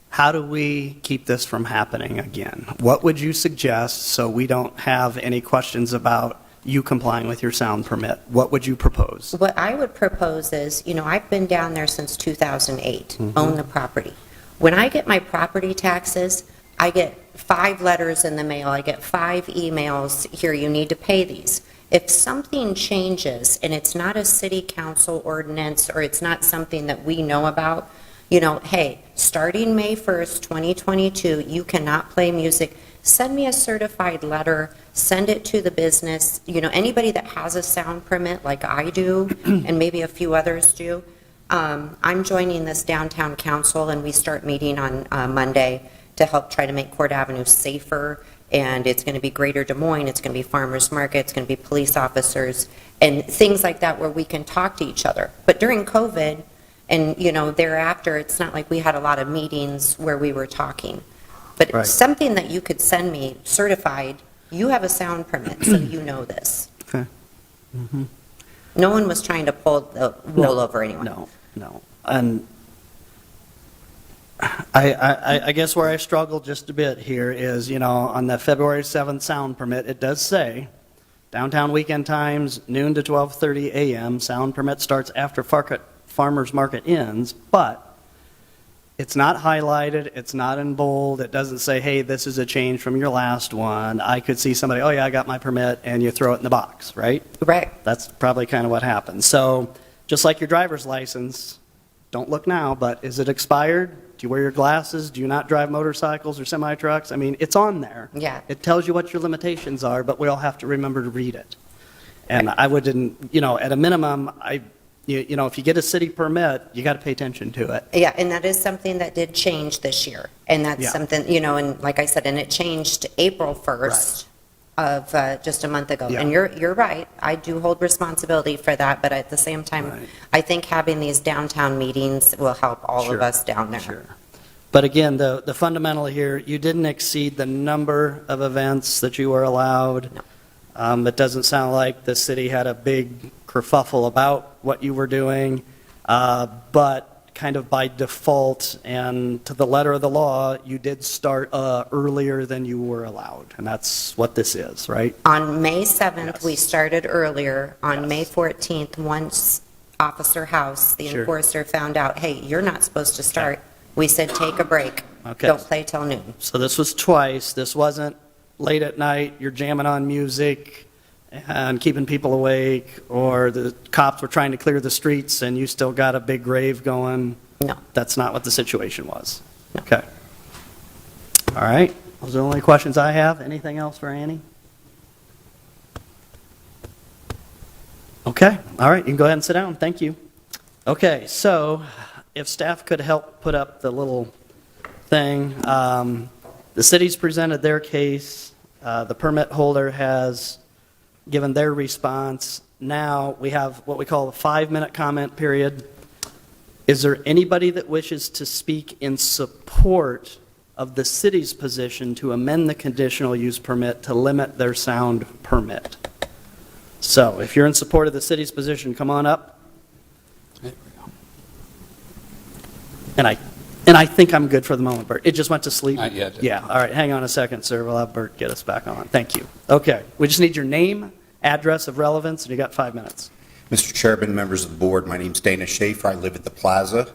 How do we keep this from happening again? What would you suggest so we don't have any questions about you complying with your sound permit? What would you propose? What I would propose is, I've been down there since 2008, own the property. When I get my property taxes, I get 5 letters in the mail, I get 5 emails, here, you need to pay these. If something changes and it's not a city council ordinance or it's not something that we know about, hey, starting May 1st, 2022, you cannot play music. Send me a certified letter, send it to the business. Anybody that has a sound permit like I do, and maybe a few others do, I'm joining this downtown council, and we start meeting on Monday to help try to make Court Avenue safer. And it's going to be Greater Des Moines, it's going to be Farmers Market, it's going to be police officers, and things like that where we can talk to each other. But during COVID, and thereafter, it's not like we had a lot of meetings where we were talking. But Right. something that you could send me certified, you have a sound permit, so you know this. Okay. No one was trying to pull the wool over anyone. No. And I guess where I struggle just a bit here is, on the February 7th sound permit, it does say, downtown weekend times, noon to 12:30 a.m., sound permit starts after Farmers Market ends, but it's not highlighted, it's not in bold, it doesn't say, hey, this is a change from your last one. I could see somebody, oh yeah, I got my permit, and you throw it in the box, right? Right. That's probably kind of what happened. So, just like your driver's license, don't look now, but is it expired? Do you wear your glasses? Do you not drive motorcycles or semi-trucks? I mean, it's on there. Yeah. It tells you what your limitations are, but we all have to remember to read it. And I wouldn't, at a minimum, if you get a city permit, you got to pay attention to it. Yeah, and that is something that did change this year. And that's Yeah. something, and like I said, and it changed April 1st of just a month ago. Yeah. And you're right, I do hold responsibility for that, but at the same time, Right. I think having these downtown meetings will help all of Sure. us down there. Sure. But again, the fundamental here, you didn't exceed the number of events that you were allowed. No. It doesn't sound like the city had a big kerfuffle about what you were doing, but kind of by default and to the letter of the law, you did start earlier than you were allowed, and that's what this is, right? On May 7th, Yes. we started earlier. On Yes. May 14th, once Officer House, the Sure. enforcer, found out, hey, you're not supposed to start, we said, take a break. Okay. Don't play till noon. So this was twice. This wasn't late at night, you're jamming on music and keeping people awake, or the cops were trying to clear the streets and you still got a big rave going. No. That's not what the situation was. No. Okay. All right. Those are the only questions I have. Anything else for Annie? Okay. All right. You can go ahead and sit down. Thank you. Okay. So if staff could help put up the little thing. The city's presented their case. The permit holder has given their response. Now we have what we call a 5-minute comment period. Is there anybody that wishes to speak in support of the city's position to amend the conditional use permit to limit their sound permit? So if you're in support of the city's position, come on up. And I think I'm good for the moment, Bert. It just went to sleep? Not yet. Yeah, all right, hang on a second, sir. We'll have Bert get us back on. Thank you. Okay, we just need your name, address of relevance, and you got 5 minutes. Mr. Chairman, members of the board, my name's Dana Schaefer. I live at the Plaza.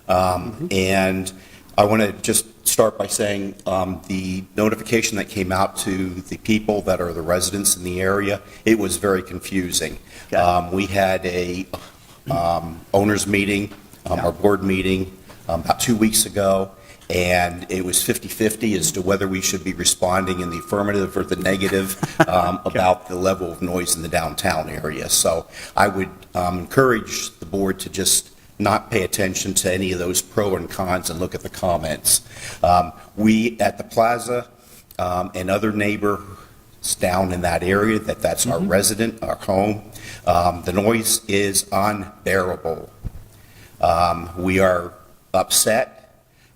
And I want to just start by saying the notification that came out to the people that are the residents in the area, it was very confusing. Okay. We had a owners meeting, our board meeting, about 2 weeks ago, and it was 50-50 as to whether we should be responding in the affirmative or the negative about the level of noise in the downtown area. So I would encourage the board to just not pay attention to any of those pro and cons and look at the comments. We at the plaza and other neighbors down in that area, that's our resident, our home, the noise is unbearable. We are upset.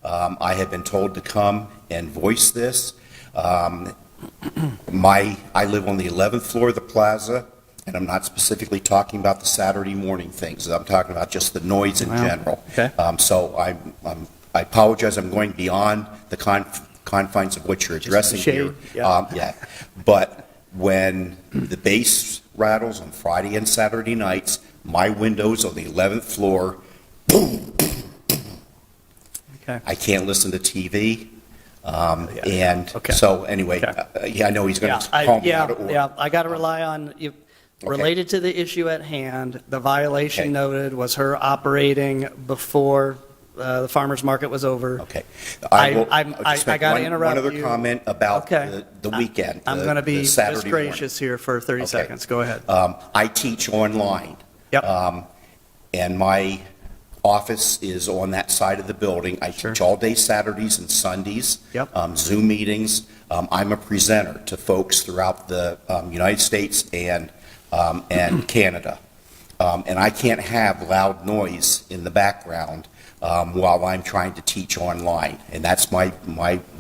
I have been told to come and voice this. I live on the 11th floor of the plaza, and I'm not specifically talking about the Saturday morning things. I'm talking about just the noise in general. Okay. So I apologize. I'm going beyond the confines of what you're addressing here. Yeah. But when the bass rattles on Friday and Saturday nights, my windows on the 11th floor, boom. Okay. I can't listen to TV. Okay. So anyway, Okay. I know he's going to call me out of order. Yeah, I got to rely on you. Related to the issue at hand, the violation noted was her operating before the farmer's market was over. Okay. I just make got to interrupt you. One other comment about Okay. the weekend. I'm going to be the just Saturday gracious here for 30 seconds. Go ahead. I teach online. Yep. And my office is on that side of the building. I teach all day Saturdays and Sundays. Yep. Zoom meetings. I'm a presenter to folks throughout the United States and Canada. And I can't have loud noise in the background while I'm trying to teach online. And that's my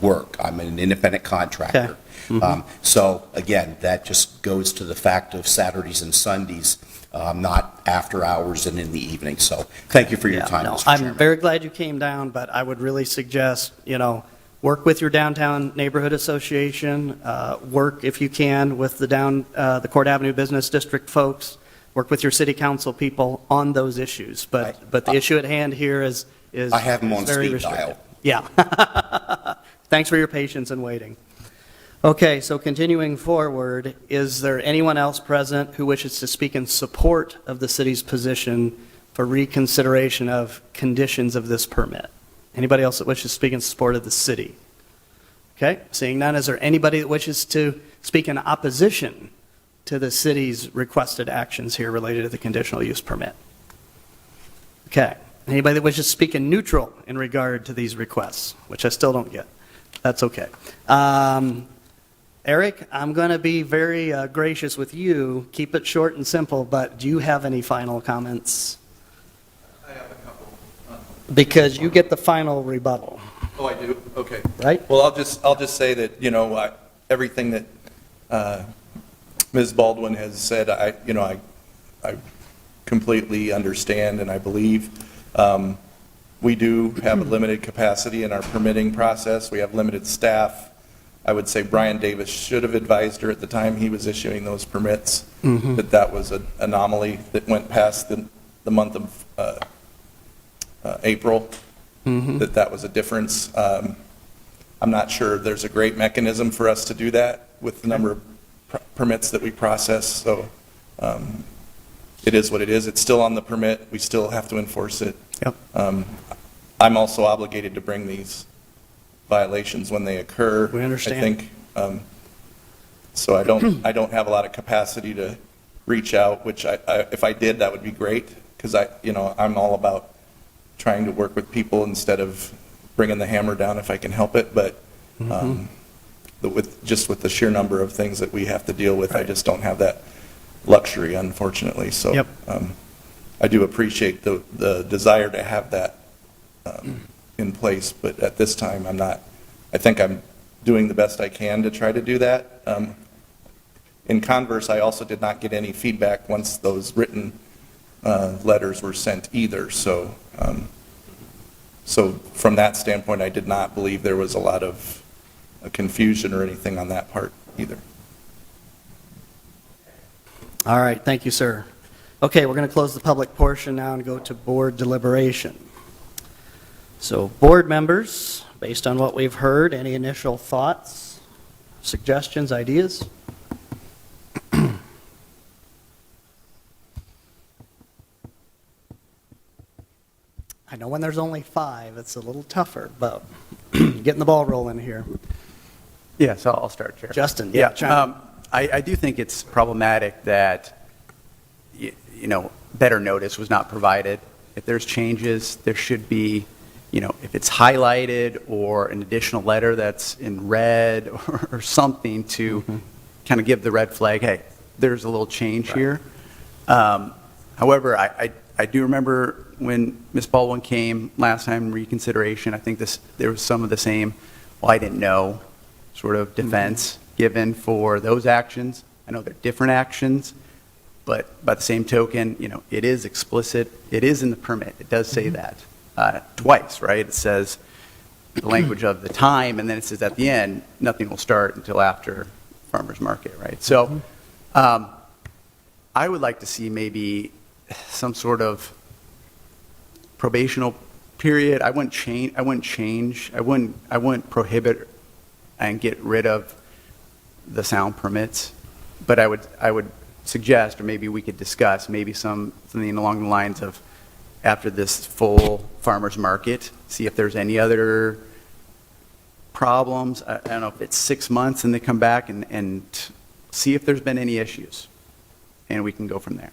work. I'm an independent contractor. Okay. So again, that just goes to the fact of Saturdays and Sundays, not after hours and in the evening. So thank you for your time, Mr. I'm Chairman. very glad you came down, but I would really suggest, work with your downtown neighborhood association, work if you can with the Court Avenue Business District folks, work with your city council people on those issues. But the issue at hand here is I have them on very speed restricted. dial. Yeah. Thanks for your patience and waiting. Okay, so continuing forward, is there anyone else present who wishes to speak in support of the city's position for reconsideration of conditions of this permit? Anybody else that wishes to speak in support of the city? Okay, seeing none, is there anybody that wishes to speak in opposition to the city's requested actions here related to the conditional use permit? Okay, anybody that wishes to speak in neutral in regard to these requests, which I still don't get? That's okay. Eric, I'm going to be very gracious with you. Keep it short and simple, but do you have any final comments? I have a couple. Because you get the final rebuttal. Oh, I do? Okay. Right? Well, I'll just say that, everything that Ms. Baldwin has said, I completely understand and I believe. We do have a limited capacity in our permitting process. We have limited staff. I would say Brian Davis should have advised her at the time he was issuing those permits that was an anomaly that went past the month of April, that was a difference. I'm not sure there's a great mechanism for us to do that with the number of permits that we process, so it is what it is. It's still on the permit. We still have to enforce it. Yep. I'm also obligated to bring these violations when they occur. We understand. I think, so I don't have a lot of capacity to reach out, which if I did, that would be great, because I'm all about trying to work with people instead of bringing the hammer down if I can help it, but with the sheer number of things that we have to deal with, I just don't have that luxury, unfortunately. So Yep. I do appreciate the desire to have that in place, but at this time, I think I'm doing the best I can to try to do that. In converse, I also did not get any feedback once those written letters were sent either, so from that standpoint, I did not believe there was a lot of confusion or anything on that part either. All right, thank you, sir. Okay, we're going to close the public portion now and go to board deliberation. So, board members, based on what we've heard, any initial thoughts, suggestions, ideas? I know when there's only 5, it's a little tougher, but getting the ball rolling here. Yes, I'll start, Chair. Justin, Yeah, chime in. I do think it's problematic that, better notice was not provided. If there's changes, there should be, if it's highlighted or an additional letter that's in red or something to kind of give the red flag, hey, there's a little change here. However, I do remember when Ms. Baldwin came last time in reconsideration, I think there was some of the same, well, I didn't know, sort of defense given for those actions. I know they're different actions, but by the same token, it is explicit. It is in the permit. It does say that twice, right? It says the language of the time, and then it says at the end, nothing will start until after farmer's market, right? So I would like to see maybe some sort of probational period. I wouldn't prohibit and get rid of the sound permits, but I would suggest, or maybe we could discuss, maybe something along the lines of after this full farmer's market, see if there's any other problems. I don't know if it's 6 months and they come back and see if there's been any issues, and we can go from there.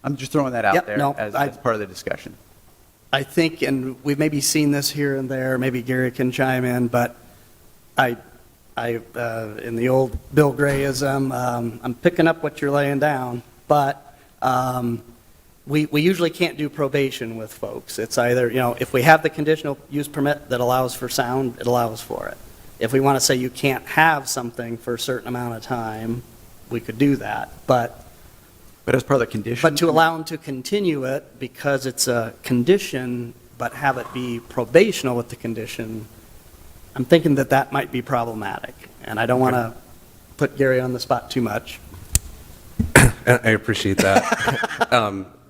I'm just throwing that out there as part of the discussion. I think, and we've maybe seen this here and there, maybe Gary can chime in, but I in the old Bill Grayism, I'm picking up what you're laying down, but we usually can't do probation with folks. It's either, if we have the conditional use permit that allows for sound, it allows for it. If we want to say you can't have something for a certain amount of time, we could do that, but as part of the condition? But to allow them to continue it because it's a condition, but have it be probational with the condition, I'm thinking that might be problematic. And I don't want to put Gary on the spot too much. I appreciate that.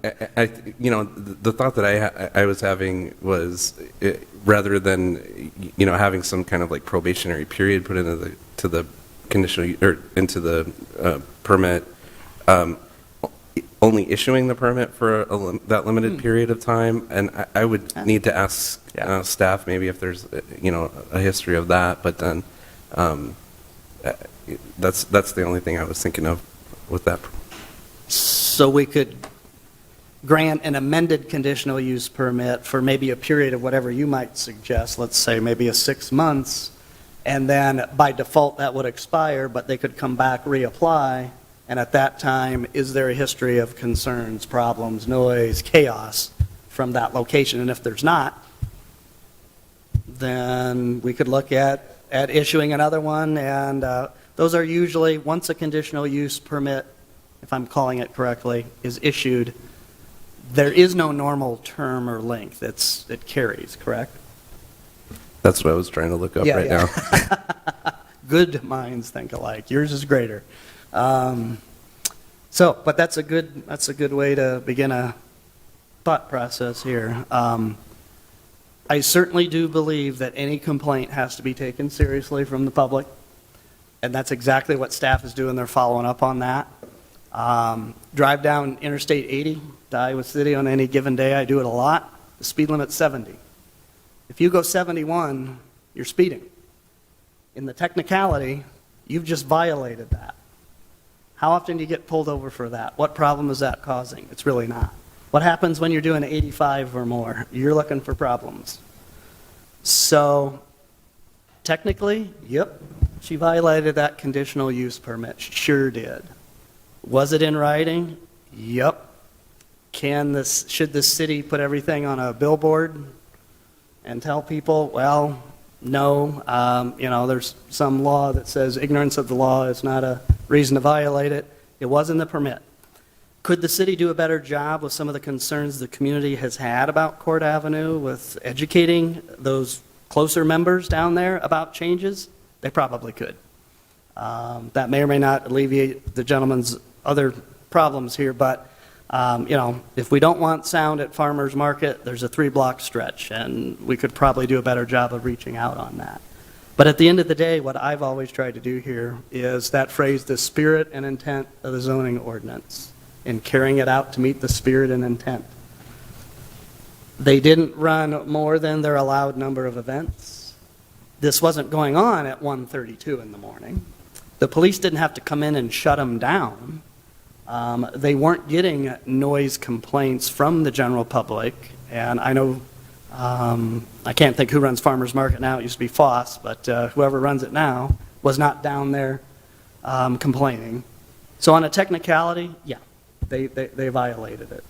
The thought that I was having was rather than, having some kind of like probationary period put into the conditional or into the permit, only issuing the permit for that limited period of time, and I would need to ask staff maybe if there's a history of that. But then that's the only thing I was thinking of with that. So we could grant an amended conditional use permit for maybe a period of whatever you might suggest. Let's say maybe 6 months, and then by default that would expire, but they could come back, reapply. And at that time, is there a history of concerns, problems, noise, chaos from that location? And if there's not, then we could look at issuing another one. And those are usually, once a conditional use permit, if I'm calling it correctly, is issued, there is no normal term or length. It carries, correct? That's what I was trying to look up now. Good minds think alike. Yours is greater. But that's a good way to begin a thought process here. I certainly do believe that any complaint has to be taken seriously from the public, and that's exactly what staff is doing. They're following up on that. Drive down Interstate 80 to Iowa City on any given day. I do it a lot. The speed limit's 70. If you go 71, you're speeding. In the technicality, you've just violated that. How often do you get pulled over for that? What problem is that causing? It's really not. What happens when you're doing 85 or more? You're looking for problems. So, technically, yep, she violated that conditional use permit. Sure did. Was it in writing? Yep. Should the city put everything on a billboard and tell people, well, no, there's some law that says ignorance of the law is not a reason to violate it. It was in the permit. Could the city do a better job with some of the concerns the community has had about Court Avenue with educating those closer members down there about changes? They probably could. That may or may not alleviate the gentleman's other problems here, but if we don't want sound at Farmers Market, there's a 3-block stretch, and we could probably do a better job of reaching out on that. But at the end of the day, what I've always tried to do here is that phrase, the spirit and intent of the zoning ordinance, and carrying it out to meet the spirit and intent. They didn't run more than their allowed number of events. This wasn't going on at 1:32 in the morning. The police didn't have to come in and shut them down. They weren't getting noise complaints from the general public, and I know, I can't think who runs Farmers Market now, it used to be Foss, but whoever runs it now was not down there complaining. So on a technicality, yeah, they violated it.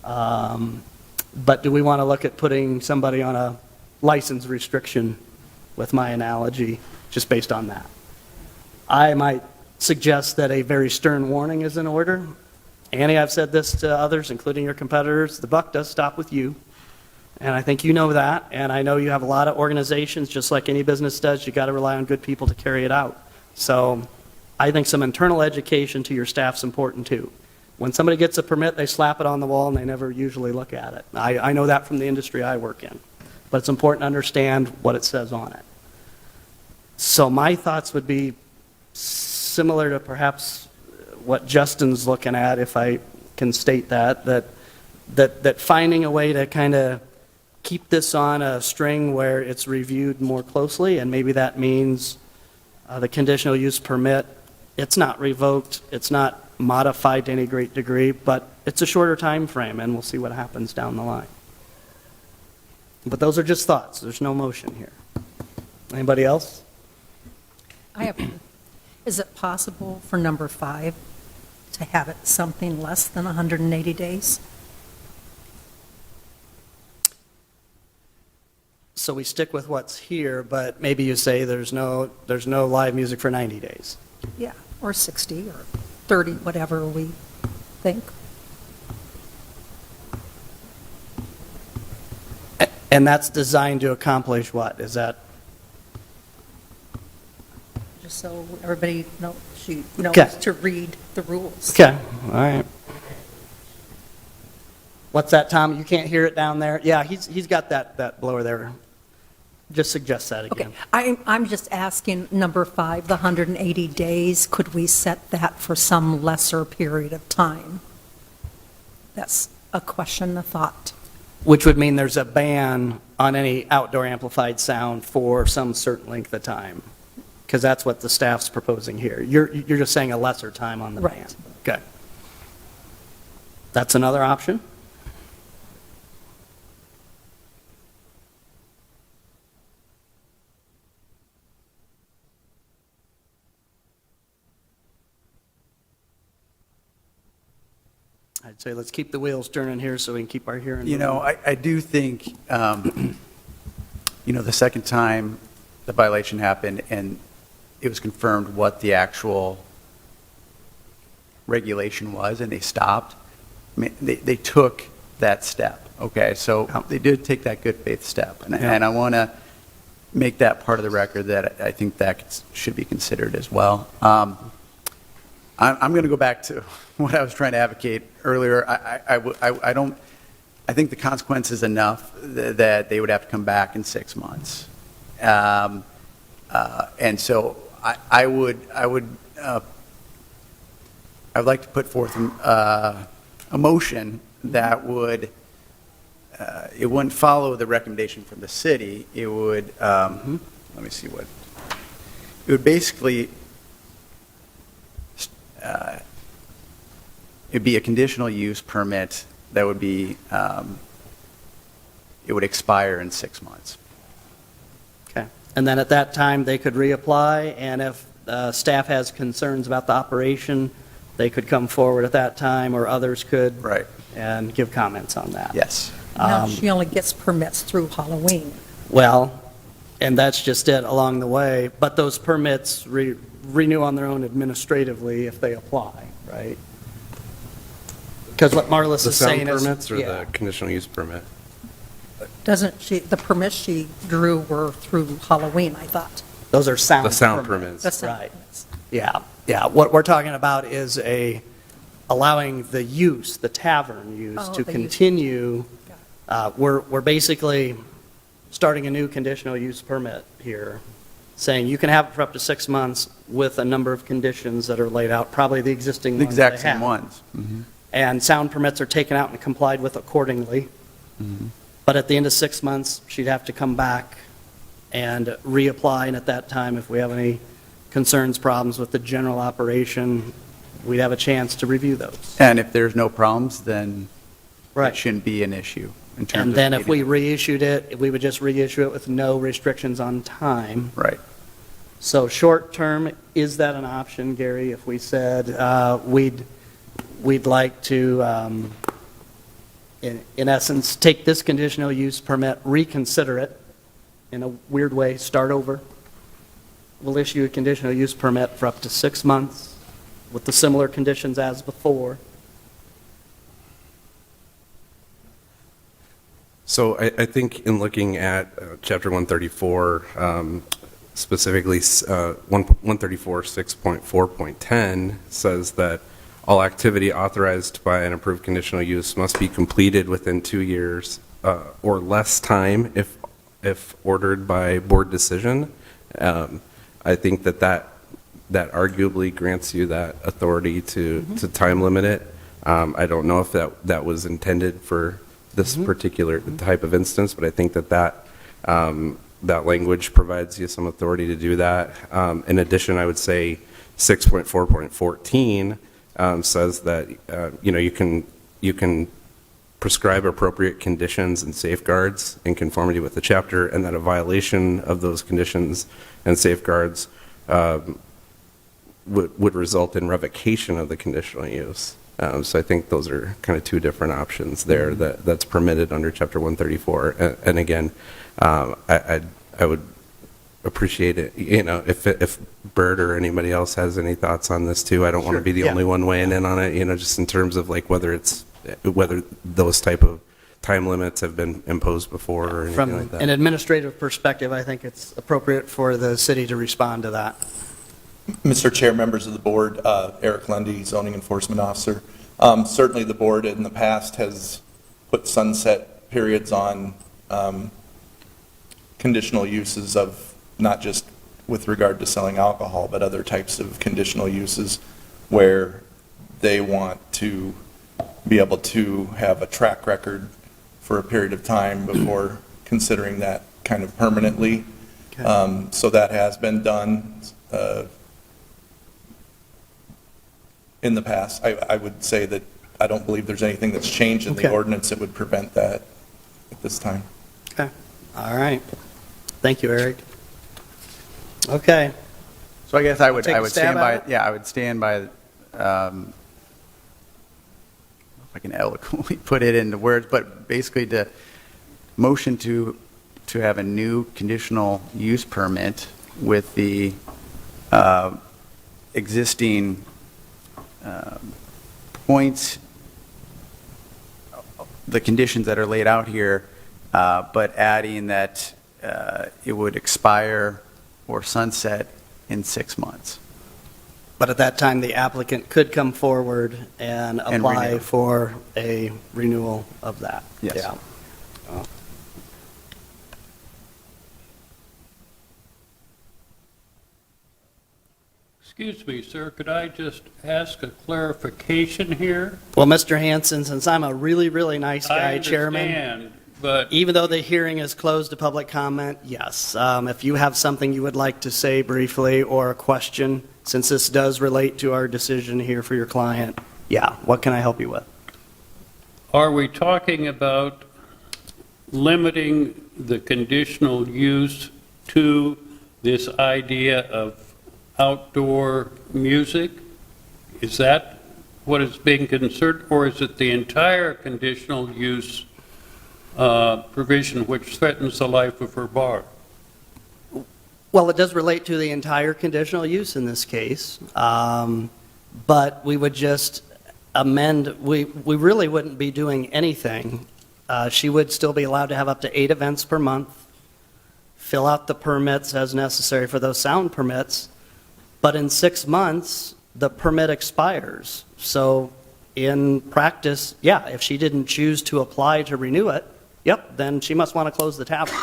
But do we want to look at putting somebody on a license restriction with my analogy, just based on that? I might suggest that a very stern warning is in order. Annie, I've said this to others, including your competitors, the buck does stop with you. And I think you know that, and I know you have a lot of organizations, just like any business does, you got to rely on good people to carry it out. So I think some internal education to your staff's important too. When somebody gets a permit, they slap it on the wall and they never usually look at it. I know that from the industry I work in, but it's important to understand what it says on it. So my thoughts would be similar to perhaps what Justin's looking at, if I can state that finding a way to kind of keep this on a string where it's reviewed more closely, and maybe that means the conditional use permit, it's not revoked, it's not modified to any great degree, but it's a shorter time frame, and we'll see what happens down the line. But those are just thoughts. There's no motion here. Anybody else? I have one. Is it possible for number 5 to have it something less than 180 days? So we stick with what's here, but maybe you say there's no live music for 90 days. Yeah, or 60 or 30, whatever we think. And that's designed to accomplish what? Is that? Just so everybody knows, Okay. to read the rules. Okay, all right. What's that, Tom? You can't hear it down there? Yeah, he's got that blower there. Just suggest that again. Okay, I'm just asking number 5, the 180 days, could we set that for some lesser period of time? That's a question, a thought. Which would mean there's a ban on any outdoor amplified sound for some certain length of time, because that's what the staff's proposing here. You're just saying a lesser time on the ban. Right. Okay. That's another option. I'd say let's keep the wheels turning here so we can keep our hearing. You know, I do think, the second time the violation happened and it was confirmed what the actual regulation was and they stopped, I mean, they took that step, okay? So they did take that good faith step. And I want to make that part of the record that I think that should be considered as well. I'm going to go back to what I was trying to advocate earlier. I think the consequence is enough that they would have to come back in 6 months. And so I would like to put forth a motion that would, it wouldn't follow the recommendation from the city. It would, let me see what, it would basically, it'd be a conditional use permit that would be, it would expire in 6 months. Okay. And then at that time, they could reapply, and if staff has concerns about the operation, they could come forward at that time, or others could. Right. And give comments on that. Yes. Now, she only gets permits through Halloween. Well, and that's just it along the way, but those permits renew on their own administratively if they apply, right? Because what Marlis The is saying sound is... permits or yeah. the conditional use permit? Doesn't she, the permits she drew were through Halloween, I thought. Those are sound The sound permits. permits. The sound Right. permits. Yeah. What we're talking about is allowing the use, the tavern use, Oh, to the use. continue. We're basically starting a new conditional use permit here, saying you can have it for up to 6 months with a number of conditions that are laid out, probably the existing The ones exact they same have. ones. Mhm. And sound permits are taken out and complied with accordingly. But at the end of 6 months, she'd have to come back and reapply, and at that time, if we have any concerns, problems with the general operation, we'd have a chance to review those. And if there's no problems, then Right. it shouldn't be an issue in terms of... And then if we meeting. reissued it, we would just reissue it with no restrictions on time. Right. So short term, is that an option, Gary? If we said we'd like to, in essence, take this conditional use permit, reconsider it, in a weird way, start over. We'll issue a conditional use permit for up to 6 months with the similar conditions as before. So I think in looking at Chapter 134, specifically 134 6.4.10 says that all activity authorized by an approved conditional use must be completed within 2 years or less time if ordered by board decision. I think that arguably grants you that authority to time limit it. I don't know if that was intended for this particular type of instance, but I think that language provides you some authority to do that. In addition, I would say 6.4.14 says that you can prescribe appropriate conditions and safeguards in conformity with the chapter, and that a violation of those conditions and safeguards would result in revocation of the conditional use. So I think those are kind of two different options there that's permitted under Chapter 134. And again, I would appreciate it, if Bert or anybody else has any thoughts on this too. I don't want to be the only one weighing in on it, just in terms of like whether those type of time limits have been imposed before or anything like that. From an administrative perspective, I think it's appropriate for the city to respond to that. Mr. Chair, members of the board, Eric Lundy, zoning enforcement officer. Certainly the board in the past has put sunset periods on conditional uses of not just with regard to selling alcohol, but other types of conditional uses where they want to be able to have a track record for a period of time before considering that kind of permanently. Okay. So that has been done in the past. I would say that I don't believe there's anything that's changed in the Okay. ordinance that would prevent that at this time. Okay, all right. Thank you, Eric. Okay. So I guess I would Take a stab stand by, at it? yeah, I would stand by, if I can eloquently put it into words, but basically to motion to have a new conditional use permit with the existing points, the conditions that are laid out here, but adding that it would expire or sunset in 6 months. But at that time, the applicant could come forward and apply renew. for a renewal of that. Yes. Yeah. Excuse me, sir, could I just ask a clarification here? Well, Mr. Hanson, since I'm a really, really nice guy, I Chairman, understand, but even though the hearing is closed to public comment, yes. If you have something you would like to say briefly or a question, since this does relate to our decision here for your client, yeah, what can I help you with? are we talking about limiting the conditional use to this idea of outdoor music? Is that what is being considered, or is it the entire conditional use provision which threatens the life of her bar? Well, it does relate to the entire conditional use in this case, but we would just amend, we really wouldn't be doing anything. She would still be allowed to have up to 8 events per month, fill out the permits as necessary for those sound permits, but in 6 months, the permit expires. So in practice, yeah, if she didn't choose to apply to renew it, yep, then she must want to close the tavern.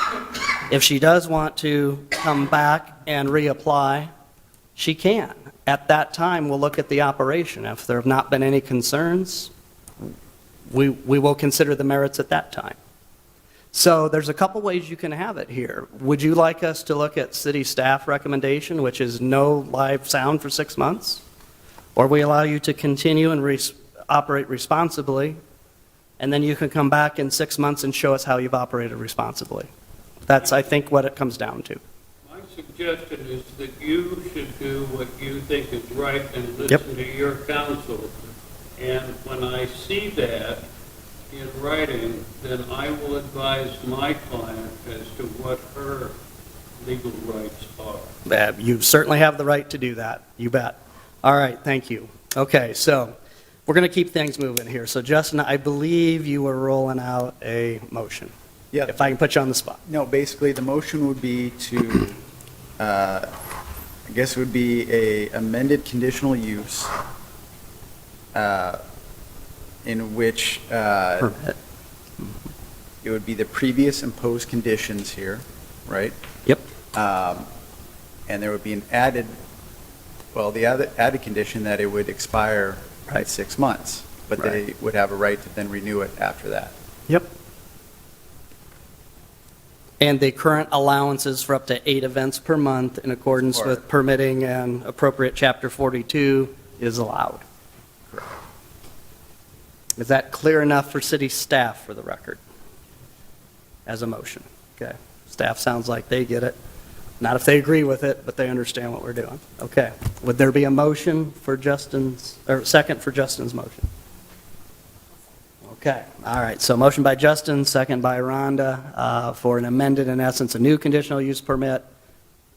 If she does want to come back and reapply, she can. At that time, we'll look at the operation. If there have not been any concerns, we will consider the merits at that time. So there's a couple ways you can have it here. Would you like us to look at city staff recommendation, which is no live sound for 6 months? Or we allow you to continue and operate responsibly, and then you can come back in 6 months and show us how you've operated responsibly? That's, I think, what it comes down to. My suggestion is that you should do what you think is right and listen to your counsel. And when I see that in writing, then I will advise my client as to what her legal rights are. You certainly have the right to do that. You bet. All right, thank you. Okay, so we're going to keep things moving here. So Justin, I believe you were rolling out a motion. Yeah. If I can put you on the spot. No, basically, the motion would be to, I guess it would be a amended conditional use in which Permit. it would be the previous imposed conditions here, right? Yep. And there would be an added, the added condition that it would expire at 6 months, but they would have a right to then renew it after that. Yep. And the current allowances for up to 8 events per month in accordance with permitting and appropriate Chapter 42 is allowed. Correct. Is that clear enough for city staff for the record? As a motion? Okay. Staff sounds like they get it. Not if they agree with it, but they understand what we're doing. Okay. Would there be a motion for Justin's, or second for Justin's motion? Okay. All right. So motion by Justin, second by Rhonda for an amended, in essence, a new conditional use permit.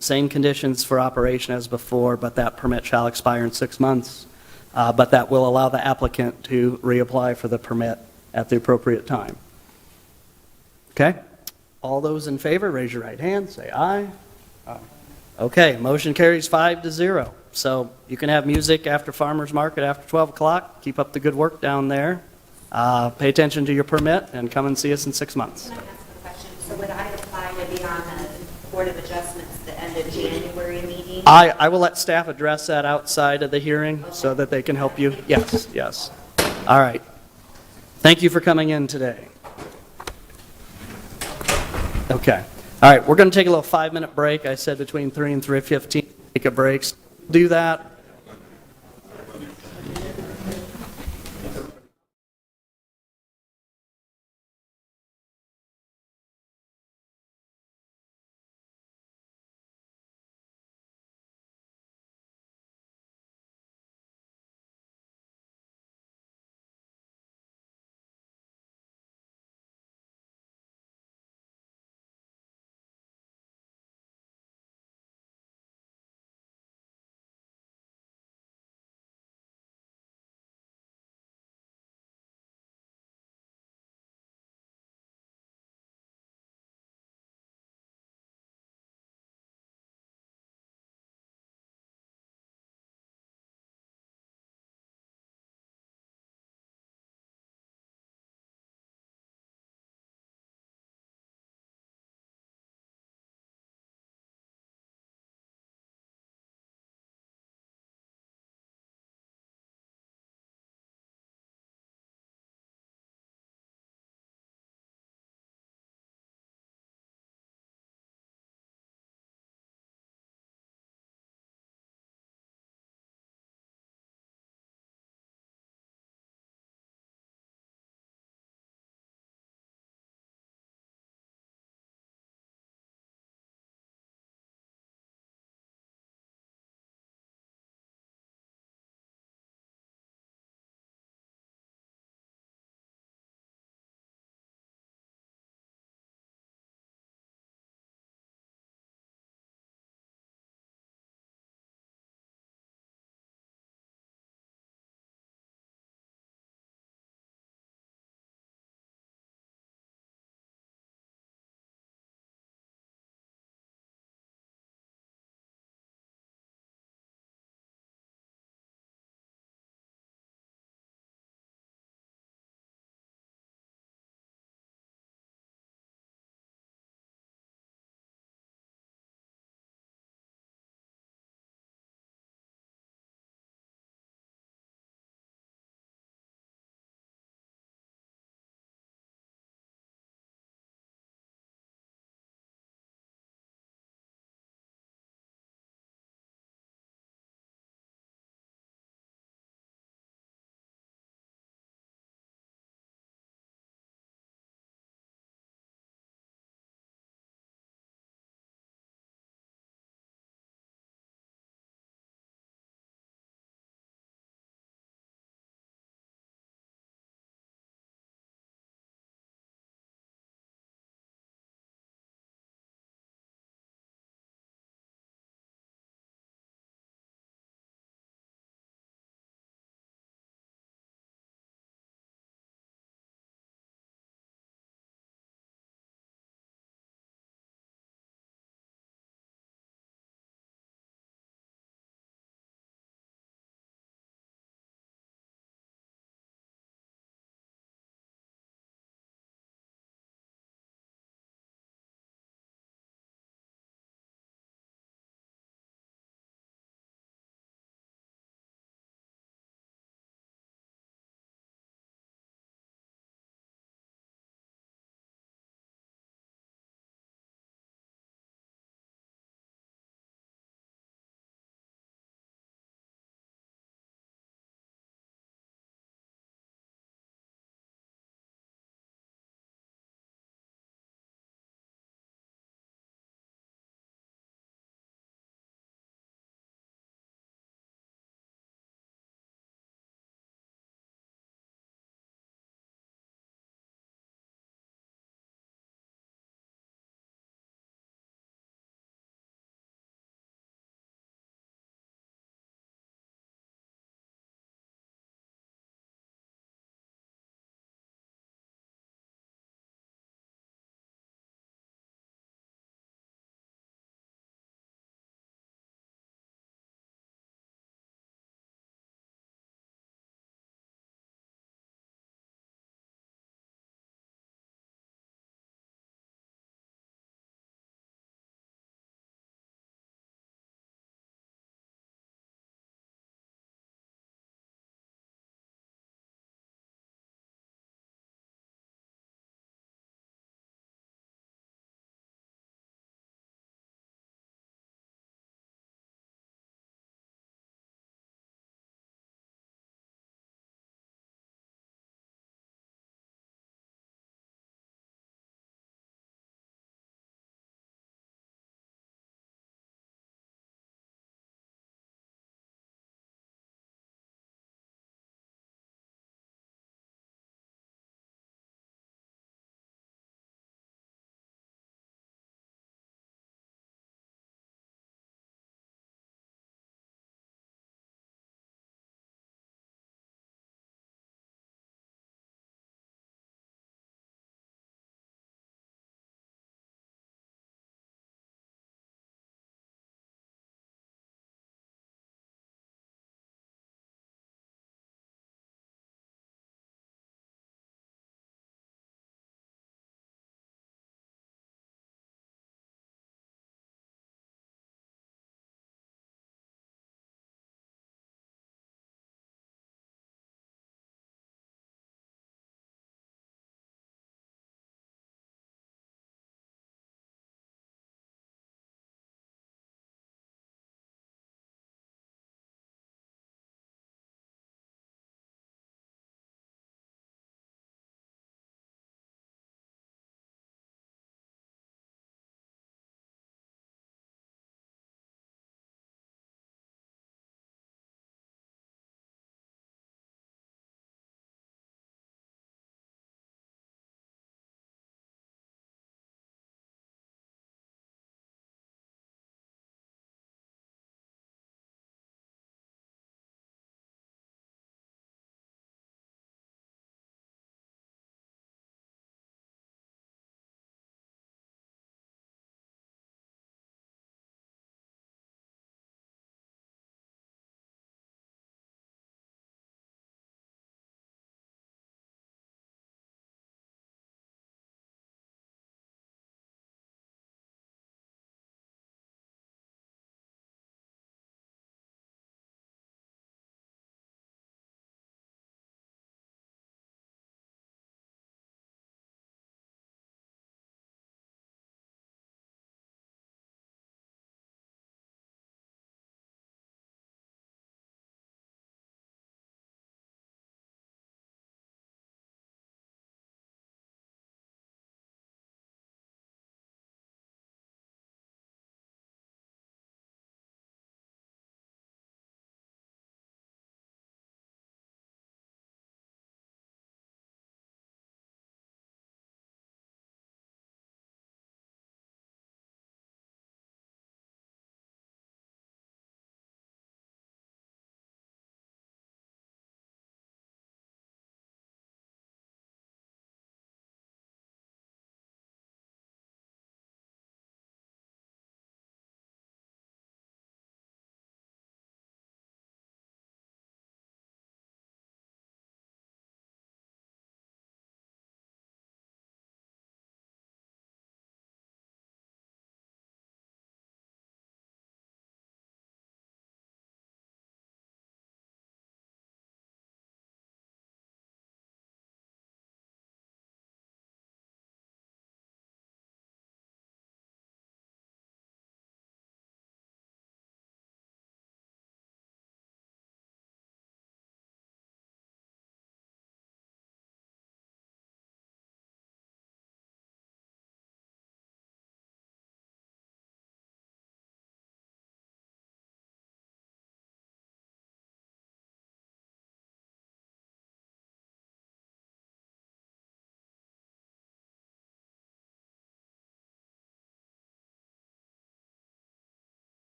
Same conditions for operation as before, but that permit shall expire in 6 months. But that will allow the applicant to reapply for the permit at the appropriate time. Okay? All those in favor, raise your right hand, say aye. Aye. Okay, motion carries 5-0. So you can have music after farmer's market after 12 o'clock. Keep up the good work down there. Pay attention to your permit and come and see us in 6 months. Can I ask a question? So would I apply to be on the Board of Adjustments the end of January meeting? I will let staff address that outside of the hearing so that they can help you. Yes, yes. All right. Thank you for coming in today. Okay. All right, we're going to take a little 5-minute break. I said between 3 and 3:15, take a break. Do that.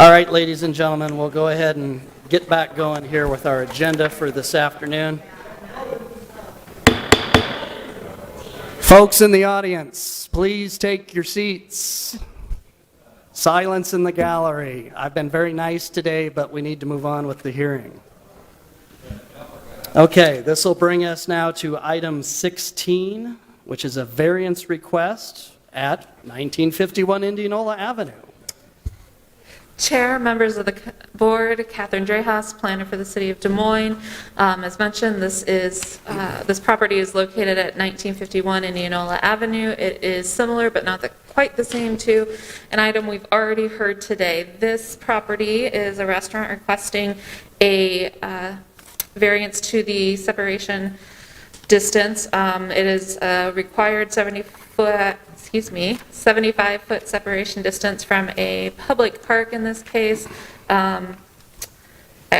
All right, ladies and gentlemen, we'll go ahead and get back going here with our agenda for this afternoon. Folks in the audience, please take your seats. Silence in the gallery. I've been very nice today, but we need to move on with the hearing. Okay, this will bring us now to item 16, which is a variance request at 1951 Indianola Avenue. Chair, members of the board, Catherine Dreyhaus, planner for the city of Des Moines. As mentioned, this property is located at 1951 Indianola Avenue. It is similar but not quite the same to an item we've already heard today. This property is a restaurant requesting a variance to the separation distance. It is a required 75-foot separation distance from a public park in this case. I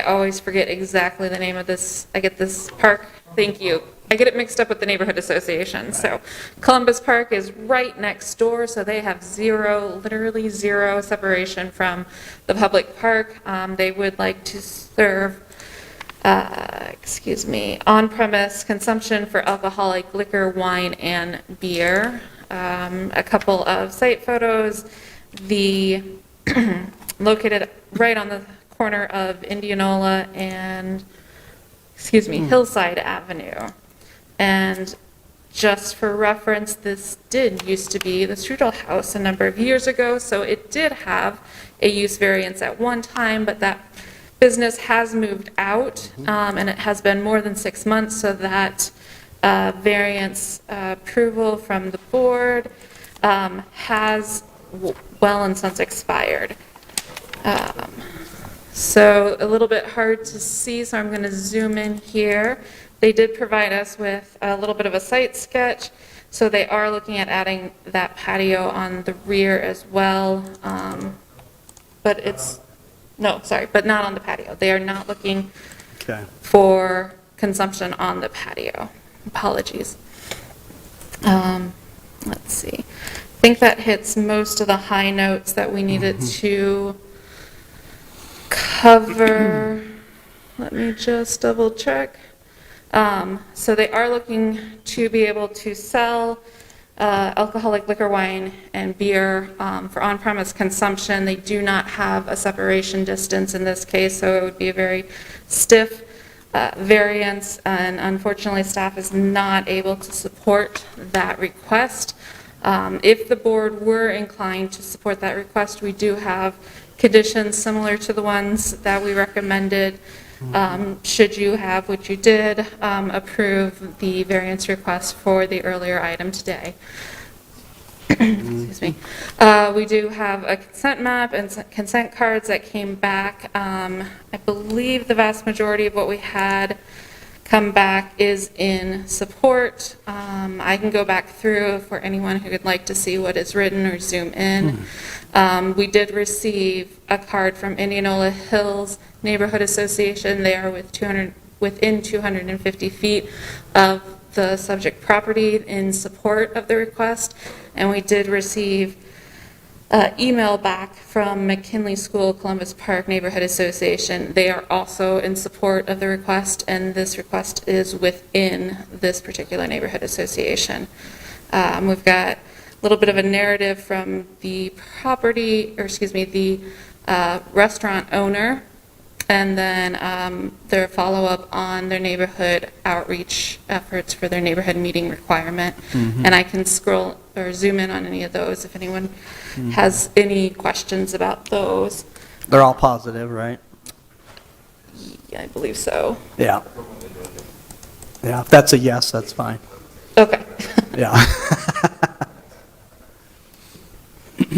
always forget exactly the name of this. I get this park. Thank you. I get it mixed up with the neighborhood association. So Columbus Park is right next door, so they have literally zero separation from the public park. They would like to serve on-premise consumption for alcoholic liquor, wine, and beer. A couple of site photos, located right on the corner of Indianola and, Hillside Avenue. And just for reference, this did used to be the Strudel House a number of years ago, so it did have a use variance at one time, but that business has moved out, and it has been more than 6 months, so that variance approval from the board has well and since expired. So a little bit hard to see, so I'm going to zoom in here. They did provide us with a little bit of a site sketch, so they are looking at adding that patio on the rear as well, but not on the patio. They are not looking for consumption on the patio. Apologies. Let's see. I think that hits most of the high notes that we needed to cover. Let me just double check. So they are looking to be able to sell alcoholic liquor, wine, and beer for on-premise consumption. They do not have a separation distance in this case, so it would be a very stiff variance, and unfortunately staff is not able to support that request. If the board were inclined to support that request, we do have conditions similar to the ones that we recommended. Should you have, which you did, approve the variance request for the earlier item today. Excuse me. We do have a consent map and consent cards that came back. I believe the vast majority of what we had come back is in support. I can go back through for anyone who would like to see what is written or zoom in. We did receive a card from Indianola Hills Neighborhood Association. They are within 250 feet of the subject property in support of the request. And we did receive email back from McKinley School Columbus Park Neighborhood Association. They are also in support of the request, and this request is within this particular neighborhood association. We've got a little bit of a narrative from the restaurant owner, and then their follow-up on their neighborhood outreach efforts for their neighborhood meeting requirement. And I can scroll or zoom in on any of those if anyone has any questions about those. They're all positive, right? Yeah, I believe so. Yeah. Yeah, if that's a yes, that's fine. Okay. Yeah.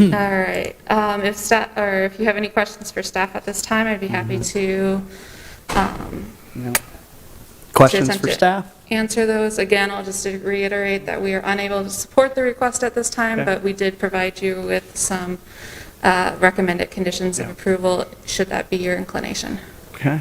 All right. If you have any questions for staff at this time, I'd be happy to Questions for staff? Answer those. Again, I'll just reiterate that we are unable to support the request at this time, but we did provide you with some recommended conditions of approval, should that be your inclination. Okay.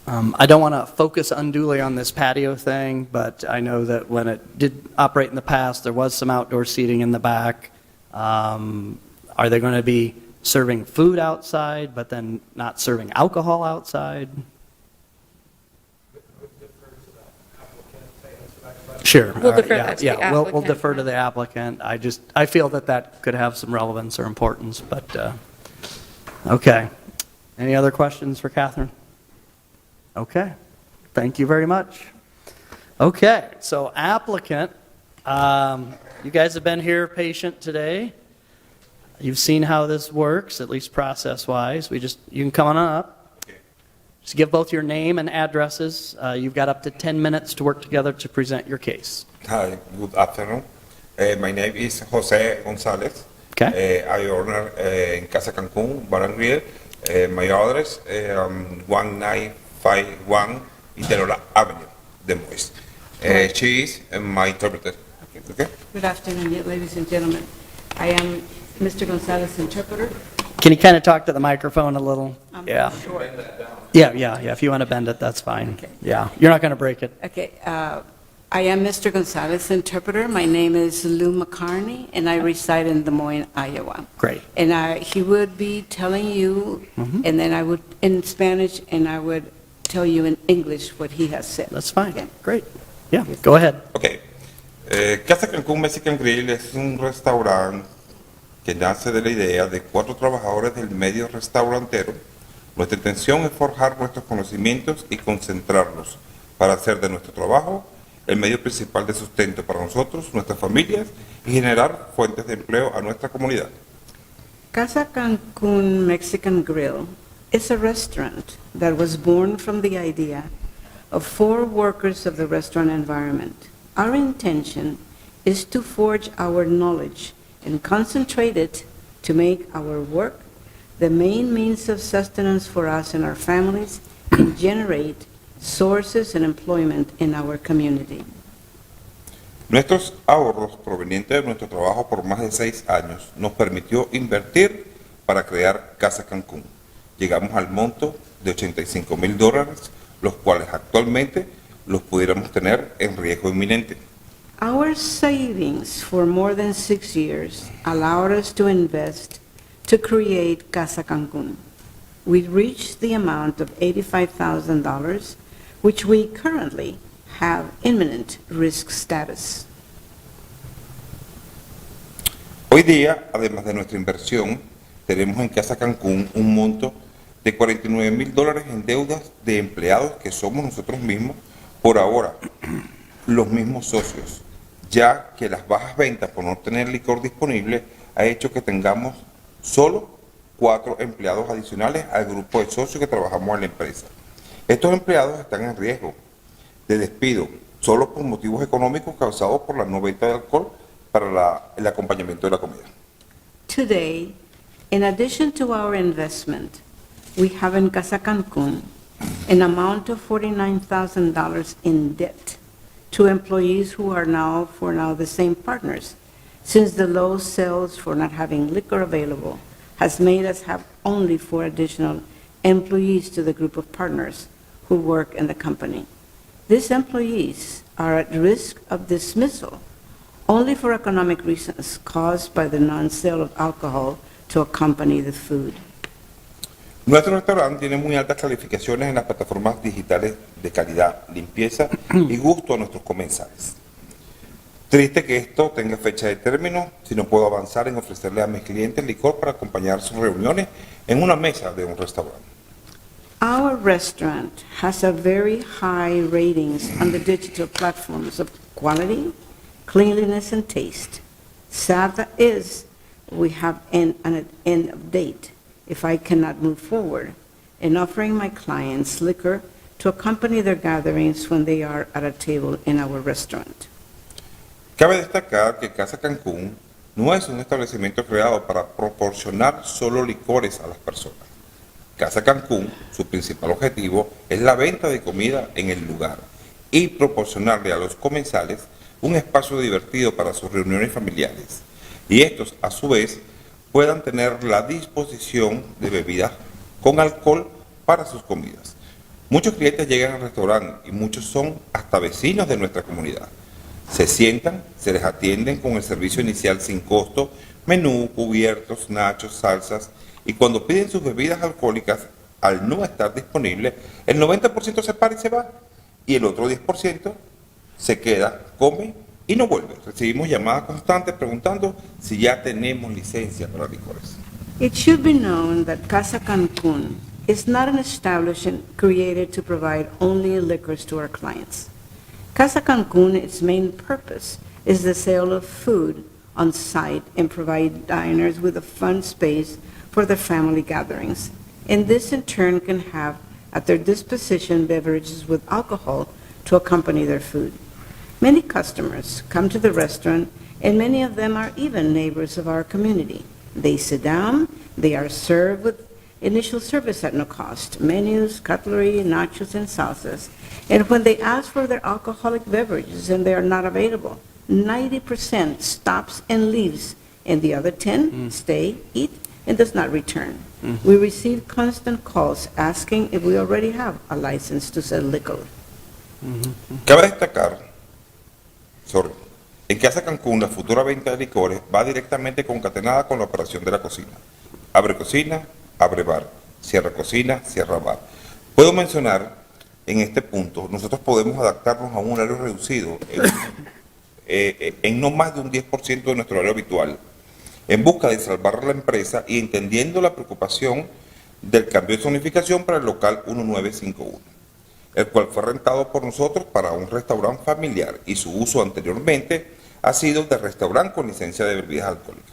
I don't want to focus unduly on this patio thing, but I know that when it did operate in the past, there was some outdoor seating in the back. Are there going to be serving food outside, but then not serving alcohol outside? Sure. We'll All right, defer yeah, that to the yeah, we'll applicant. defer to the applicant. I feel that could have some relevance or importance, but, okay. Any other questions for Catherine? Okay, thank you very much. Okay, so applicant, you guys have been here patient today. You've seen how this works, at least process-wise. You can come on up. Just give both your name and addresses. You've got up to 10 minutes to work together to present your case. Hi, good afternoon. My name is Jose Gonzalez. Okay. I owner in Casa Cancun, Bar and Grill. My address 1951 Interola Avenue, Des Moines. She is my interpreter. Okay. Good afternoon, ladies and gentlemen. I am Mr. Gonzalez, interpreter. Can you kind of talk to the microphone a little? Yeah. Sure. Yeah. If you want to bend it, that's fine. Okay. Yeah, you're not going to break it. Okay, I am Mr. Gonzalez, interpreter. My name is Lou McCarney, and I reside in Des Moines, Iowa. Great. And he would be telling you, and then I would, in Spanish, and I would tell you in English what he has said. That's fine. Okay. Great. Yeah, go ahead. Okay. Casa Cancun Mexican Grill es un restaurante que nace de la idea de 4 trabajadores del medio restaurantero. Nuestra intención es forjar nuestros conocimientos y concentrarlos para hacer de nuestro trabajo el medio principal de sustento para nosotros, nuestras familias y generar fuentes de empleo a nuestra comunidad. Casa Cancun Mexican Grill is a restaurant that was born from the idea of 4 workers of the restaurant environment. Our intention is to forge our knowledge and concentrate it to make our work the main means of sustenance for us and our families and generate sources and employment in our community. Nuestros ahorros provenientes de nuestro trabajo por más de 6 años nos permitió invertir para crear Casa Cancún. Llegamos al monto de $85,000, los cuales actualmente los pudiéramos tener en riesgo inminente. Our savings for more than 6 years allowed us to invest to create Casa Cancun. We reached the amount of $85,000, which we currently have imminent risk status. Hoy día, además de nuestra inversión, tenemos en Casa Cancún un monto de $49,000 en deudas de empleados que somos nosotros mismos, por ahora, los mismos socios, ya que las bajas ventas por no tener licor disponible ha hecho que tengamos solo 4 empleados adicionales al grupo de socios que trabajamos en la empresa. Estos empleados están en riesgo de despido solo por motivos económicos causados por la no venta de alcohol para el acompañamiento de la comida. Today, in addition to our investment, we have in Casa Cancun an amount of $49,000 in debt to employees who are now the same partners, since the low sales for not having liquor available has made us have only 4 additional employees to the group of partners who work in the company. These employees are at risk of dismissal only for economic reasons caused by the non-sale of alcohol to accompany the food. Nuestro restaurante tiene muy altas calificaciones en las plataformas digitales de calidad, limpieza y gusto a nuestros comensales. Triste que esto tenga fecha de término si no puedo avanzar en ofrecerle a mis clientes licor para acompañar sus reuniones en una mesa de un restaurante. Our restaurant has a very high ratings on the digital platforms of quality, cleanliness, and taste. Sad is we have an end of date if I cannot move forward in offering my clients liquor to accompany their gatherings when they are at a table in our restaurant. Cabe destacar que Casa Cancún no es un establecimiento creado para proporcionar solo licores a las personas. Casa Cancún, su principal objetivo es la venta de comida en el lugar y proporcionarle a los comensales un espacio divertido para sus reuniones familiares, y estos, a su vez, puedan tener la disposición de bebidas con alcohol para sus comidas. Muchos clientes llegan al restaurante y muchos son hasta vecinos de nuestra comunidad. Se sientan, se les atienden con el servicio inicial sin costo, menú, cubiertos, nachos, salsas Y cuando piden sus bebidas alcohólicas, al no estar disponible, el 90% se para y se va. Y el otro 10% se queda, come y no vuelve. Recibimos llamadas constantes preguntando si ya tenemos licencia para licores. It should be known that Casa Cancun is not an establishment created to provide only liquors to our clients. Casa Cancun, its main purpose is the sale of food on site and provide diners with a fun space for their family gatherings. And this in turn can have at their disposition beverages with alcohol to accompany their food. Many customers come to the restaurant, and many of them are even neighbors of our community. They sit down, they are served with initial service at no cost, menus, cutlery, nachos, and salsas. And when they ask for their alcoholic beverages and they are not available, 90% stops and leaves, and the other 10 stay, eat, and does not return. We receive constant calls asking if we already have a license to sell liquor. Cabe destacar, en Casa Cancún la futura venta de licores va directamente concatenada con la operación de la cocina. Abre cocina, abre bar, cierra cocina, cierra bar. Puedo mencionar en este punto, nosotros podemos adaptarnos a un horario reducido en no más de un 10% de nuestro horario habitual, en busca de salvar la empresa y entendiendo la preocupación del cambio de zonificación para el local 1951, el cual fue rentado por nosotros para un restaurante familiar y su uso anteriormente ha sido de restaurante con licencia de bebidas alcohólicas.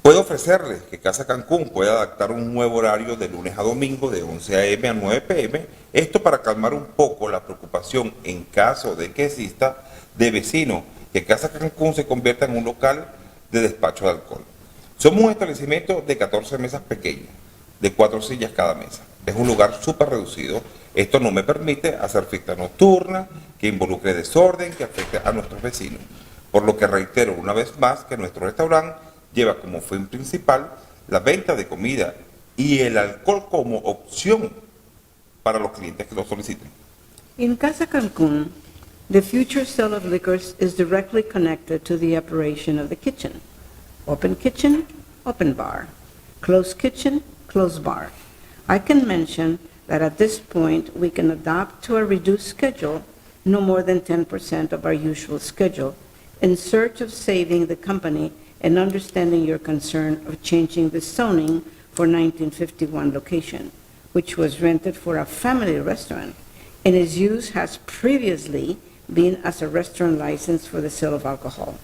Puedo ofrecerles que Casa Cancún puede adaptar un nuevo horario de lunes a domingo de 11 a.m. a 9 p.m., esto para calmar un poco la preocupación en caso de que exista de vecinos que Casa Cancún se convierta en un local de despacho de alcohol. Somos un establecimiento de 14 mesas pequeñas, de 4 sillas cada mesa. Es un lugar súper reducido. Esto no me permite hacer fiesta nocturna, que involucre desorden, que afecte a nuestros vecinos. Por lo que reitero una vez más que nuestro restaurante lleva como fin principal la venta de comida y el alcohol como opción para los clientes que lo soliciten. In Casa Cancún, the future sale of liquors is directly connected to the operation of the kitchen. Open kitchen, open bar. Closed kitchen, closed bar. I can mention that at this point we can adapt to a reduced schedule, no more than 10% of our usual schedule, in search of saving the company and understanding your concern of changing the zoning for 1951 location, which was rented for a family restaurant, and its use has previously been as a restaurant license for the sale of alcohol.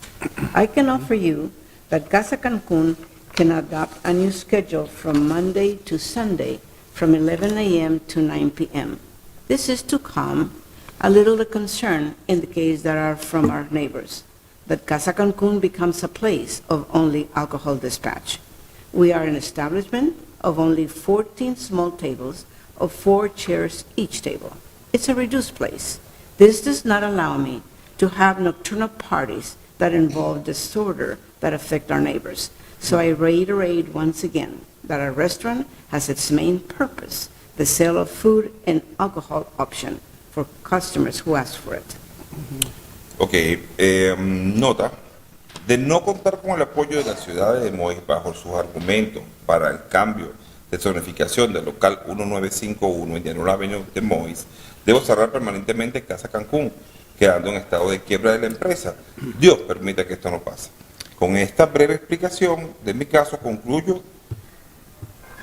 I can offer you that Casa Cancún can adopt a new schedule from Monday to Sunday from 11 a.m. to 9 p.m. This is to calm a little the concern in the case that are from our neighbors, that Casa Cancún becomes a place of only alcohol dispatch. We are an establishment of only 14 small tables of 4 chairs each table. It's a reduced place. This does not allow me to have nocturnal parties that involve disorder that affect our neighbors. So I reiterate once again that our restaurant has its main purpose, the sale of food and alcohol option for customers who ask for it. Nota, de no contar con el apoyo de la ciudad de Moines bajo sus argumentos para el cambio de zonificación del local 1951 en Llanura Avenue de Moines, debo cerrar permanentemente Casa Cancún, quedando en estado de quiebra de la empresa. Dios permita que esto no pase. Con esta breve explicación de mi caso concluyo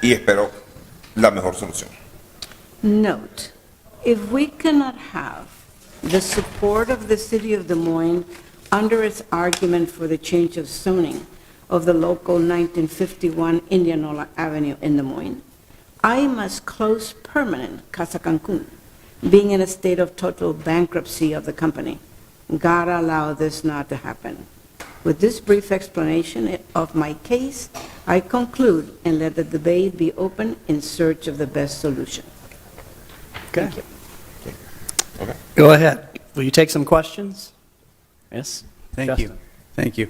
y espero la mejor solución. Note, if we cannot have the support of the city of Des Moines under its argument for the change of zoning of the local 1951 Indianola Avenue in Des Moines, I must close permanent Casa Cancún, being in a state of total bankruptcy of the company. God allow this not to happen. With this brief explanation of my case, I conclude and let the debate be open in search of the best solution. Okay. Thank you. Okay. Go ahead. Will you take some questions? Yes? Thank you. Justin. Thank you.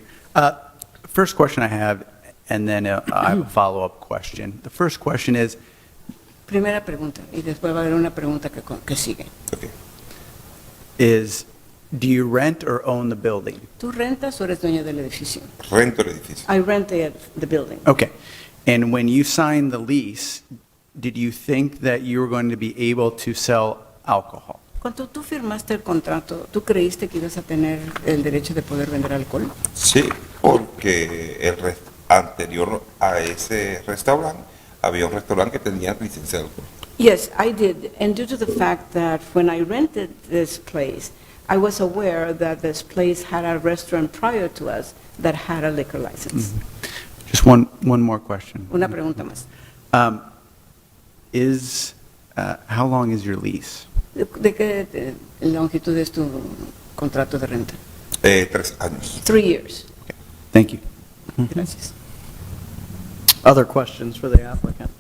First question I have, and then I have a follow-up question. The first question is, Primera pregunta, y después va a haber una pregunta que sigue. do you rent or own the building? ¿Tú rentas o eres dueño del edificio? Rento el edificio. I rent the building. Okay. And when you signed the lease, did you think that you were going to be able to sell alcohol? Cuando tú firmaste el contrato, ¿tú creíste que ibas a tener el derecho de poder vender alcohol? Sí, porque anterior a ese restaurante había un restaurante que tenía licencia de alcohol. Yes, I did. And due to the fact that when I rented this place, I was aware that this place had a restaurant prior to us that had a liquor license. Just one more question. Una pregunta más. How long is your lease? ¿De qué longitud es tu contrato de renta? 3 años. 3 years. Thank you. Gracias. Other questions for the applicant?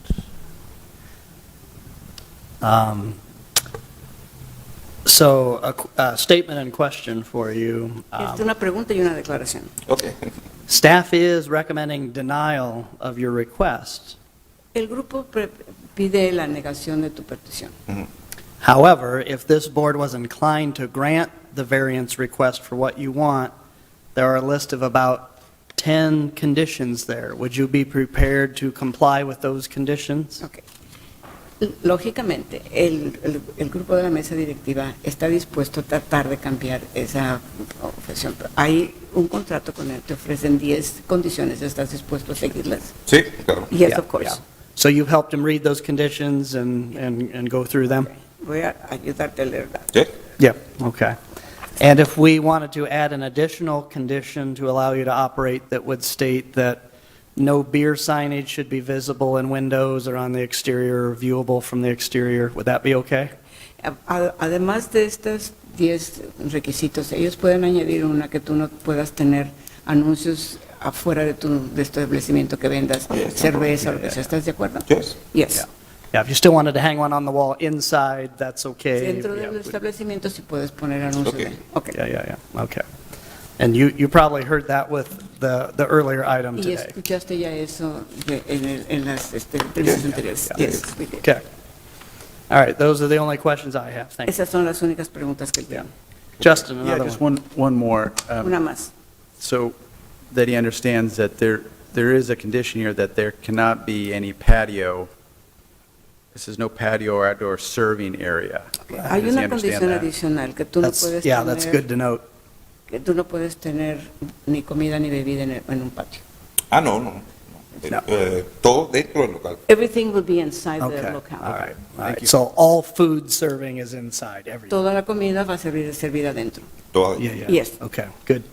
So a statement and question for you. Es una pregunta y una declaración. Okay. Staff is recommending denial of your request. El grupo pide la negación de tu petición. However, if this board was inclined to grant the variance request for what you want, there are a list of about 10 conditions there. Would you be prepared to comply with those conditions? Okay. Lógicamente, el grupo de la mesa directiva está dispuesto a tratar de cambiar esa ofrección. Hay un contrato con él, te ofrecen 10 condiciones, ¿estás dispuesto a seguirlas? Sí, claro. Yes, of course. Yeah. So you've helped him read those conditions and go through them? Voy a ayudarte a leerla. Sí. Yeah, okay. And if we wanted to add an additional condition to allow you to operate that would state that no beer signage should be visible in windows or on the exterior or viewable from the exterior, would that be okay? Además de estos 10 requisitos, ellos pueden añadir una que tú no puedas tener anuncios afuera de tu establecimiento que vendas cerveza o lo que sea. ¿Estás de acuerdo? Yes. Yes. Yeah, if you still wanted to hang one on the wall inside, that's okay. Dentro del establecimiento sí puedes poner anuncios. Okay. Okay. Yeah, okay. And you probably heard that with the earlier item Y today. escuchaste ya eso en las entrevistas anteriores. Yes, we did. Okay. All right, those are the only questions I have. Thank you. Esas son las únicas preguntas que tengo. Justin, Yeah, another just one. one more. Una más. So that he understands that there is a condition here that there cannot be any patio. This is no patio or outdoor serving area. Hay Does he una understand condición that? adicional que tú no puedes Yeah, that's good to note. que tú no puedes tener ni comida ni bebida en un patio. Ah, no. Todo dentro del local. Everything will be inside Okay, the locale. all right. So all food serving is inside, everything? Toda la comida va a servir adentro. Todo. Yeah, yeah. Yes. Okay, good.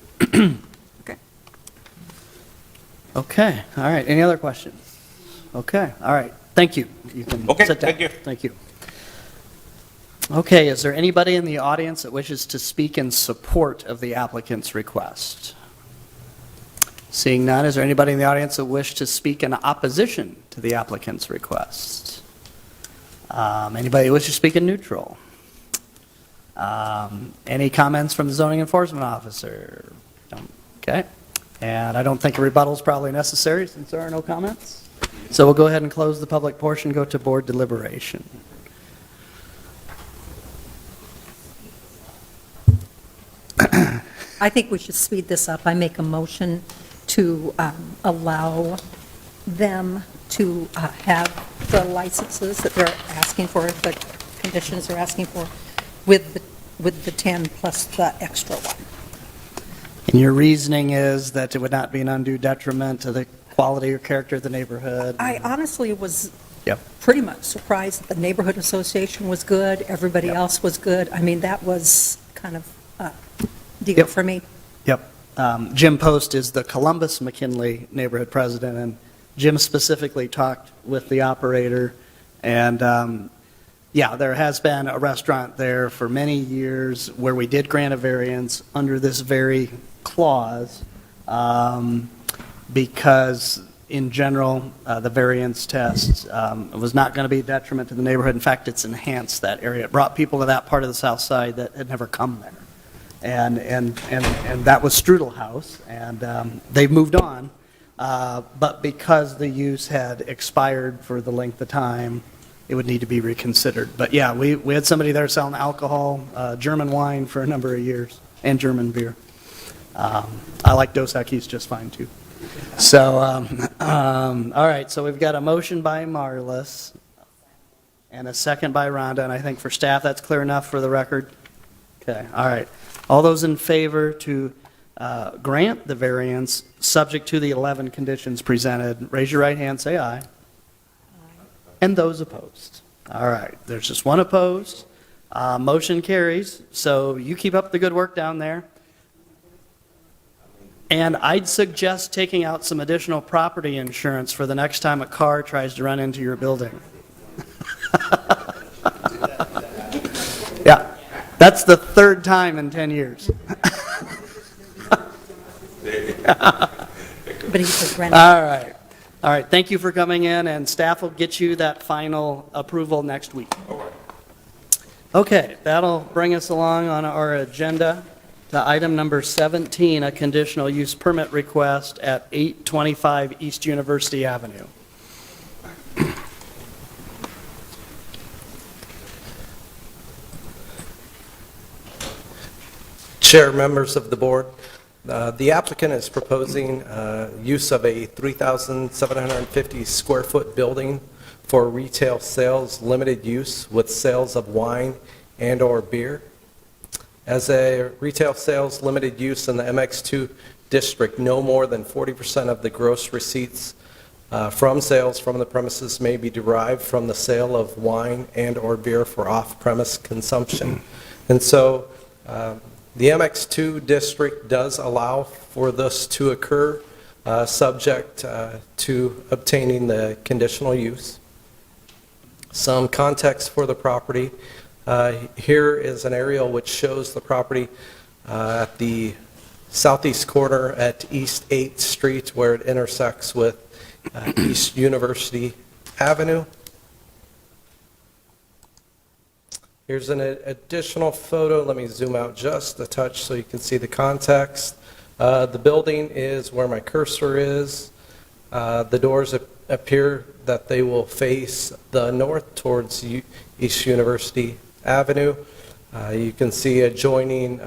Okay. Okay, all right. Any other questions? Okay, all right. Thank you. You can Okay, sit down. thank you. Thank you. Okay, is there anybody in the audience that wishes to speak in support of the applicant's request? Seeing none, is there anybody in the audience that wishes to speak in opposition to the applicant's request? Anybody who wishes to speak in neutral? Any comments from the zoning enforcement officer? Okay, and I don't think a rebuttal is probably necessary since there are no comments. So we'll go ahead and close the public portion, go to board deliberation. I think we should speed this up. I make a motion to allow them to have the licenses that they're asking for, the conditions they're asking for, with the 10 plus the extra one. And your reasoning is that it would not be an undue detriment to the quality or character of the neighborhood? I honestly was Yep. pretty much surprised that the neighborhood association was good, everybody else was good. I mean, that was kind of a deal Yep. for me. Yep. Jim Post is the Columbus McKinley neighborhood president, and Jim specifically talked with the operator. And, yeah, there has been a restaurant there for many years where we did grant a variance under this very clause because, in general, the variance test was not going to be a detriment to the neighborhood. In fact, it's enhanced that area. It brought people to that part of the south side that had never come there. And that was Strudel House, and they've moved on. But because the use had expired for the length of time, it would need to be reconsidered. But yeah, we had somebody there selling alcohol, German wine for a number of years, and German beer. I like Dos Equis just fine, too. So, all right, so we've got a motion by Marlis and a second by Rhonda, and I think for staff, that's clear enough for the record? Okay, all right. All those in favor to grant the variance, subject to the 11 conditions presented, raise your right hand, say aye. And those opposed? All right, there's just one opposed. Motion carries, so you keep up the good work down there. And I'd suggest taking out some additional property insurance for the next time a car tries to run into your building. Yeah, that's the third time in 10 years. But he's a All right. All right, thank you for coming in, and staff will get you that final approval next week. Okay, that'll bring us along on our agenda to item number 17, a conditional use permit request at 825 East University Avenue. Chair, members of the board, the applicant is proposing use of a 3,750 square foot building for retail sales, limited use with sales of wine and/or beer. As a retail sales limited use in the MX2 district, no more than 40% of the gross receipts from sales from the premises may be derived from the sale of wine and/or beer for off-premise consumption. And so the MX2 district does allow for this to occur, subject to obtaining the conditional use. Some context for the property. Here is an aerial which shows the property at the southeast corner at East 8th Street, where it intersects with East University Avenue. Here's an additional photo. Let me zoom out just a touch so you can see the context. The building is where my cursor is. The doors appear that they will face the north towards East University Avenue. You can see adjoining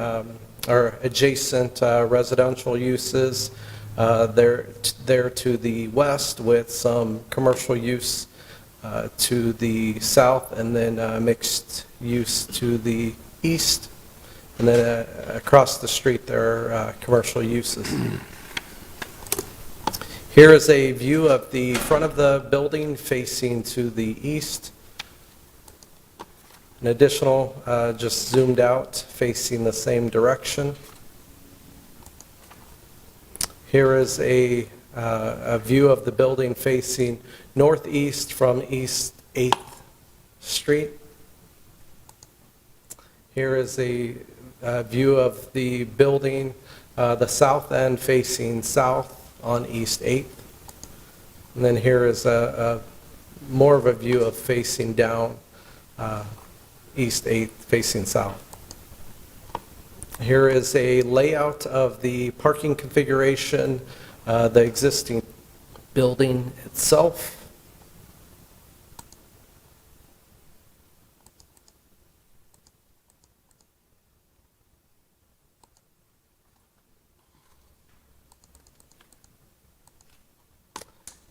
or adjacent residential uses there to the west, with some commercial use to the south, and then mixed use to the east. And then across the street there are commercial uses. Here is a view of the front of the building facing to the east. An additional, just zoomed out, facing the same direction. Here is a view of the building facing northeast from East 8th Street. Here is a view of the building, the south end facing south on East 8th. And then here is more of a view of facing down East 8th facing south. Here is a layout of the parking configuration, the existing building itself.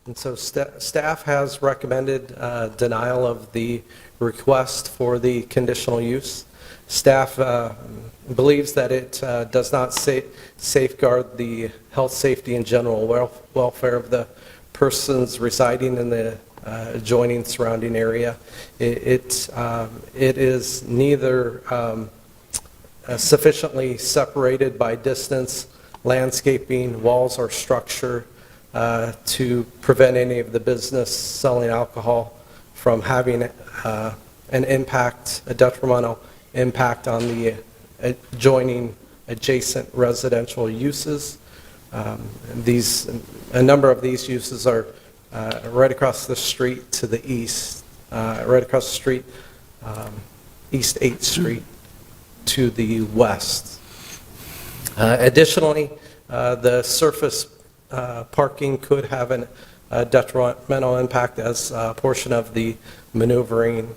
And so staff has recommended denial of the request for the conditional use. Staff believes that it does not safeguard the health, safety, and general welfare of the persons residing in the adjoining surrounding area. It is neither sufficiently separated by distance, landscaping, walls, or structure to prevent any of the business selling alcohol from having an impact, a detrimental impact on the adjoining adjacent residential uses. A number of these uses are right across the street to the east, right across the street, East 8th Street to the west. Additionally, the surface parking could have a detrimental impact as a portion of the maneuvering.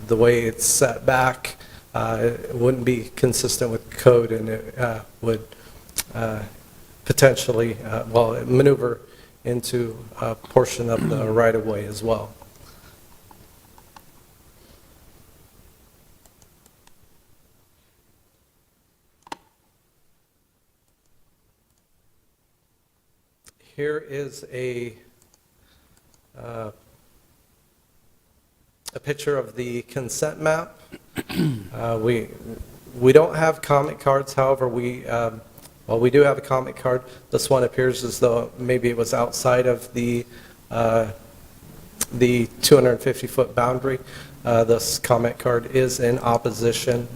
The way it's set back, it wouldn't be consistent with code, and it would potentially, maneuver into a portion of the right-of-way as well. Here is a picture of the consent map. We don't have comment cards, however, we do have a comment card. This one appears as though maybe it was outside of the 250-foot boundary. This comment card is in opposition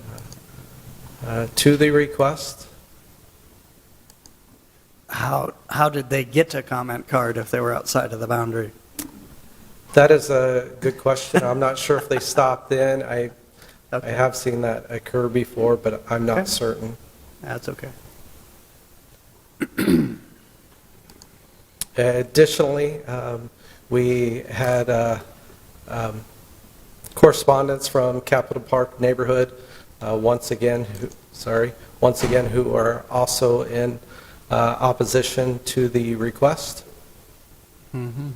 to the request. How did they get a comment card if they were outside of the boundary? That is a good question. I'm not sure if they stopped in. I have seen that occur before, but I'm not certain. That's okay. Additionally, we had correspondence from Capitol Park neighborhood, once again, who are also in opposition to the request. Mm-hmm.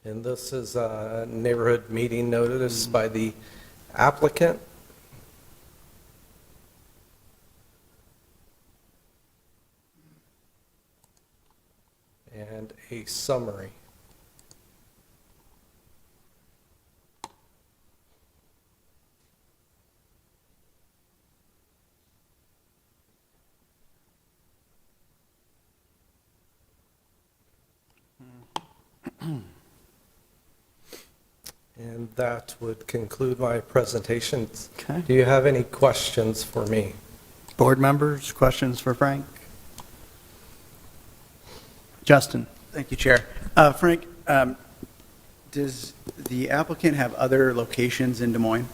And this is a neighborhood meeting notice by the applicant. And a summary. And that would conclude my presentation. Okay. Do you have any questions for me? Board members, questions for Frank? Justin? Thank you, Chair. Frank, does the applicant have other locations in Des Moines?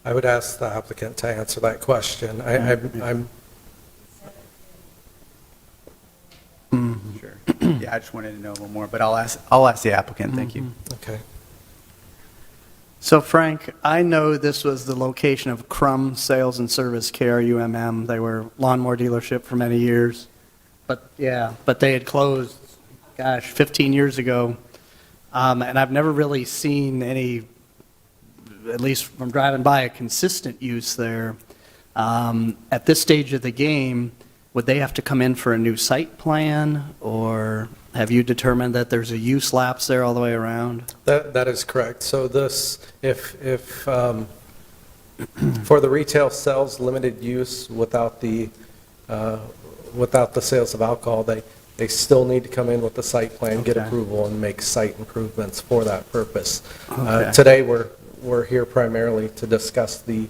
I would ask the applicant to answer that question. I'm Sure. Yeah, I just wanted to know a little more, but I'll ask the applicant. Thank you. okay. So Frank, I know this was the location of Crum Sales and Service Care, UMM. They were lawnmower dealership for many years. But they had closed, 15 years ago. And I've never really seen any, at least from driving by, a consistent use there. At this stage of the game, would they have to come in for a new site plan, or have you determined that there's a use lapse there all the way around? That is correct. So this, if for the retail sales limited use without the sales of alcohol, they still need to come in with the site plan, get approval, and make site improvements for that purpose. Okay. Today, we're here primarily to discuss the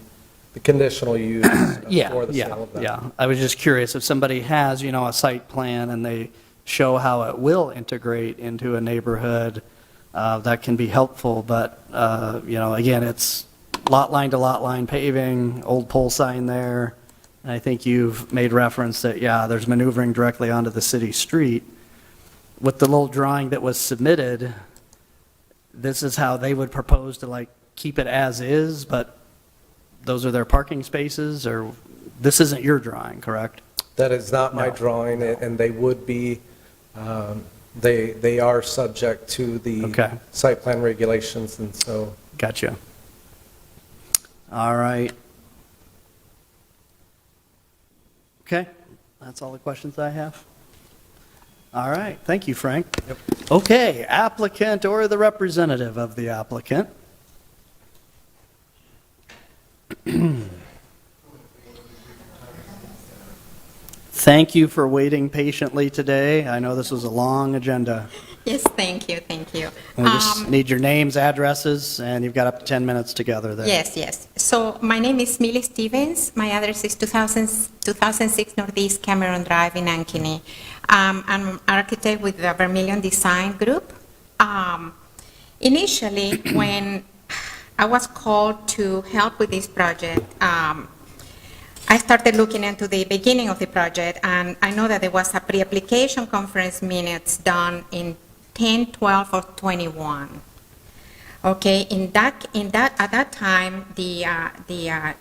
conditional use for the sale of that. Yeah. I was just curious, if somebody has, a site plan and they show how it will integrate into a neighborhood, that can be helpful, but, again, it's lot line to lot line paving, old pole sign there. And I think you've made reference that, there's maneuvering directly onto the city street. With the little drawing that was submitted, this is how they would propose to keep it as is, but those are their parking spaces, or this isn't your drawing, correct? That is not my drawing, and they would be, they are subject to the site plan regulations, and so. Gotcha. All right. Okay, that's all the questions I have. All right, thank you, Frank. Yep. Okay, applicant or the representative of the applicant. Thank you for waiting patiently today. I know this was a long agenda. Yes, thank you. We just need your names, addresses, and you've got up to 10 minutes together there. Yes. So my name is Millie Stevens. My address is 2006 Northeast Cameron Drive in Ankeny. I'm an architect with the Vermilion Design Group. Initially, when I was called to help with this project. I started looking into the beginning of the project, and I know that there was a pre-application conference minutes done in 10/12 of 21. Okay, at that time, Mr.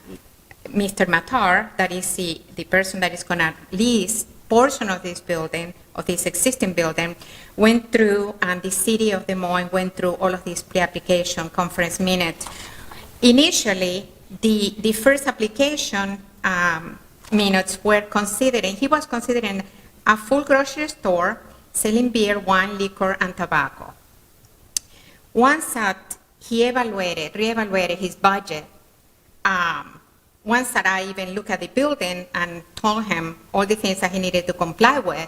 Matar, that is the person that is going to lease portion of this building, of this existing building, went through, and the city of Des Moines went through all of these pre-application conference minutes. Initially, the first application minutes were considering, he was considering a full grocery store selling beer, wine, liquor, and tobacco. Once that he reevaluated his budget, once that I even looked at the building and told him all the things that he needed to comply with,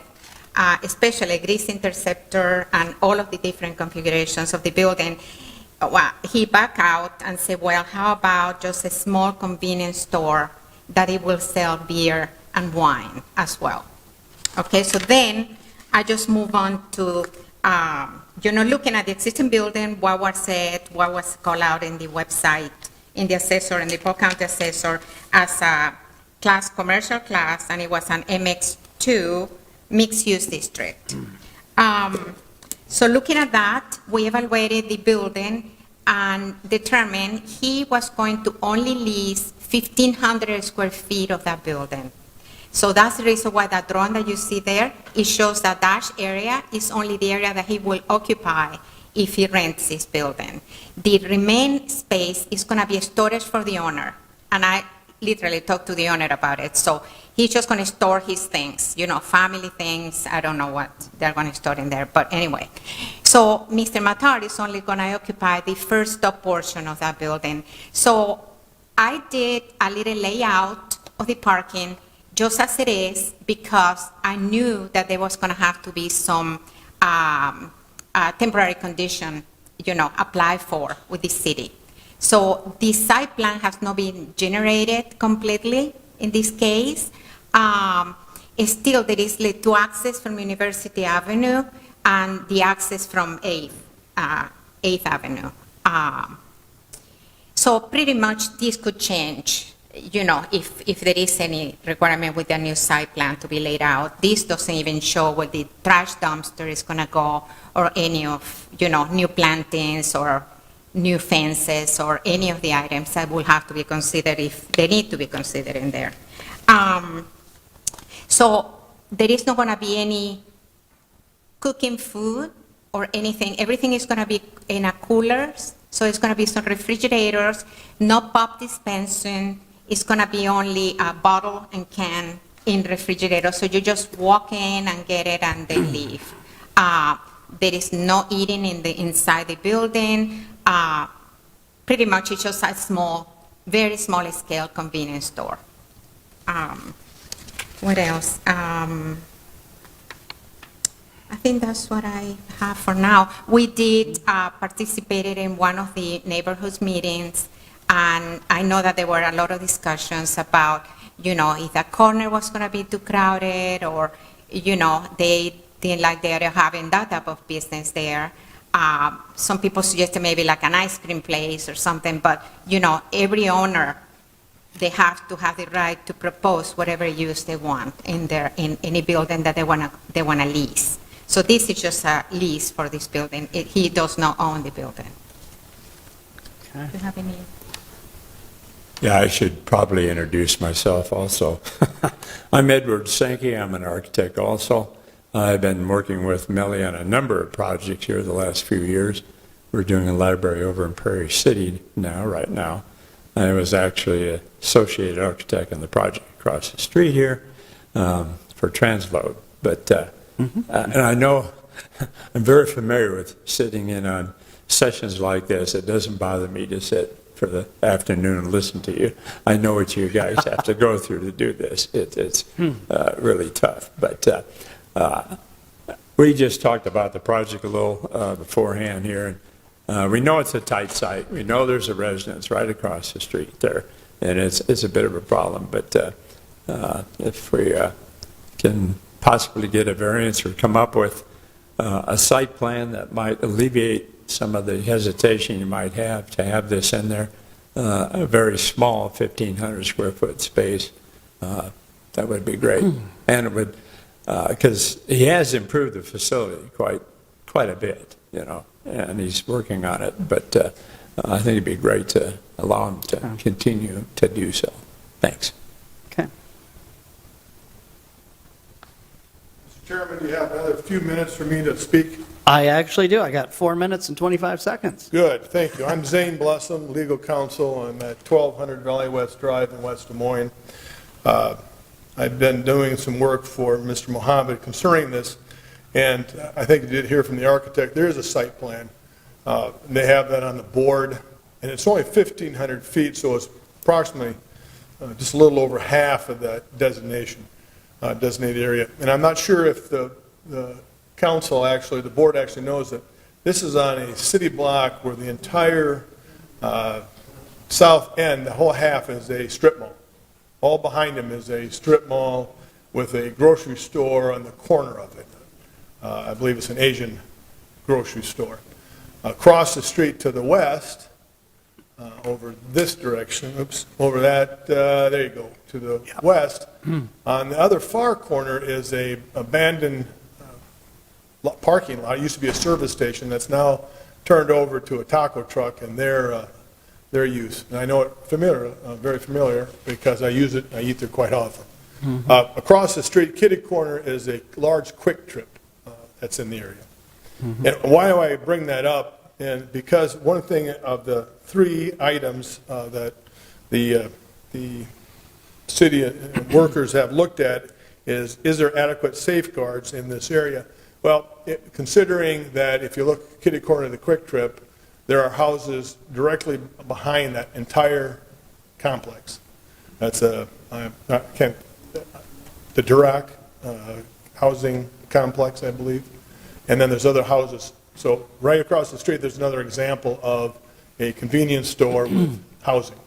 especially grease interceptor and all of the different configurations of the building, he backed out and said, well, how about just a small convenience store that it will sell beer and wine as well? Okay, so then I just move on to, looking at the existing building, what was said, what was called out in the website, in the assessor, in the Polk County assessor, as a class, commercial class, and it was an MX2 mixed-use district. So looking at that, we evaluated the building and determined he was going to only lease 1,500 square feet of that building. So that's the reason why that drawing that you see there, it shows that dash area is only the area that he will occupy if he rents this building. The remaining space is going to be storage for the owner, and I literally talked to the owner about it. So he's just going to store his things, family things. I don't know what they're going to store in there, but anyway. So Mr. Matar is only going to occupy the first top portion of that building. So I did a little layout of the parking just as it is, because I knew that there was going to have to be some temporary condition, applied for with the city. So the site plan has not been generated completely in this case. Still, there is two access from University Avenue and the access from 8th Avenue. So pretty much this could change, if there is any requirement with the new site plan to be laid out. This doesn't even show where the trash dumpster is going to go, or any of, new plantings or new fences or any of the items that will have to be considered if they need to be considered in there. So there is not going to be any cooking food or anything. Everything is going to be in a coolers. So it's going to be some refrigerators, no pop dispensing. It's going to be only a bottle and can in refrigerator. So you just walk in and get it and then leave. There is no eating inside the building. Pretty much it's just a small, very small scale convenience store. What else? I think that's what I have for now. We did participated in one of the neighborhood meetings, and I know that there were a lot of discussions about, if the corner was going to be too crowded, or, they didn't like the area having that type of business there. Some people suggested maybe like an ice cream place or something, but, every owner, they have to have the right to propose whatever use they want in any building that they want to lease. So this is just a lease for this building. He does not own the building. Okay. Do you have any? Yeah, I should probably introduce myself also. I'm Edward Sankey. I'm an architect also. I've been working with Melly on a number of projects here the last few years. We're doing a library over in Prairie City right now. I was actually an associate architect on the project across the street here for transload. But and I know I'm very familiar with sitting in on sessions like this. It doesn't bother me to sit for the afternoon and listen to you. I know what you guys have to go through to do this. It's really tough. But we just talked about the project a little beforehand here. We know it's a tight site. We know there's a residence right across the street there, and it's a bit of a problem. But if we can possibly get a variance or come up with a site plan that might alleviate some of the hesitation you might have to have this in there. A very small 1,500 square foot space, that would be great. And it would, because he has improved the facility quite a bit, you know, and he's working on it. But I think it'd be great to allow him to continue to do so. Thanks. Okay. Mr. Chairman, do you have another few minutes for me to speak? I actually do. I got 4 minutes and 25 seconds. Good, thank you. I'm Zane Blessum, legal counsel. I'm at 1200 Valley West Drive in West Des Moines. I've been doing some work for Mr. Mohammed concerning this, and I think you did hear from the architect, there is a site plan. They have that on the board, and it's only 1,500 feet, so it's approximately just a little over half of that designated area. And I'm not sure if the council actually, the board actually knows that this is on a city block where the entire south end, the whole half is a strip mall. All behind him is a strip mall with a grocery store on the corner of it. I believe it's an Asian grocery store. Across the street to the west, over this direction, over that, there you go, to the west. On the other far corner is a abandoned parking lot. It used to be a service station that's now turned over to a taco truck and their use. And I know it very familiar, because I use it, I eat there quite often. Across the street, kitty corner, is a large Quick Trip that's in the area. And why do I bring that up? And because one thing of the 3 items that the city workers have looked at is there adequate safeguards in this area? Well, considering that if you look kitty corner of the Quick Trip, there are houses directly behind that entire complex. That's the Durac housing complex, I believe. And then there's other houses. So right across the street, there's another example of a convenience store with housing.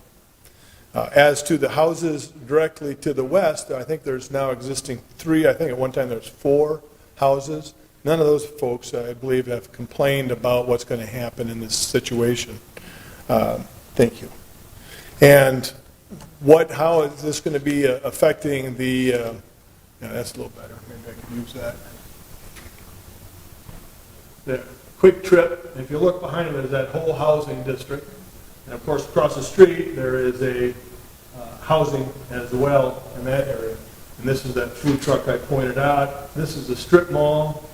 As to the houses directly to the west, I think there's now existing 3. I think at one time there's 4 houses. None of those folks, I believe, have complained about what's going to happen in this situation. Thank you. And how is this going to be affecting the, that's a little better. Maybe I can use that. There. Quick Trip. If you look behind it, there's that whole housing district. And of course, across the street, there is a housing as well in that area. And this is that food truck I pointed out. This is the strip mall.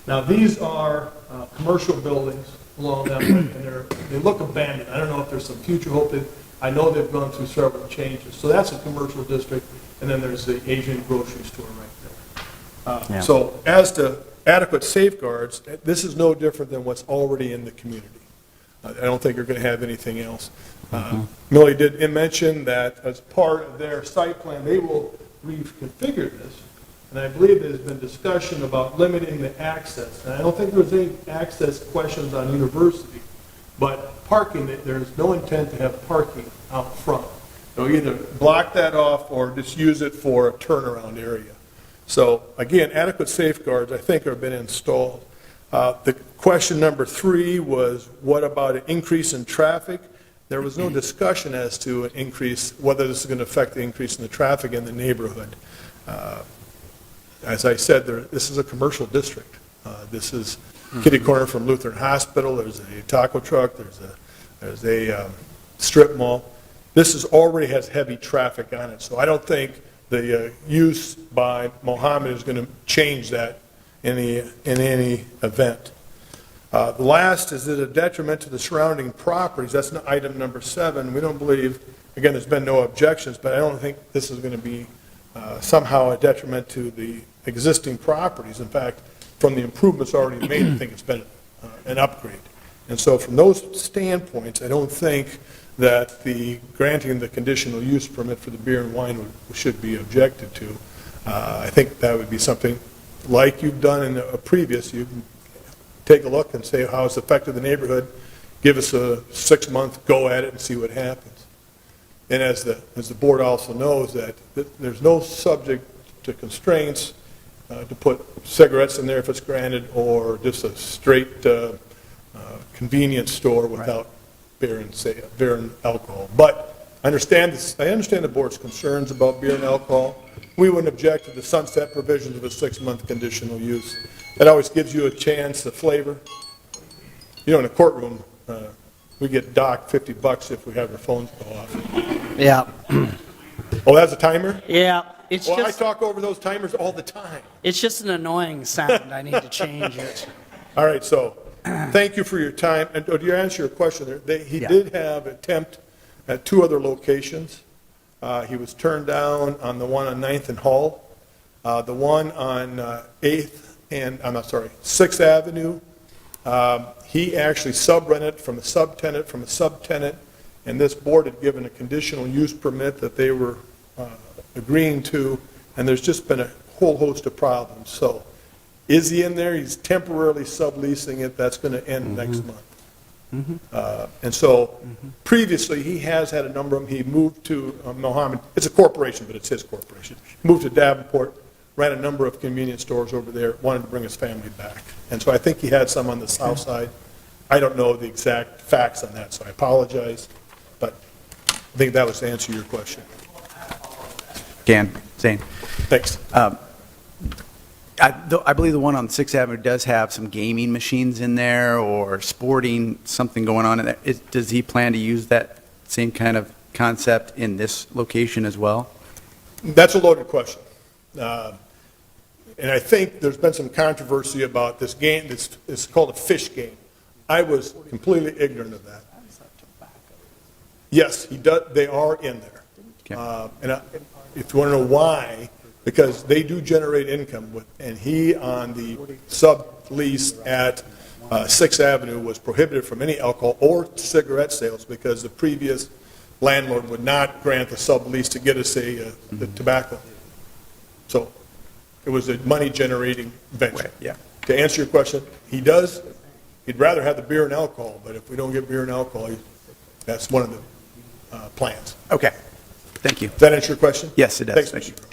Now, these are commercial buildings along that way, and they look abandoned. I don't know if there's some future hope. I know they've gone through several changes. So that's a commercial district, and then there's the Asian grocery store right there. So as to adequate safeguards, this is no different than what's already in the community. I don't think you're going to have anything else. Millie did mention that as part of their site plan, they will reconfigure this. And I believe there's been discussion about limiting the access. And I don't think there's any access questions on University, but parking, there's no intent to have parking out front. They'll either block that off or just use it for a turnaround area. So again, adequate safeguards, I think, have been installed. The question number 3 was, what about an increase in traffic? There was no discussion as to an increase, whether this is going to affect the increase in the traffic in the neighborhood. As I said, this is a commercial district. This is kitty corner from Lutheran Hospital. There's a taco truck. There's a strip mall. This already has heavy traffic on it, so I don't think the use by Mohammed is going to change that in any event. The last is it a detriment to the surrounding properties? That's item number 7. We don't believe, again, there's been no objections, but I don't think this is going to be somehow a detriment to the existing properties. In fact, from the improvements already made, I think it's been an upgrade. And so from those standpoints, I don't think that the granting the conditional use permit for the beer and wine should be objected to. I think that would be something like you've done in a previous. You can take a look and say how it's affected the neighborhood, give us a 6-month go at it and see what happens. And as the board also knows, that there's no subject to constraints to put cigarettes in there if it's granted, or just a straight convenience store without beer and alcohol. But I understand the board's concerns about beer and alcohol. We wouldn't object to the sunset provisions of a 6-month conditional use. That always gives you a chance, a flavor. You know, in a courtroom, we get docked $50 if we have our phones go off. Yeah. Oh, that's a timer? Yeah. It's Well, just, I talk over those timers all the time. it's just an annoying sound. I need to change it. All right, so thank you for your time. And to answer your question, he did have attempt at 2 other locations. He was turned down on the one on 9th and Hall, the one on 8th and, 6th Avenue. He actually sub-rented from a subtenant, and this board had given a conditional use permit that they were agreeing to, and there's just been a whole host of problems. So is he in there? He's temporarily subleasing it. That's going to end next month. And so previously, he has had a number of them. He moved to Mohammed. It's a corporation, but it's his corporation. He moved to Davenport, ran a number of convenience stores over there, wanted to bring his family back. And so I think he had some on the south side. I don't know the exact facts on that, so I apologize. But I think that was to answer your question. Zane. Thanks. I believe the one on 6th Avenue does have some gaming machines in there or sporting, something going on in there. Does he plan to use that same kind of concept in this location as well? That's a loaded question. And I think there's been some controversy about this game. It's called a fish game. I was completely ignorant of that. Yes, they are in there. If you want to know why, because they do generate income, and he on the sublease at 6th Avenue was prohibited from any alcohol or cigarette sales because the previous landlord would not grant the sublease to get us the tobacco. So it was a money-generating venture. Yeah. To answer your question, he'd rather have the beer and alcohol, but if we don't get beer and alcohol, that's one of the plans. Okay. Thank you. Does that answer your question? Yes, it does. Thanks, Thank Mr. Gross.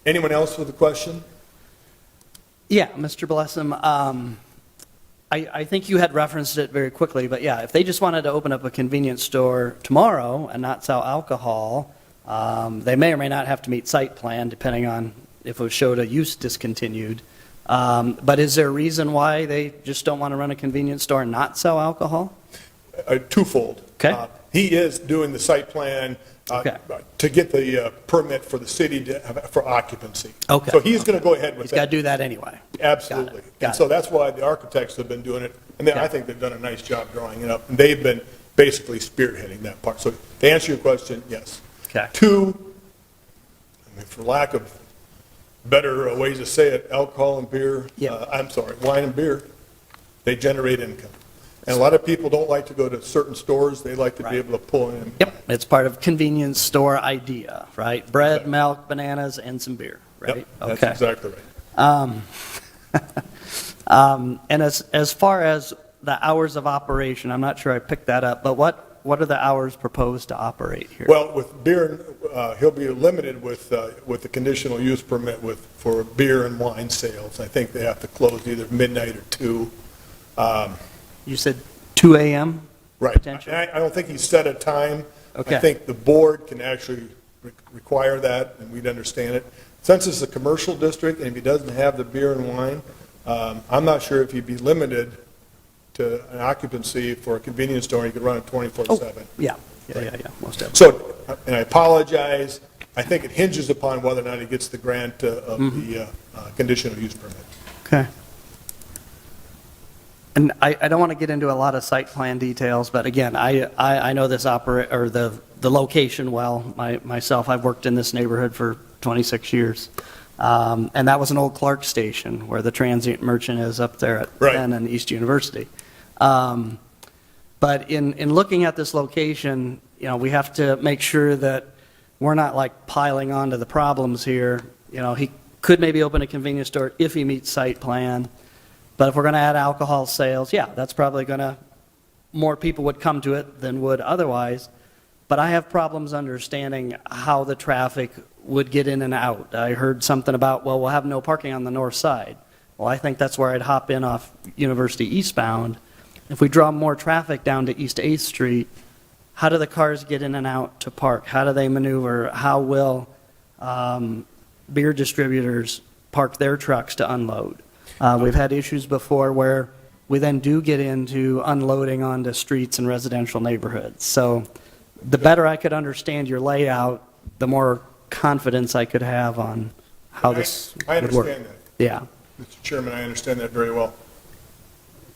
Anyone else with a question? Yeah, Mr. Blessum, I think you had referenced it very quickly, but yeah, if they just wanted to open up a convenience store tomorrow and not sell alcohol, they may or may not have to meet site plan, depending on if it showed a use discontinued. But is there a reason why they just don't want to run a convenience store and not sell alcohol? Twofold. Okay. He is doing the site plan to get the permit for the city for occupancy. Okay. So he's going to go ahead with He's that. got to do that anyway. Absolutely. Got And it. so that's why the architects have been doing it, and I think they've done a nice job drawing it up. And they've been basically spearheading that part. So to answer your question, yes. Okay. 2, for lack of better ways to say it, alcohol and beer, wine and beer, they generate income. And a lot of people don't like to go to certain stores. They like to be able to pull in. Yep, it's part of convenience store idea, right? Bread, milk, bananas, and some beer, right? Yep, that's exactly right. And as far as the hours of operation, I'm not sure I picked that up, but what are the hours proposed to operate here? Well, with beer, he'll be limited with the conditional use permit for beer and wine sales. I think they have to close either midnight or 2. You said 2 a.m.? Right. I don't think he set a time. Okay. I think the board can actually require that, and we'd understand it. Since it's a commercial district, and if he doesn't have the beer and wine, I'm not sure if he'd be limited to an occupancy for a convenience store. He could run it 24/7. Yeah, most definitely. So, and I apologize, I think it hinges upon whether or not he gets the grant of the conditional use permit. Okay. And I don't want to get into a lot of site plan details, but again, I know this the location well. Myself, I've worked in this neighborhood for 26 years. And that was an old Clark station where the transient merchant is up there at Penn and East University. But in looking at this location, we have to make sure that we're not like piling onto the problems here. He could maybe open a convenience store if he meets site plan. But if we're going to add alcohol sales, that's probably more people would come to it than would otherwise. but I have problems understanding how the traffic would get in and out. I heard something about, well, we'll have no parking on the north side. Well, I think that's where I'd hop in off University eastbound. If we draw more traffic down to East 8th Street, how do the cars get in and out to park? How do they maneuver? How will beer distributors park their trucks to unload? We've had issues before where we then do get into unloading onto streets and residential neighborhoods. So the better I could understand your layout, the more confidence I could have on how this I would work. understand that. Yeah. Mr. Chairman, I understand that very well.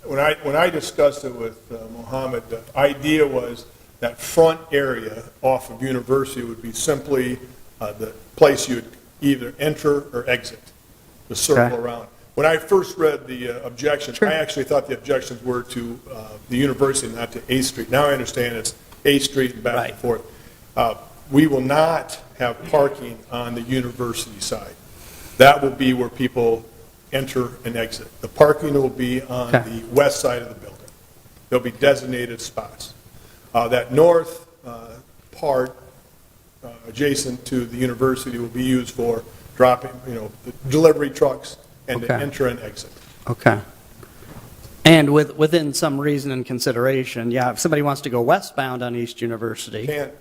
When I discussed it with Mohammed, the idea was that front area off of University would be simply the place you'd either enter or exit, the circle Okay. around. When I first read the objection, I actually thought the objections were to the University, not to 8th Street. Now I understand it's 8th Street and back and forth. We will not have parking on the University side. That will be where people enter and exit. The parking will be on the west side of the building. There'll be designated spots. That north part adjacent to the University will be used for dropping, the delivery trucks and to Okay. enter and exit. Okay. And within some reason and consideration, yeah, if somebody wants to go westbound on East University, Can't.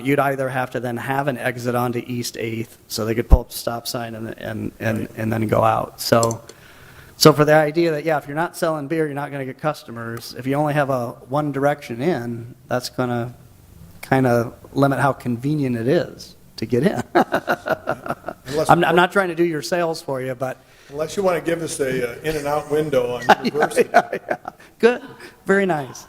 you'd either have to then have an exit onto East 8th, so they could pull up the stop sign and then go out. So for the idea that, if you're not selling beer, you're not going to get customers. If you only have a one direction in, that's going to kind of limit how convenient it is to get in. I'm not trying to do your sales for you, but. Unless you want to give us a in and out window on University. Good, very nice.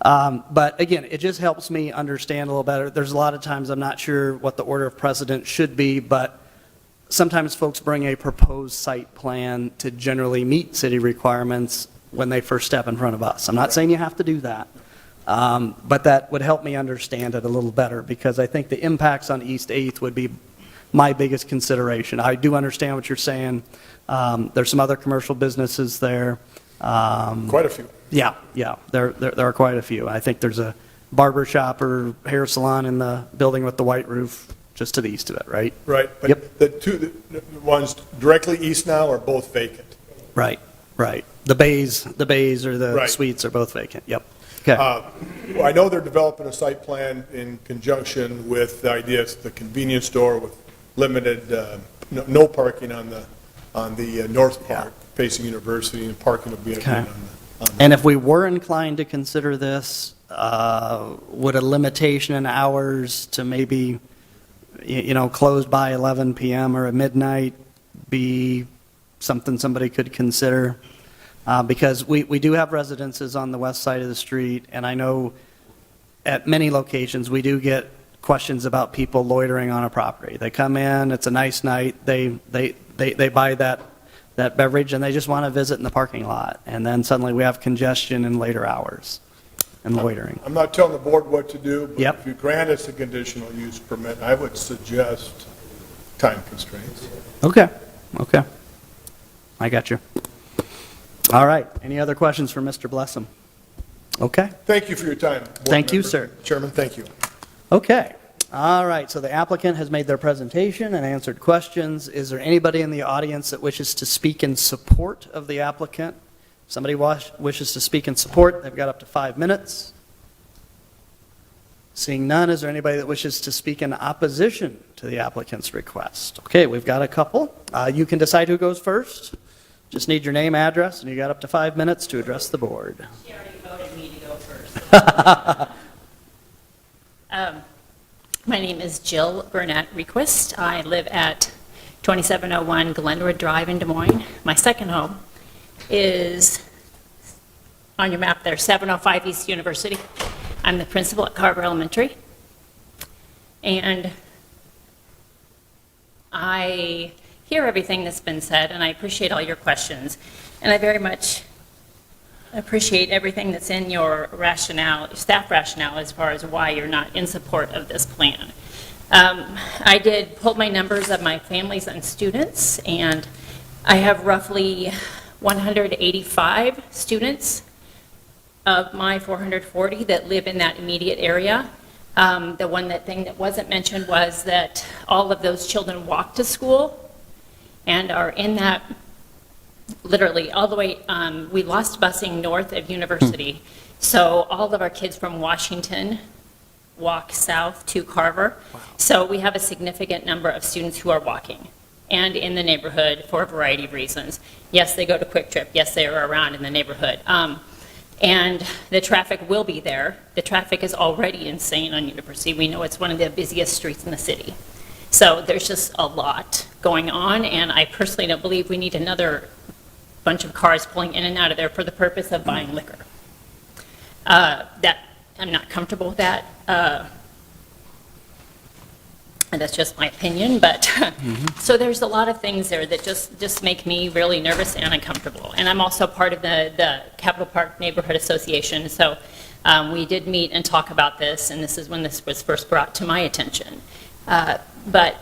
But again, it just helps me understand a little better. There's a lot of times I'm not sure what the order of precedence should be, but sometimes folks bring a proposed site plan to generally meet city requirements when they first step in front of us. I'm not saying you have to do that, but that would help me understand it a little better, because I think the impacts on East 8th would be my biggest consideration. I do understand what you're saying. There's some other commercial businesses there. Quite a few. Yeah, there are quite a few. I think there's a barber shop or hair salon in the building with the white roof just to the east of it, right? Right, but the ones directly east now are both vacant. Right. The bays or the Right. suites are both vacant, yep. Okay. I know they're developing a site plan in conjunction with the idea it's the convenience store with limited, no parking on the north part facing University, and parking will be again on the. And if we were inclined to consider this, would a limitation in hours to maybe, closed by 11 p.m. or at midnight be something somebody could consider? Because we do have residences on the west side of the street, and I know at many locations we do get questions about people loitering on a property. They come in, it's a nice night, they buy that beverage, and they just want to visit in the parking lot, and then suddenly we have congestion in later hours and loitering. I'm not telling the board what to do, but Yep. if you grant us a conditional use permit, I would suggest time constraints. Okay. I got you. All right. Any other questions for Mr. Blessum? Okay. Thank you for your time. board Thank you, members. sir. Chairman, thank you. Okay. All right. So the applicant has made their presentation and answered questions. Is there anybody in the audience that wishes to speak in support of the applicant? If somebody wishes to speak in support, they've got up to 5 minutes. Seeing none, is there anybody that wishes to speak in opposition to the applicant's request? Okay, we've got a couple. You can decide who goes first. Just need your name, address, and you got up to 5 minutes to address the board. She already voted me to go first. My name is Jill Burnett Request. I live at 2701 Glenwood Drive in Des Moines. My second home is on your map there, 705 East University. I'm the principal at Carver Elementary. And I hear everything that's been said, and I appreciate all your questions. And I very much appreciate everything that's in your rationale, staff rationale, as far as why you're not in support of this plan. I did pull my numbers of my families and students, and I have roughly 185 students of my 440 that live in that immediate area. The thing that wasn't mentioned was that all of those children walk to school and are in that, literally, all the way, we lost busing north of University. So all of our kids from Washington walk south to Carver. Wow. So we have a significant number of students who are walking and in the neighborhood for a variety of reasons. Yes, they go to Quick Trip. Yes, they are around in the neighborhood. And the traffic will be there. The traffic is already insane on University. We know it's one of the busiest streets in the city. So there's just a lot going on, and I personally don't believe we need another bunch of cars pulling in and out of there for the purpose of buying liquor. That I'm not comfortable with that. And that's just my opinion, but so there's a lot of things there that just make me really nervous and uncomfortable. And I'm also part of the Capitol Park Neighborhood Association, so we did meet and talk about this, and this is when this was first brought to my attention. But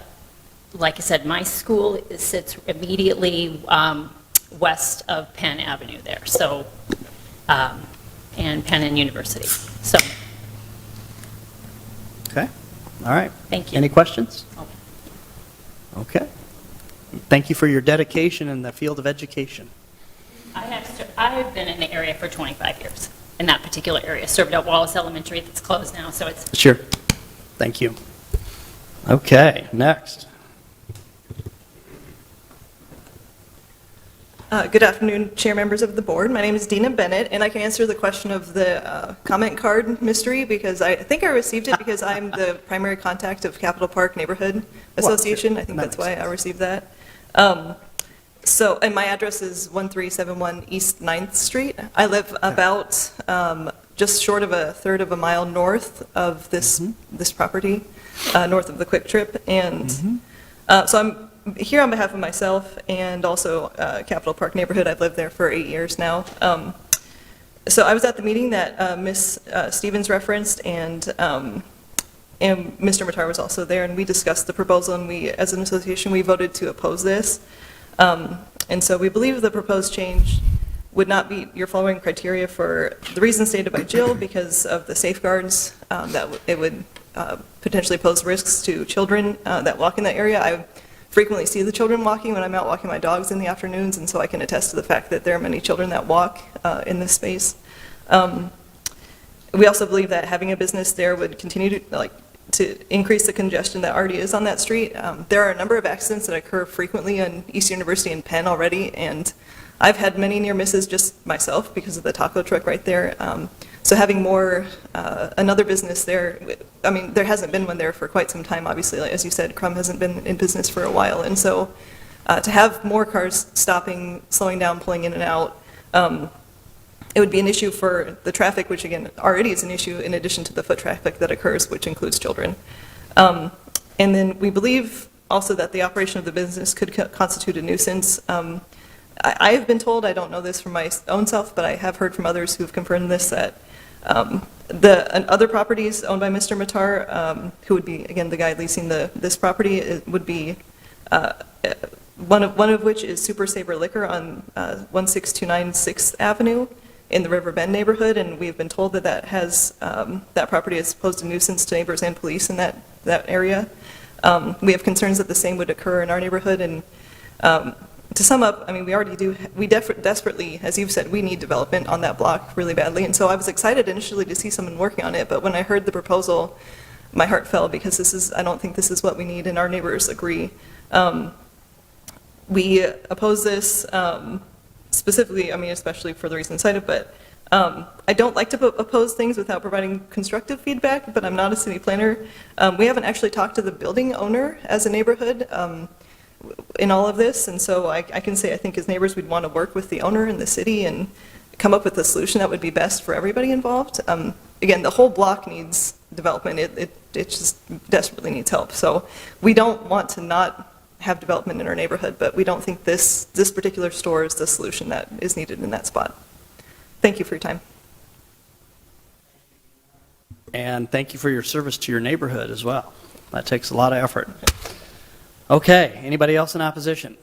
like I said, my school sits immediately west of Penn Avenue there, so, and Penn and University, so. Okay, all right. Thank you. Any questions? Okay. Thank you for your dedication in the field of education. I've been in the area for 25 years, in that particular area. Served at Wallace Elementary that's closed now, so it's... Sure. Thank you. Okay, next. Good afternoon, chair members of the board. My name is Dina Bennett, and I can answer the question of the comment card mystery because I think I received it because I'm the primary contact of Capitol Park Neighborhood Association. I think that's why I received that. And my address is 1371 East 9th Street. I live about just short of a third of a mile north of this property, north of the Quick Trip, and so I'm here on behalf of myself and also Capitol Park Neighborhood. I've lived there for 8 years now. So I was at the meeting that Ms. Stevens referenced, and Mr. Matar was also there, and we discussed the proposal, and we, as an association, we voted to oppose this. And so we believe the proposed change would not meet your following criteria for the reasons stated by Jill because of the safeguards that it would potentially pose risks to children that walk in that area. I frequently see the children walking when I'm out walking my dogs in the afternoons, and so I can attest to the fact that there are many children that walk in this space. We also believe that having a business there would continue to increase the congestion that already is on that street. There are a number of accidents that occur frequently on East University and Penn already, and I've had many near misses just myself because of the taco truck right there. So having another business there, I mean, there hasn't been one there for quite some time, obviously. Like, as you said, Crum hasn't been in business for a while. And so to have more cars stopping, slowing down, pulling in and out, it would be an issue for the traffic, which again, already is an issue in addition to the foot traffic that occurs, which includes children. And then we believe also that the operation of the business could constitute a nuisance. I have been told, I don't know this from my own self, but I have heard from others who have confirmed this, that other properties owned by Mr. Matar, who would be, again, the guy leasing this property, it would be, one of which is Super Saver Liquor on 16296 6th Avenue in the River Bend neighborhood, and we've been told that that property has posed a nuisance to neighbors and police in that area. We have concerns that the same would occur in our neighborhood, and to sum up, I mean, we desperately, as you've said, we need development on that block really badly, and so I was excited initially to see someone working on it, but when I heard the proposal, my heart fell because I don't think this is what we need, and our neighbors agree. We oppose this specifically, I mean, especially for the reasons cited, but I don't like to oppose things without providing constructive feedback, but I'm not a city planner. We haven't actually talked to the building owner as a neighborhood in all of this, and so I can say I think as neighbors we'd want to work with the owner and the city and come up with a solution that would be best for everybody involved. Again, the whole block needs development. It just desperately needs help. So we don't want to not have development in our neighborhood, but we don't think this particular store is the solution that is needed in that spot. Thank you for your time. And thank you for your service to your neighborhood as well. That takes a lot of effort. Okay, anybody else in opposition?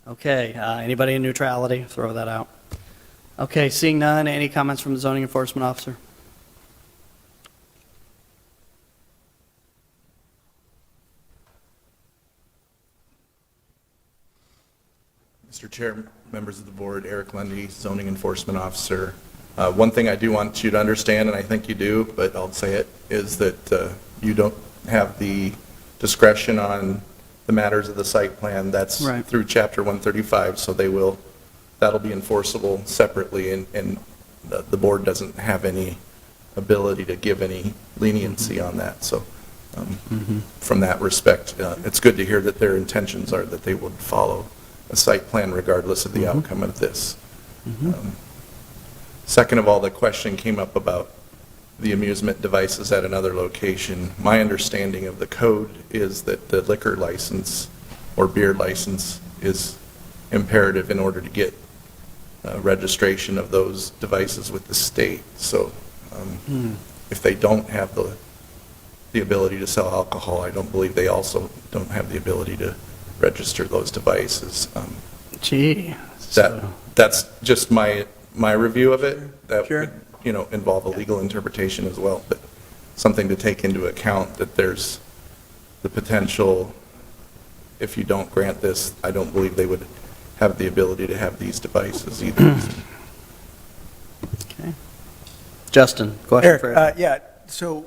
Okay, anybody in neutrality? Throw that out. Okay, seeing none, any comments from the zoning enforcement officer? Mr. Chair, members of the board, Eric Lundy, zoning enforcement officer. One thing I do want you to understand, and I think you do, but I'll say it, is that you don't have the discretion on the matters of the site plan. That's Right. through Chapter 135, so that'll be enforceable separately, and the board doesn't have any ability to give any leniency on that. So from that respect, it's good to hear that their intentions are that they would follow a site plan regardless of the outcome of this. Second of all, the question came up about the amusement devices at another location. My understanding of the code is that the liquor license or beer license is imperative in order to get registration of those devices with the state. So if they don't have the ability to sell alcohol, I don't believe they also don't have the ability to register those devices. Gee. That's just my review of it. That would, involve a legal interpretation as well, but something to take into account that there's the potential, if you don't grant this, I don't believe they would have the ability to have these devices either. Okay. Justin, question for Eric. Yeah, so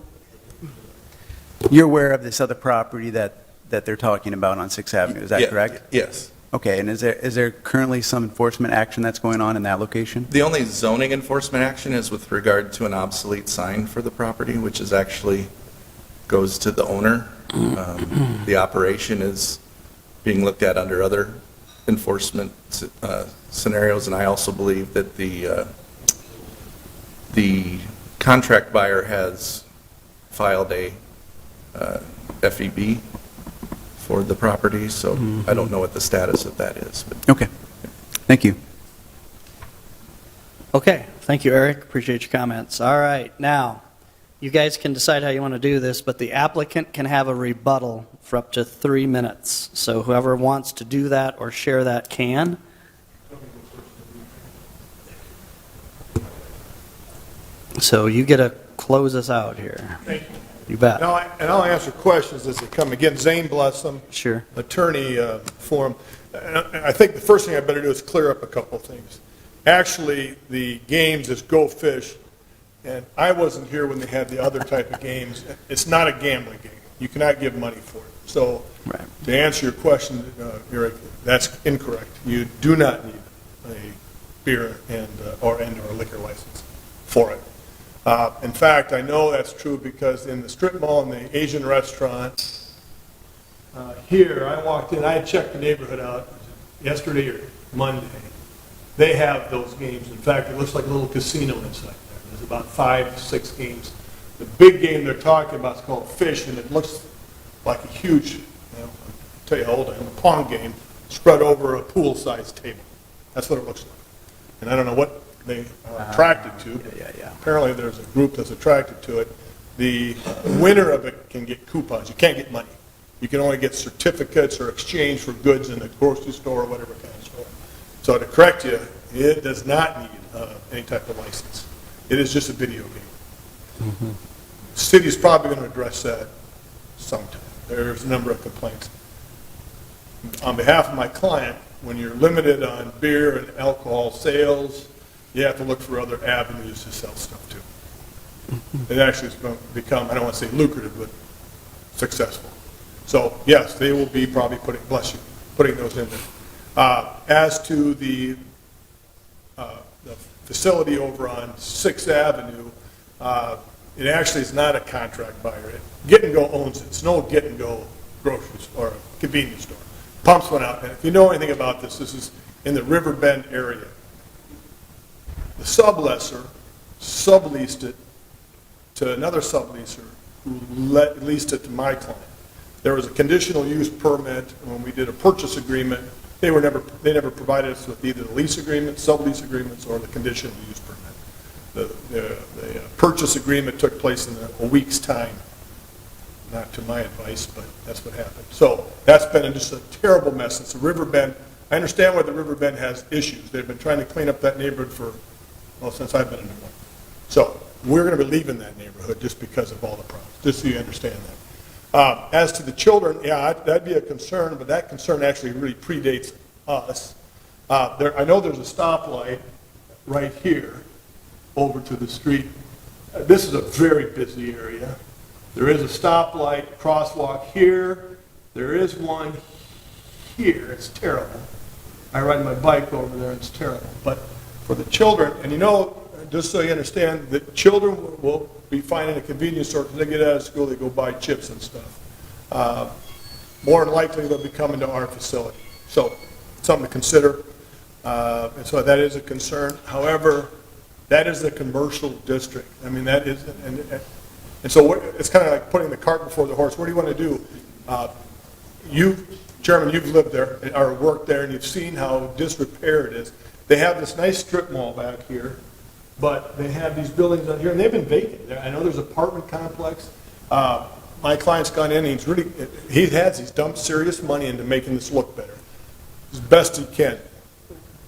you're aware of this other property that they're talking about on 6th Avenue, is that correct? Yes. Okay, and is there currently some enforcement action that's going on in that location? The only zoning enforcement action is with regard to an obsolete sign for the property, which is actually goes to the owner. The operation is being looked at under other enforcement scenarios, and I also believe that the contract buyer has filed a FEB for the property, so I don't know what the status of that is. But. Okay, thank you. Okay, thank you, Eric. Appreciate your comments. All right, now, you guys can decide how you want to do this, but the applicant can have a rebuttal for up to 3 minutes. So whoever wants to do that or share that can. So you get to close us out here. Thank you. You bet. And I'll answer questions as they come. Again, Zane Blessum. Sure. Attorney forum. I think the first thing I better do is clear up a couple of things. Actually, the games is Go Fish, and I wasn't here when they had the other type of games. It's not a gambling game. You cannot give money for it. So to answer your question, Eric, that's incorrect. You do not need a beer or a liquor license for it. In fact, I know that's true because in the strip mall and the Asian restaurant here, I walked in, I had checked the neighborhood out yesterday or Monday. They have those games. In fact, it looks like a little casino inside there. There's about 5, 6 games. The big game they're talking about is called Fish, and it looks like a huge, I'll tell you how old I am, a pong game spread over a pool-sized table. That's what it looks like. And I don't know what they are attracted to, but apparently there's a group that's attracted to it. The winner of it can get coupons. You can't get money. You can only get certificates or exchange for goods in the grocery store or whatever kind of store. So to correct you, it does not need any type of license. It is just a video game. The city's probably going to address that sometime. There's a number of complaints. On behalf of my client, when you're limited on beer and alcohol sales, you have to look for other avenues to sell stuff to. It actually has become, I don't want to say lucrative, but successful. So yes, they will be probably putting those in there. As to the facility over on 6th Avenue, it actually is not a contract buyer. Get and Go owns it. It's no Get and Go grocery store or convenience store. Pumps went out, and if you know anything about this, this is in the Riverbend area. The sublessor subleased it to another subleaser who leased it to my client. There was a conditional use permit when we did a purchase agreement. They never provided us with either the lease agreement, sublease agreements, or the conditional use permit. The purchase agreement took place in a week's time. Not to my advice, but that's what happened. So that's been just a terrible mess. It's a Riverbend. I understand why the Riverbend has issues. They've been trying to clean up that neighborhood for well, since I've been in Des Moines. So we're going to be leaving that neighborhood just because of all the problems, just so you understand that. As to the children, yeah, that'd be a concern, but that concern actually really predates us. I know there's a stoplight right here over to the street. This is a very busy area. There is a stoplight, crosswalk here. There is one here. It's terrible. I ride my bike over there, and it's terrible. But for the children, and you know, just so you understand, the children will be finding a convenience store because they get out of school, they go buy chips and stuff. More than likely, they'll be coming to our facility. So, something to consider. And so that is a concern. However, that is a commercial district. I mean, that is, and so it's kind of like putting the cart before the horse. What do you want to do? Chairman, you've lived there or worked there, and you've seen how disrepair it is. They have this nice strip mall back here, but they have these buildings out here, and they've been vacant. I know there's an apartment complex. My client's gone in, and he's dumped serious money into making this look better, as best he can.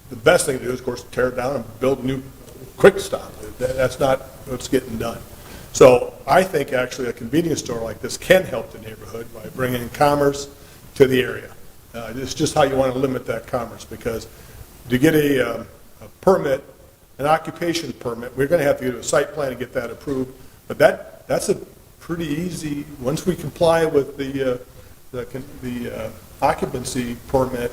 The best thing to do is, of course, tear it down and build a new quick stop. That's not what's getting done. So I think actually a convenience store like this can help the neighborhood by bringing commerce to the area. It's just how you want to limit that commerce, because to get a permit, an occupation permit, we're going to have to get a site plan and get that approved. But that's a pretty easy, once we comply with the occupancy permit,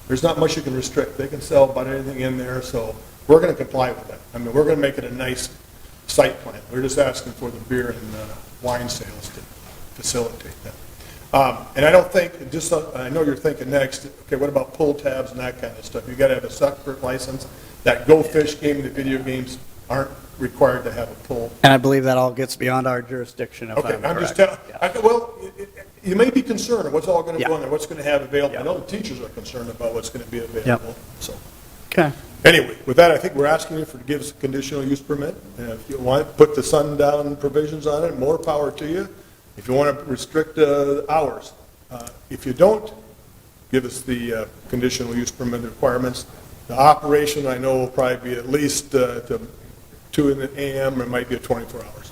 there's not much you can restrict. They can sell about anything in there, so we're going to comply with that. I mean, we're going to make it a nice site plan. We're just asking for the beer and wine sales to facilitate that. And I don't think, I know you're thinking next, okay, what about pull tabs and that kind of stuff? You've got to have a separate license. That Go Fish game, the video games aren't required to have a pull. And I believe that all gets beyond our jurisdiction, if I'm I'm just correct. telling, well, you may be concerned of what's all going to go in there, what's going to have available. I know the teachers are concerned about what's going to be available, so. Okay. Anyway, with that, I think we're asking you to give us a conditional use permit. And if you want to put the sundown provisions on it, more power to you. If you want to restrict hours. If you don't give us the conditional use permit requirements, the operation I know will probably be at least to 2 in the a.m. or it might be at 24 hours.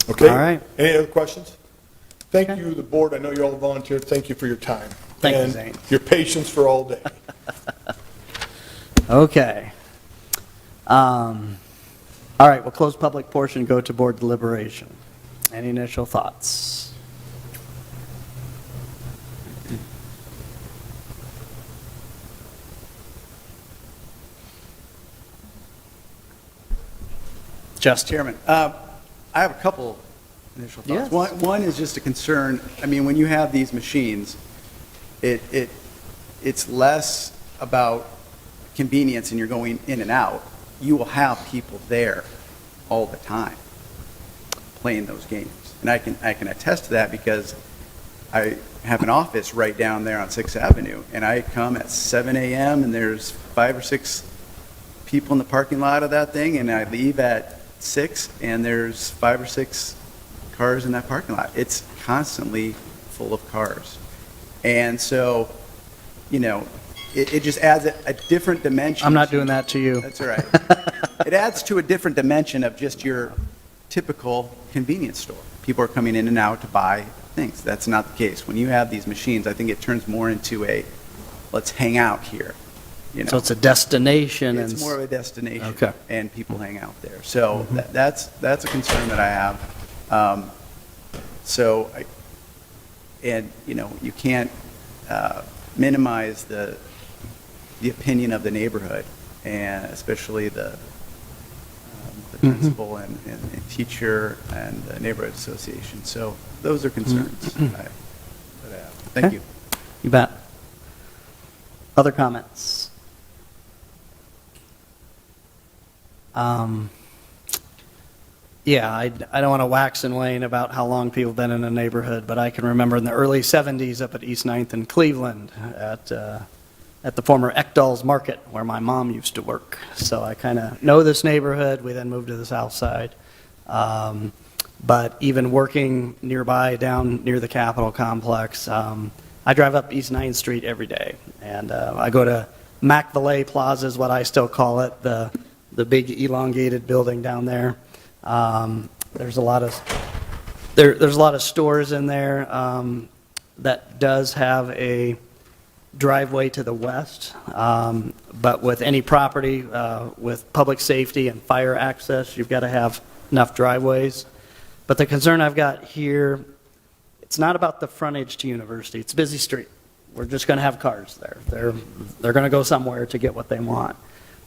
Okay? All right. Any other questions? Thank you, the board. I know you all volunteered. Thank you for your time. Thank you, and Zane. your patience for all day. Okay. All right, we'll close public portion, go to board deliberation. Any initial thoughts? Just Chairman, I have a couple initial thoughts. Yes. One is just a concern. I mean, when you have these machines, it's less about convenience and you're going in and out. You will have people there all the time playing those games. And I can attest to that because I have an office right down there on 6th Avenue, and I come at 7 a.m. and there's 5 or 6 people in the parking lot of that thing, and I leave at 6 and there's 5 or 6 cars in that parking lot. It's constantly full of cars. And so, you know, it just adds a different dimension. I'm not doing that to you. That's all right. It adds to a different dimension of just your typical convenience store. People are coming in and out to buy things. That's not the case. When you have these machines, I think it turns more into a, let's hang out here. You know? So it's a destination. It's more of a destination. Okay. And people hang out there. So that's a concern that I have. And you know, you can't minimize the opinion of the neighborhood, and especially the principal and teacher and the neighborhood association. So those are concerns that I have. Thank you. You bet. Other comments? Yeah, I don't want to wax and wane about how long people have been in a neighborhood, but I can remember in the early 70s up at East 9th in Cleveland at the former Ekdal's Market where my mom used to work. So I kind of know this neighborhood. We then moved to the south side. But even working nearby down near the Capitol complex, I drive up East 9th Street every day. And I go to Mac Valet Plaza is what I still call it, the the big elongated building down there. There's a lot of stores in there that does have a driveway to the west, but with any property with public safety and fire access, you've got to have enough driveways. But the concern I've got here, it's not about the frontage to University. It's a busy street. We're just going to have cars there. They're going to go somewhere to get what they want.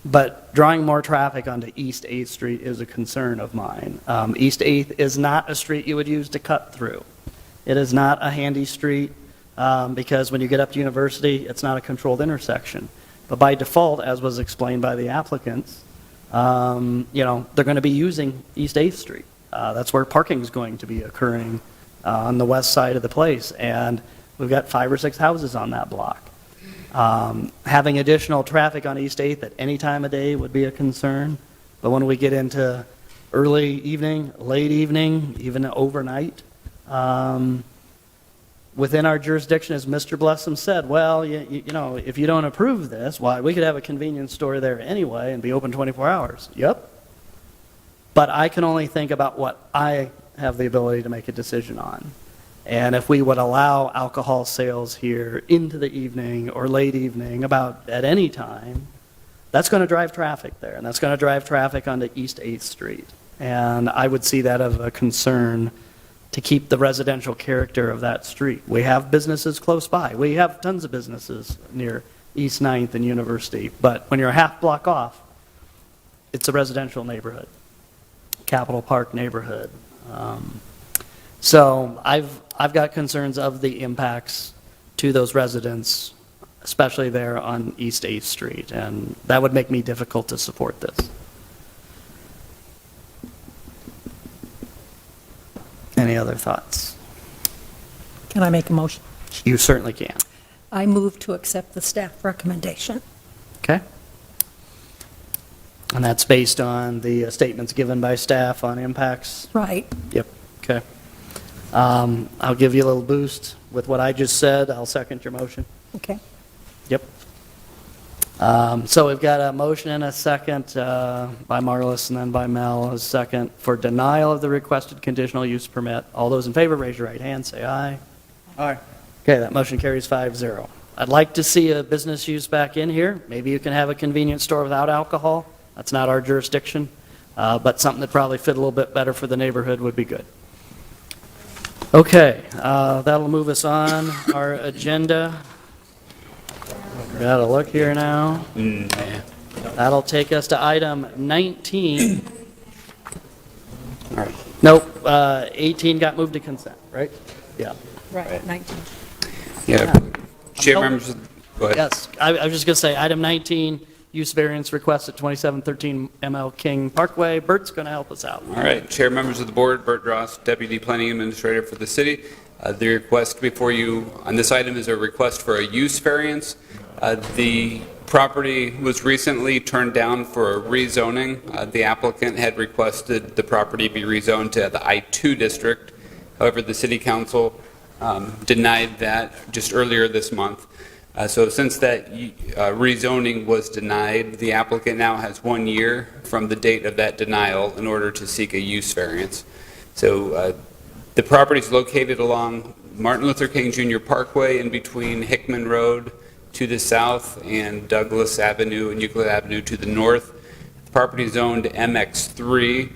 But drawing more traffic onto East 8th Street is a concern of mine. East 8th is not a street you would use to cut through. It is not a handy street because when you get up to University, it's not a controlled intersection. But by default, as was explained by the applicants, they're going to be using East 8th Street. That's where parking is going to be occurring on the west side of the place. And we've got 5 or 6 houses on that block. Having additional traffic on East 8th at any time of day would be a concern. But when we get into early evening, late evening, even overnight, within our jurisdiction, as Mr. Blessum said, well, if you don't approve this, why, we could have a convenience store there anyway and be open 24 hours. Yep. But I can only think about what I have the ability to make a decision on. And if we would allow alcohol sales here into the evening or late evening, about at any time, that's going to drive traffic there, and that's going to drive traffic onto East 8th Street. And I would see that as a concern to keep the residential character of that street. We have businesses close by. We have tons of businesses near East 9th and University, but when you're a half block off, it's a residential neighborhood, Capitol Park neighborhood. So I've got concerns of the impacts to those residents, especially there on East 8th Street, and that would make me difficult to support this. Any other thoughts? Can I make a motion? You certainly can. I move to accept the staff recommendation. Okay. And that's based on the statements given by staff on impacts? Right. Yep, okay. I'll give you a little boost with what I just said. I'll second your motion. Okay. Yep. So we've got a motion and a second by Marlis and then by Mel, a second for denial of the requested conditional use permit. All those in favor, raise your right hand, say aye. Aye. Okay, that motion carries 5-0. I'd like to see a business use back in here. Maybe you can have a convenience store without alcohol. That's not our jurisdiction, but something that probably fit a little bit better for the neighborhood would be good. Okay, that'll move us on our agenda. Got to look here now. That'll take us to item 19. Nope, 18 got moved to consent, right? Yeah. Right, 19. Yeah. Chair members, go ahead. Yes, I was just going to say, item 19, use variance request at 2713 ML King Parkway. Bert's going to help us out. All right, Chair, members of the board, Bert Dross, Deputy Planning Administrator for the city. The request before you on this item is a request for a use variance. The property was recently turned down for a rezoning. The applicant had requested the property be rezoned to the I-2 district. However, the City Council denied that just earlier this month. So since that rezoning was denied, the applicant now has 1 year from the date of that denial in order to seek a use variance. So the property is located along Martin Luther King Jr. Parkway in between Hickman Road to the south and Douglas Avenue and Euclid Avenue to the north. The property is zoned MX3.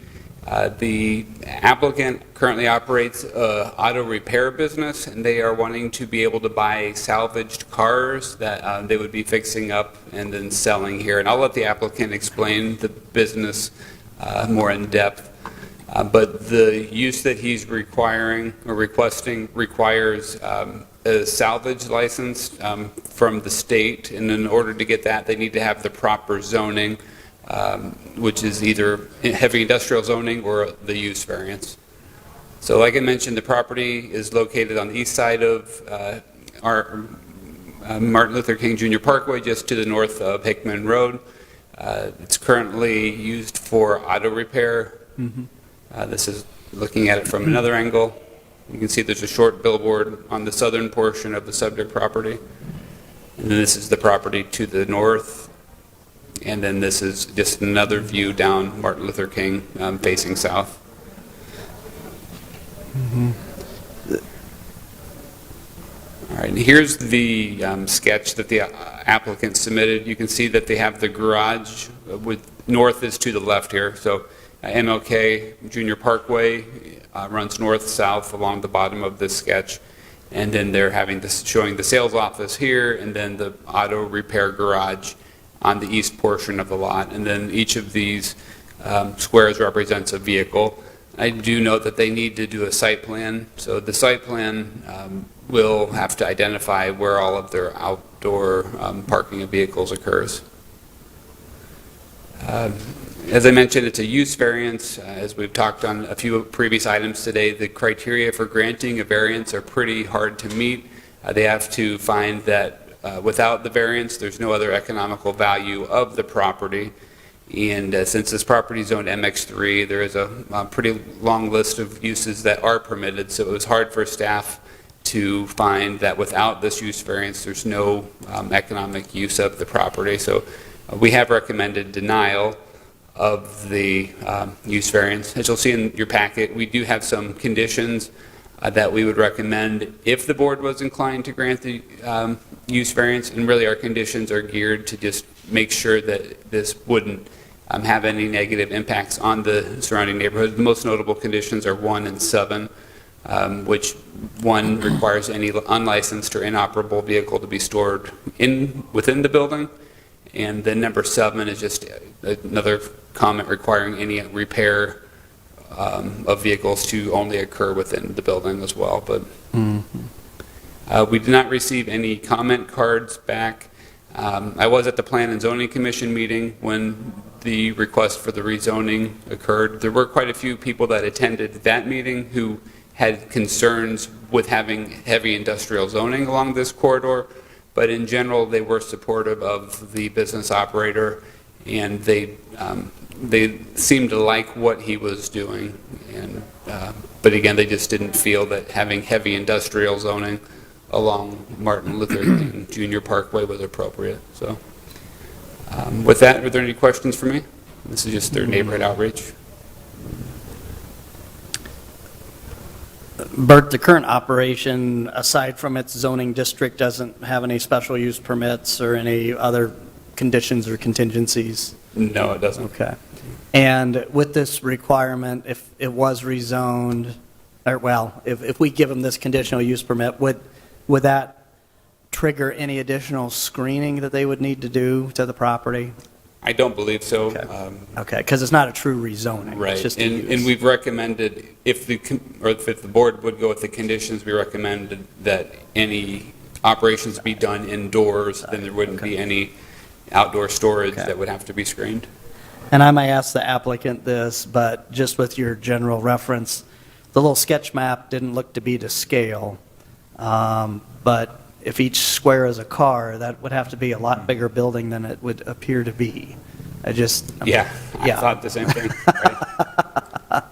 The applicant currently operates an auto repair business, and they are wanting to be able to buy salvaged cars that they would be fixing up and then selling here. And I'll let the applicant explain the business more in depth. But the use that he's requiring or requesting requires a salvage license from the state, and in order to get that, they need to have the proper zoning, which is either heavy industrial zoning or the use variance. So like I mentioned, the property is located on the east side of our Martin Luther King Jr. Parkway, just to the north of Hickman Road. It's currently used for auto repair. This is looking at it from another angle. You can see there's a short billboard on the southern portion of the subject property. And then this is the property to the north. and then this is just another view down Martin Luther King facing south. All right, and here's the sketch that the applicant submitted. You can see that they have the garage with north is to the left here. So MLK Junior Parkway runs north-south along the bottom of this sketch. And then they're having this, showing the sales office here, and then the auto repair garage on the east portion of the lot. And then each of these squares represents a vehicle. I do note that they need to do a site plan. So the site plan will have to identify where all of their outdoor parking of vehicles occurs. As I mentioned, it's a use variance. As we've talked on a few previous items today, the criteria for granting a variance are pretty hard to meet. They have to find that without the variance, there's no other economical value of the property. And since this property is zoned MX3, there is a pretty long list of uses that are permitted, so it was hard for staff to find that without this use variance, there's no economic use of the property. So we have recommended denial of the use variance. As you'll see in your packet, we do have some conditions that we would recommend if the board was inclined to grant the use variance, and really our conditions are geared to just make sure that this wouldn't have any negative impacts on the surrounding neighborhood. The most notable conditions are 1 and 7, which 1 requires any unlicensed or inoperable vehicle to be stored within the building. And then number 7 is just another comment requiring any repair of vehicles to only occur within the building as well. But we did not receive any comment cards back. I was at the Plan and Zoning Commission meeting when the request for the rezoning occurred. There were quite a few people that attended that meeting who had concerns with having heavy industrial zoning along this corridor. But in general, they were supportive of the business operator, and they seemed to like what he was doing. And but again, they just didn't feel that having heavy industrial zoning along Martin Luther King Junior Parkway was appropriate. So with that, are there any questions for me? This is just their neighborhood outreach. Bert, the current operation, aside from its zoning district, doesn't have any special use permits or any other conditions or contingencies? No, it doesn't. Okay. And with this requirement, if it was rezoned, or well, if we give them this conditional use permit, would that trigger any additional screening that they would need to do to the property? I don't believe so. Okay, because it's not a true rezoning. Right, It's just a use. and we've recommended, if the board would go with the conditions, we recommended that any operations be done indoors, then there wouldn't be any outdoor storage that would have to be screened. And I may ask the applicant this, but just with your general reference, the little sketch map didn't look to be to scale. But if each square is a car, that would have to be a lot bigger building than it would appear to be. I thought the same thing. Right.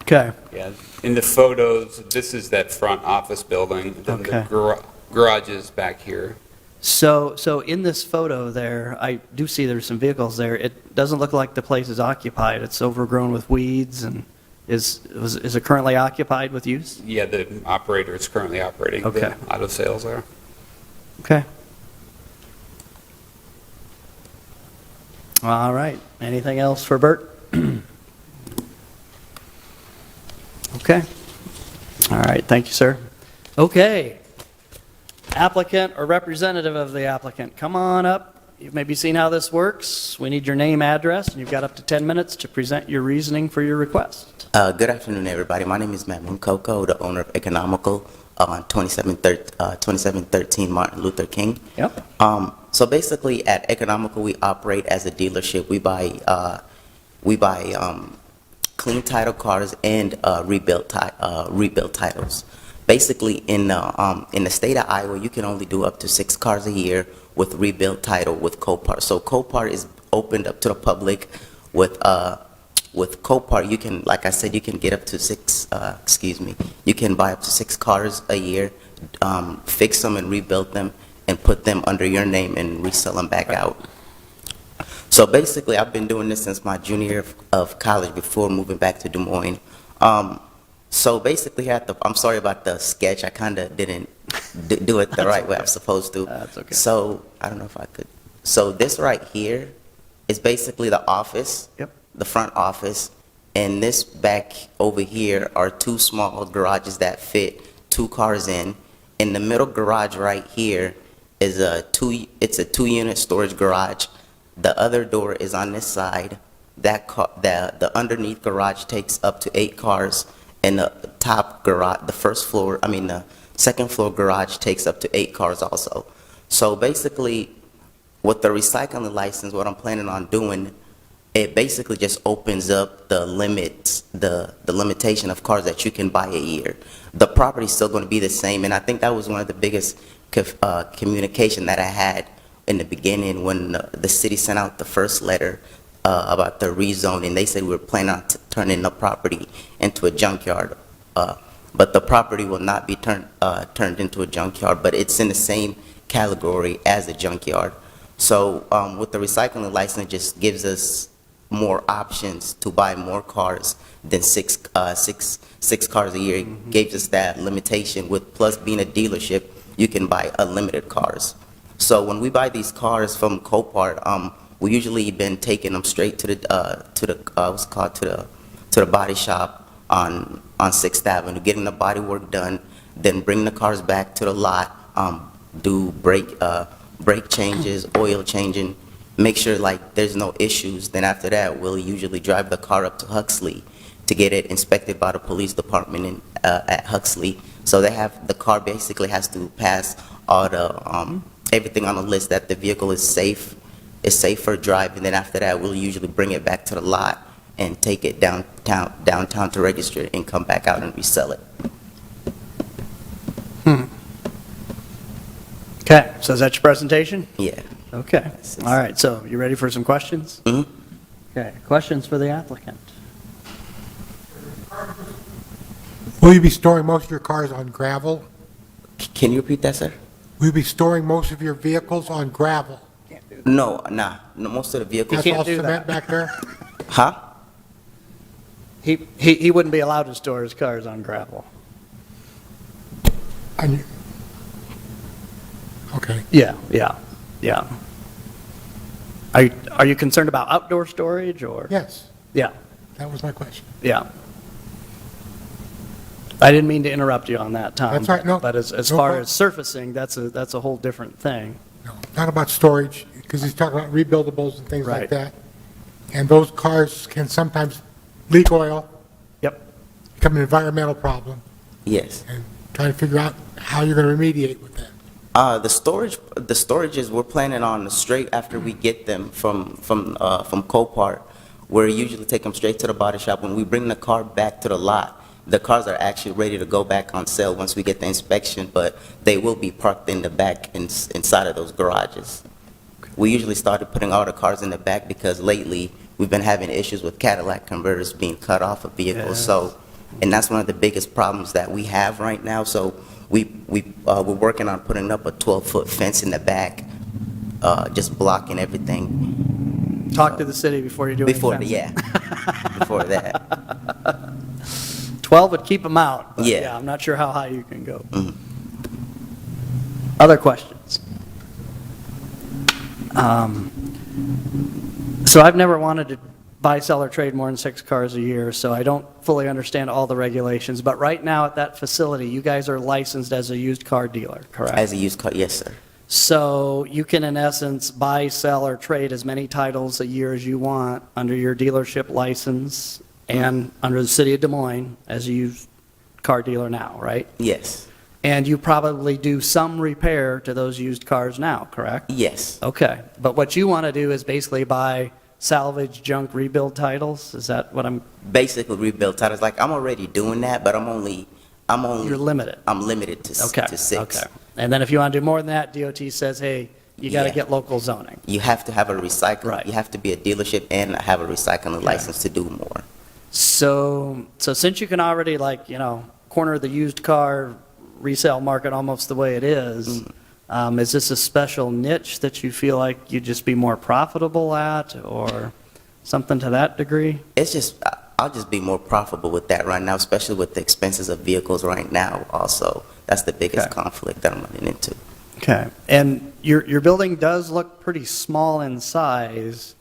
Okay. Yeah, in the photos, this is that front office building, then the garage is back here. So in this photo there, I do see there's some vehicles there. It doesn't look like the place is occupied. It's overgrown with weeds, and is it currently occupied with use? Yeah, the operator is currently operating the auto sales there. Okay. All right. Anything else for Bert? Okay. All right. Thank you, sir. Okay. Applicant or representative of the applicant, come on up. You've maybe seen how this works. We need your name, address, and you've got up to 10 minutes to present your reasoning for your request. Good afternoon, everybody. My name is Mamoon Coco, the owner of Economical on 2713 Martin Luther King. Yep. So basically, at Economical, we operate as a dealership. We buy clean title cars and rebuilt titles. Basically, in the state of Iowa, you can only do up to 6 cars a year with rebuilt title with Copart. So Copart is opened up to the public. With Copart, you can, like I said, you can get up to 6. You can buy up to 6 cars a year, fix them and rebuild them, and put them under your name and resell them back out. So basically, I've been doing this since my junior year of college before moving back to Des Moines. So basically, I'm sorry about the sketch. I kind of didn't do it the right way I'm supposed to. That's okay. So I don't know if I could. So this right here is basically the office, the front office, and this back over here are two small garages that fit 2 cars in. In the middle garage right here is it's a 2-unit storage garage. The other door is on this side. The underneath garage takes up to 8 cars, and the top garage, the second floor garage takes up to 8 cars also. So basically, with the recycling license, what I'm planning on doing, it basically just opens up the limits, the limitation of cars that you can buy a year. The property's still going to be the same, and I think that was one of the biggest communication that I had in the beginning when the city sent out the first letter about the rezoning. They said we were planning on turning the property into a junkyard, but the property will not be turned into a junkyard, but it's in the same category as a junkyard. So with the recycling license, it just gives us more options to buy more cars than six cars a year. It gives us that limitation. With plus being a dealership, you can buy unlimited cars. So when we buy these cars from Copart, we usually been taking them straight to the body shop on 6th Avenue, getting the body work done, then bring the cars back to the lot, do brake changes, oil changing, make sure like there's no issues. Then after that, we'll usually drive the car up to Huxley to get it inspected by the police department at Huxley. So the car basically has to pass all the everything on the list that the vehicle is safe for driving. Then after that, we'll usually bring it back to the lot and take it downtown to register and come back out and resell it. Okay, so is that your presentation? Yeah. Okay, all right, so you ready for some questions? Mm-hmm. Okay, questions for the applicant? Will you be storing most of your cars on gravel? Can you repeat that, sir? Will you be storing most of your vehicles on gravel? No, most of the vehicles. That's all cement back there? Huh? He wouldn't be allowed to store his cars on gravel. Okay. Yeah. Are you concerned about outdoor storage or? Yes. Yeah. That was my question. Yeah. I didn't mean to interrupt you on that, Tom. That's all right, no. But as No far problem. as surfacing, that's a whole different thing. No, not about storage, because he's talking about rebuildables and things Right. like that. And those cars can sometimes leak oil. Yep. Become an environmental problem. Yes. And trying to figure out how you're going to remediate with that. The storages we're planning on straight after we get them from Copart. We usually take them straight to the body shop. When we bring the car back to the lot, the cars are actually ready to go back on sale once we get the inspection, but they will be parked in the back inside of those garages. We usually started putting all the cars in the back because lately we've been having issues with Cadillac converters being cut off of vehicles. So, and that's one of the biggest problems that we have right now. So we're working on putting up a 12-foot fence in the back, just blocking everything. Talk to the city before you do anything. Yeah, before that. 12 would keep them out. But Yeah. I'm not sure how high you can go. Mhm. Other questions? So I've never wanted to buy, sell, or trade more than 6 cars a year, so I don't fully understand all the regulations. But right now at that facility, you guys are licensed as a used car dealer, correct? As a used car, yes, sir. So you can, in essence, buy, sell, or trade as many titles a year as you want under your dealership license and under the city of Des Moines as a used car dealer now, right? Yes. And you probably do some repair to those used cars now, correct? Yes. Okay. But what you want to do is basically buy salvage, junk, rebuild titles? Is that what I'm... Basically rebuild titles. Like, I'm already doing that, but I'm only... You're limited. I'm limited to 6. Okay. And then if you want to do more than that, DOT says, hey, you got to Yeah. get local zoning. You have to have a recycling. You have to be a dealership and have a recycling license to do more. So since you can already, corner the used car resale market almost the way it is, Is this a special niche that you feel like you'd just be more profitable at, or something to that degree? It's just, I'll just be more profitable with that right now, especially with the expenses of vehicles right now also. That's the biggest conflict that I'm running into. Okay, and your building does look pretty small in size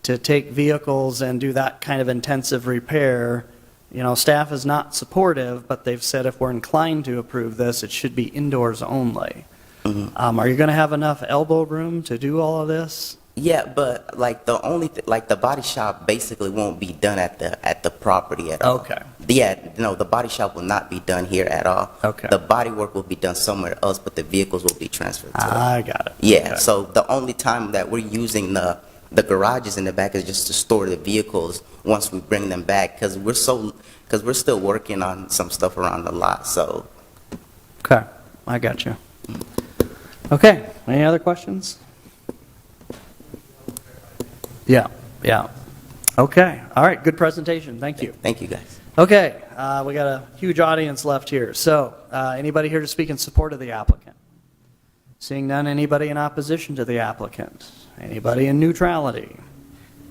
to take vehicles and do that kind of intensive repair. You know, staff is not supportive, but they've said if we're inclined to approve this, it should be indoors only. Are you going to have enough elbow room to do all of this? Yeah, but like the only like the body shop basically won't be done at the property at all. Okay. Yeah, no, the body shop will not be done here at all. Okay. The body work will be done somewhere else, but the vehicles will be transferred to I got it. Yeah, Okay. so the only time that we're using the garages in the back is just to store the vehicles once we bring them back, because we're still working on some stuff around the lot, so. Okay, I got you. Okay, any other questions? Yeah, yeah. Okay, all right, good presentation, thank you. Thank you, guys. Okay, we got a huge audience left here. So, anybody here to speak in support of the applicant? Seeing none, anybody in opposition to the applicant? Anybody in neutrality?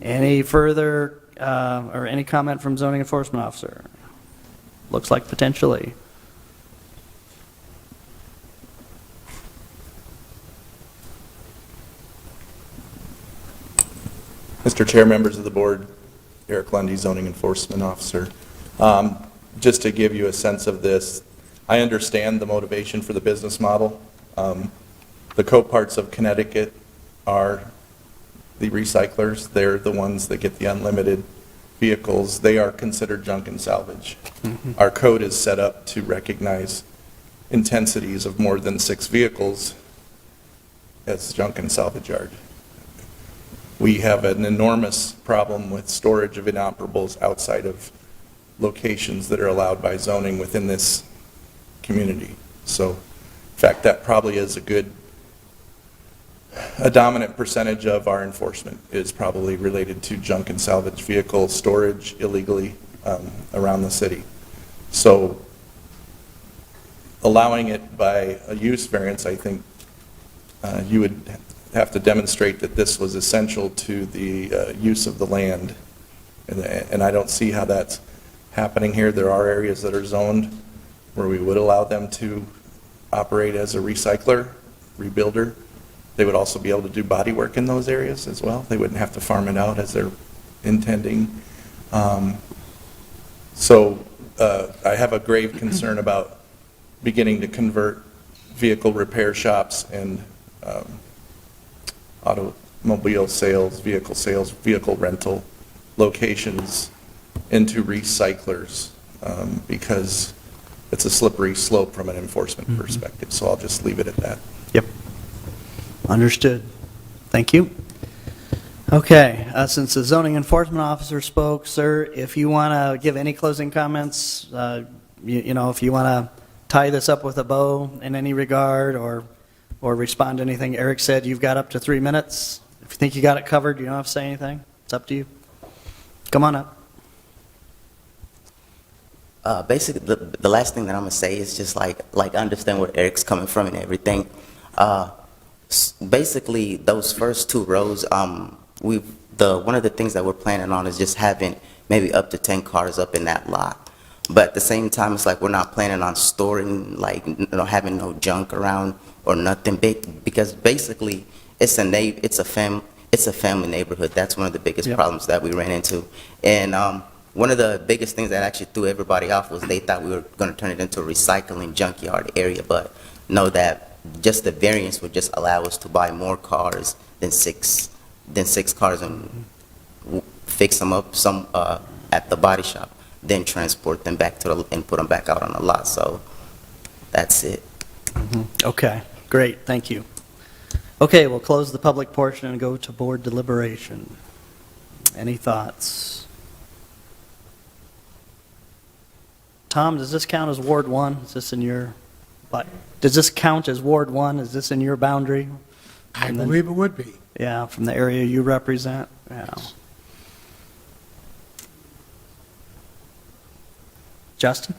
Any further, or any comment from zoning enforcement officer? Looks like potentially. Mr. Chair, members of the board, Eric Lundy, Zoning Enforcement Officer. Just to give you a sense of this, I understand the motivation for the business model. The co-parts of Connecticut are the recyclers. They're the ones that get the unlimited vehicles. They are considered junk and salvage. Our code is set up to recognize intensities of more than 6 vehicles as junk and salvage yard. We have an enormous problem with storage of inoperables outside of locations that are allowed by zoning within this community. So, in fact, that probably is a dominant percentage of our enforcement is probably related to junk and salvage vehicle storage illegally around the city. So, allowing it by a use variance, I think you would have to demonstrate that this was essential to the use of the land. And I don't see how that's happening here. There are areas that are zoned where we would allow them to operate as a recycler, rebuilder. They would also be able to do body work in those areas as well. They wouldn't have to farm it out as they're intending. So I have a grave concern about beginning to convert vehicle repair shops and automobile sales, vehicle rental locations into recyclers because it's a slippery slope from an enforcement perspective. So I'll just leave it at that. Yep. Understood. Thank you. Okay, since the zoning enforcement officer spoke, sir, if you want to give any closing comments, you know, if you want to tie this up with a bow in any regard or respond to anything Eric said, you've got up to 3 minutes. If you think you got it covered, you don't have to say anything. It's up to you. Come on up. Basically, the last thing that I'm going to say is just like understand where Eric's coming from and everything. Basically, those first 2 rows, one of the things that we're planning on is just having maybe up to 10 cars up in that lot. But at the same time, it's like we're not planning on storing, like, you know, having no junk around or nothing big, because basically it's a family neighborhood. That's one of the biggest problems that we ran into. And one of the biggest things that actually threw everybody off was they thought we were going to turn it into a recycling junkyard area, but know that just the variance would just allow us to buy more cars than six cars and fix them up at the body shop, then transport them back and put them back out on the lot. So that's it. Okay, great, thank you. Okay, we'll close the public portion and go to board deliberation. Any thoughts? Tom, does this count as Ward 1? Is this in your, does this count as Ward 1? Is this in your boundary? I believe it would be. Yeah, from the area you represent? Yeah. Justin?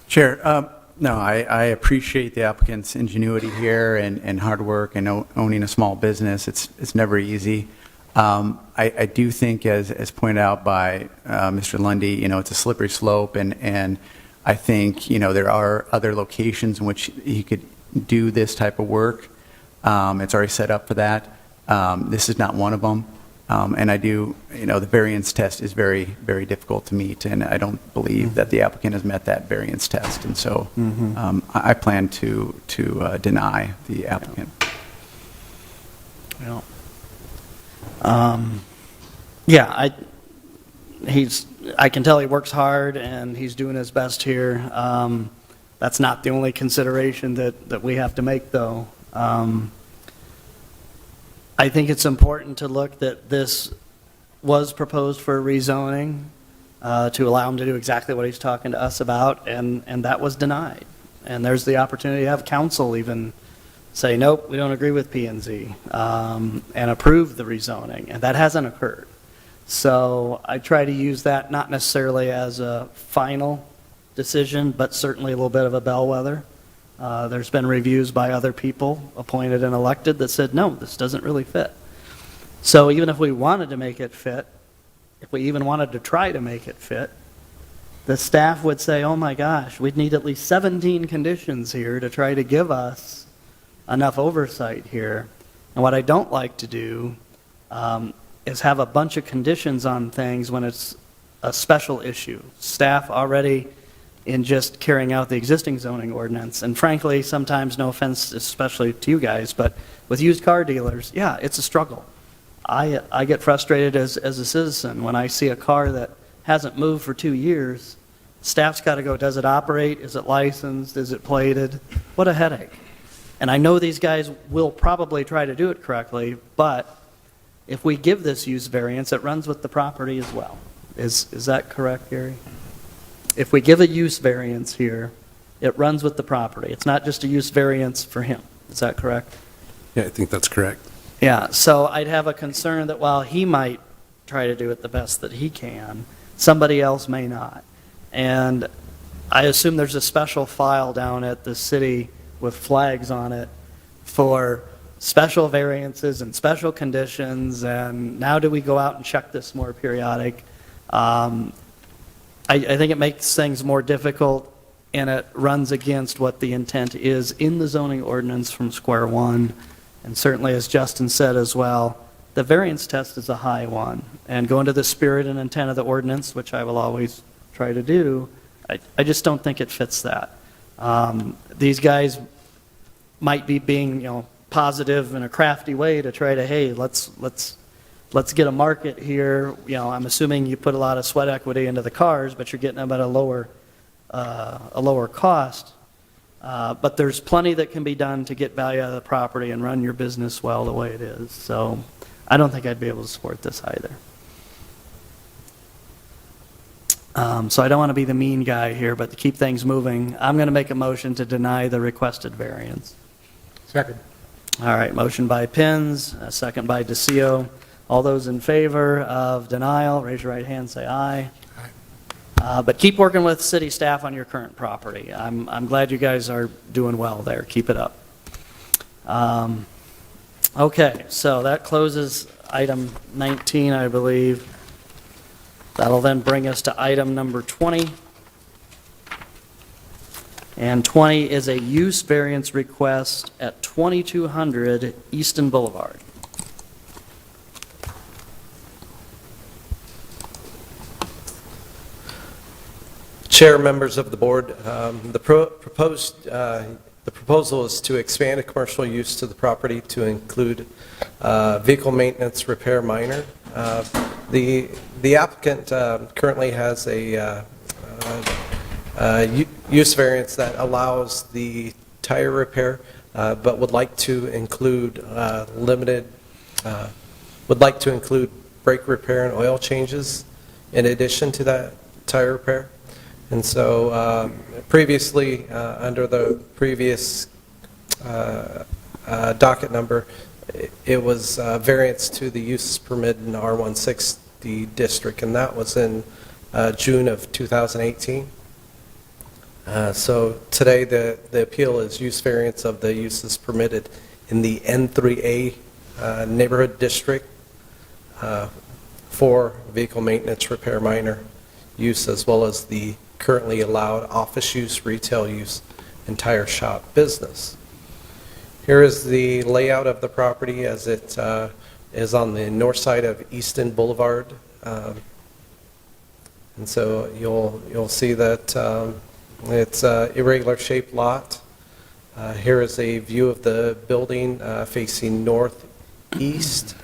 Chair, No, I appreciate the applicant's ingenuity here and hard work and owning a small business. It's never easy. I do think, as pointed out by Mr. Lundy, it's a slippery slope, and I think, there are other locations in which he could do this type of work. It's already set up for that. This is not one of them. And I do, the variance test is very, very difficult to meet, and I don't believe that the applicant has met that variance test. And so I plan to deny the applicant. Yeah. I can tell he works hard and he's doing his best here. That's not the only consideration that we have to make, though. I think it's important to look that this was proposed for rezoning to allow him to do exactly what he's talking to us about, and that was denied. And there's the opportunity to have council even say, nope, we don't agree with P&Z, and approve the rezoning, and that hasn't occurred. So I try to use that not necessarily as a final decision, but certainly a little bit of a bellwether. There's been reviews by other people, appointed and elected, that said, no, this doesn't really fit. So even if we wanted to make it fit, if we even wanted to try to make it fit, the staff would say, oh my gosh, we'd need at least 17 conditions here to try to give us enough oversight here. And what I don't like to do is have a bunch of conditions on things when it's a special issue. Staff already in just carrying out the existing zoning ordinance. And frankly, sometimes, no offense, especially to you guys, but with used car dealers, yeah, it's a struggle. I get frustrated as a citizen when I see a car that hasn't moved for 2 years. Staff's got to go, does it operate? Is it licensed? Is it plated? What a headache. And I know these guys will probably try to do it correctly, but if we give this use variance, it runs with the property as well. Is that correct, Gary? If we give a use variance here, it runs with the property. It's not just a use variance for him. Is that correct? Yeah, I think that's correct. Yeah, so I'd have a concern that while he might try to do it the best that he can, somebody else may not. And I assume there's a special file down at the city with flags on it for special variances and special conditions, and now do we go out and check this more periodic? I think it makes things more difficult, and it runs against what the intent is in the zoning ordinance from square one. And certainly, as Justin said as well, the variance test is a high one. And going to the spirit and intent of the ordinance, which I will always try to do, I just don't think it fits that. These guys might be being, positive in a crafty way to try to, hey, let's get a market here. I'm assuming you put a lot of sweat equity into the cars, but you're getting them at a lower cost. But there's plenty that can be done to get value out of the property and run your business well the way it is. So I don't think I'd be able to support this either. So I don't want to be the mean guy here, but to keep things moving, I'm going to make a motion to deny the requested variance. Second. All right, motion by Pins, a second by DeCio. All those in favor of denial, raise your right hand, say aye. But keep working with city staff on your current property. I'm glad you guys are doing well there. Keep it up. Okay, so that closes item 19, I believe. That'll then bring us to item number 20. And 20 is a use variance request at 2200 Easton Boulevard. Chair, members of the board, the proposal is to expand a commercial use to the property to include vehicle maintenance repair minor. The applicant currently has a use variance that allows the tire repair, but would like to include brake repair and oil changes in addition to that tire repair. And so previously, under the previous docket number, it was variance to the use permit in the R160 district, and that was in June of 2018. So today, the appeal is use variance of the uses permitted in the N3A neighborhood district for vehicle maintenance, repair, minor use, as well as the currently allowed office use, retail use, and tire shop business. Here is the layout of the property as it is on the north side of Easton Boulevard. And so you'll see that it's an irregular shaped lot. Here is a view of the building facing northeast.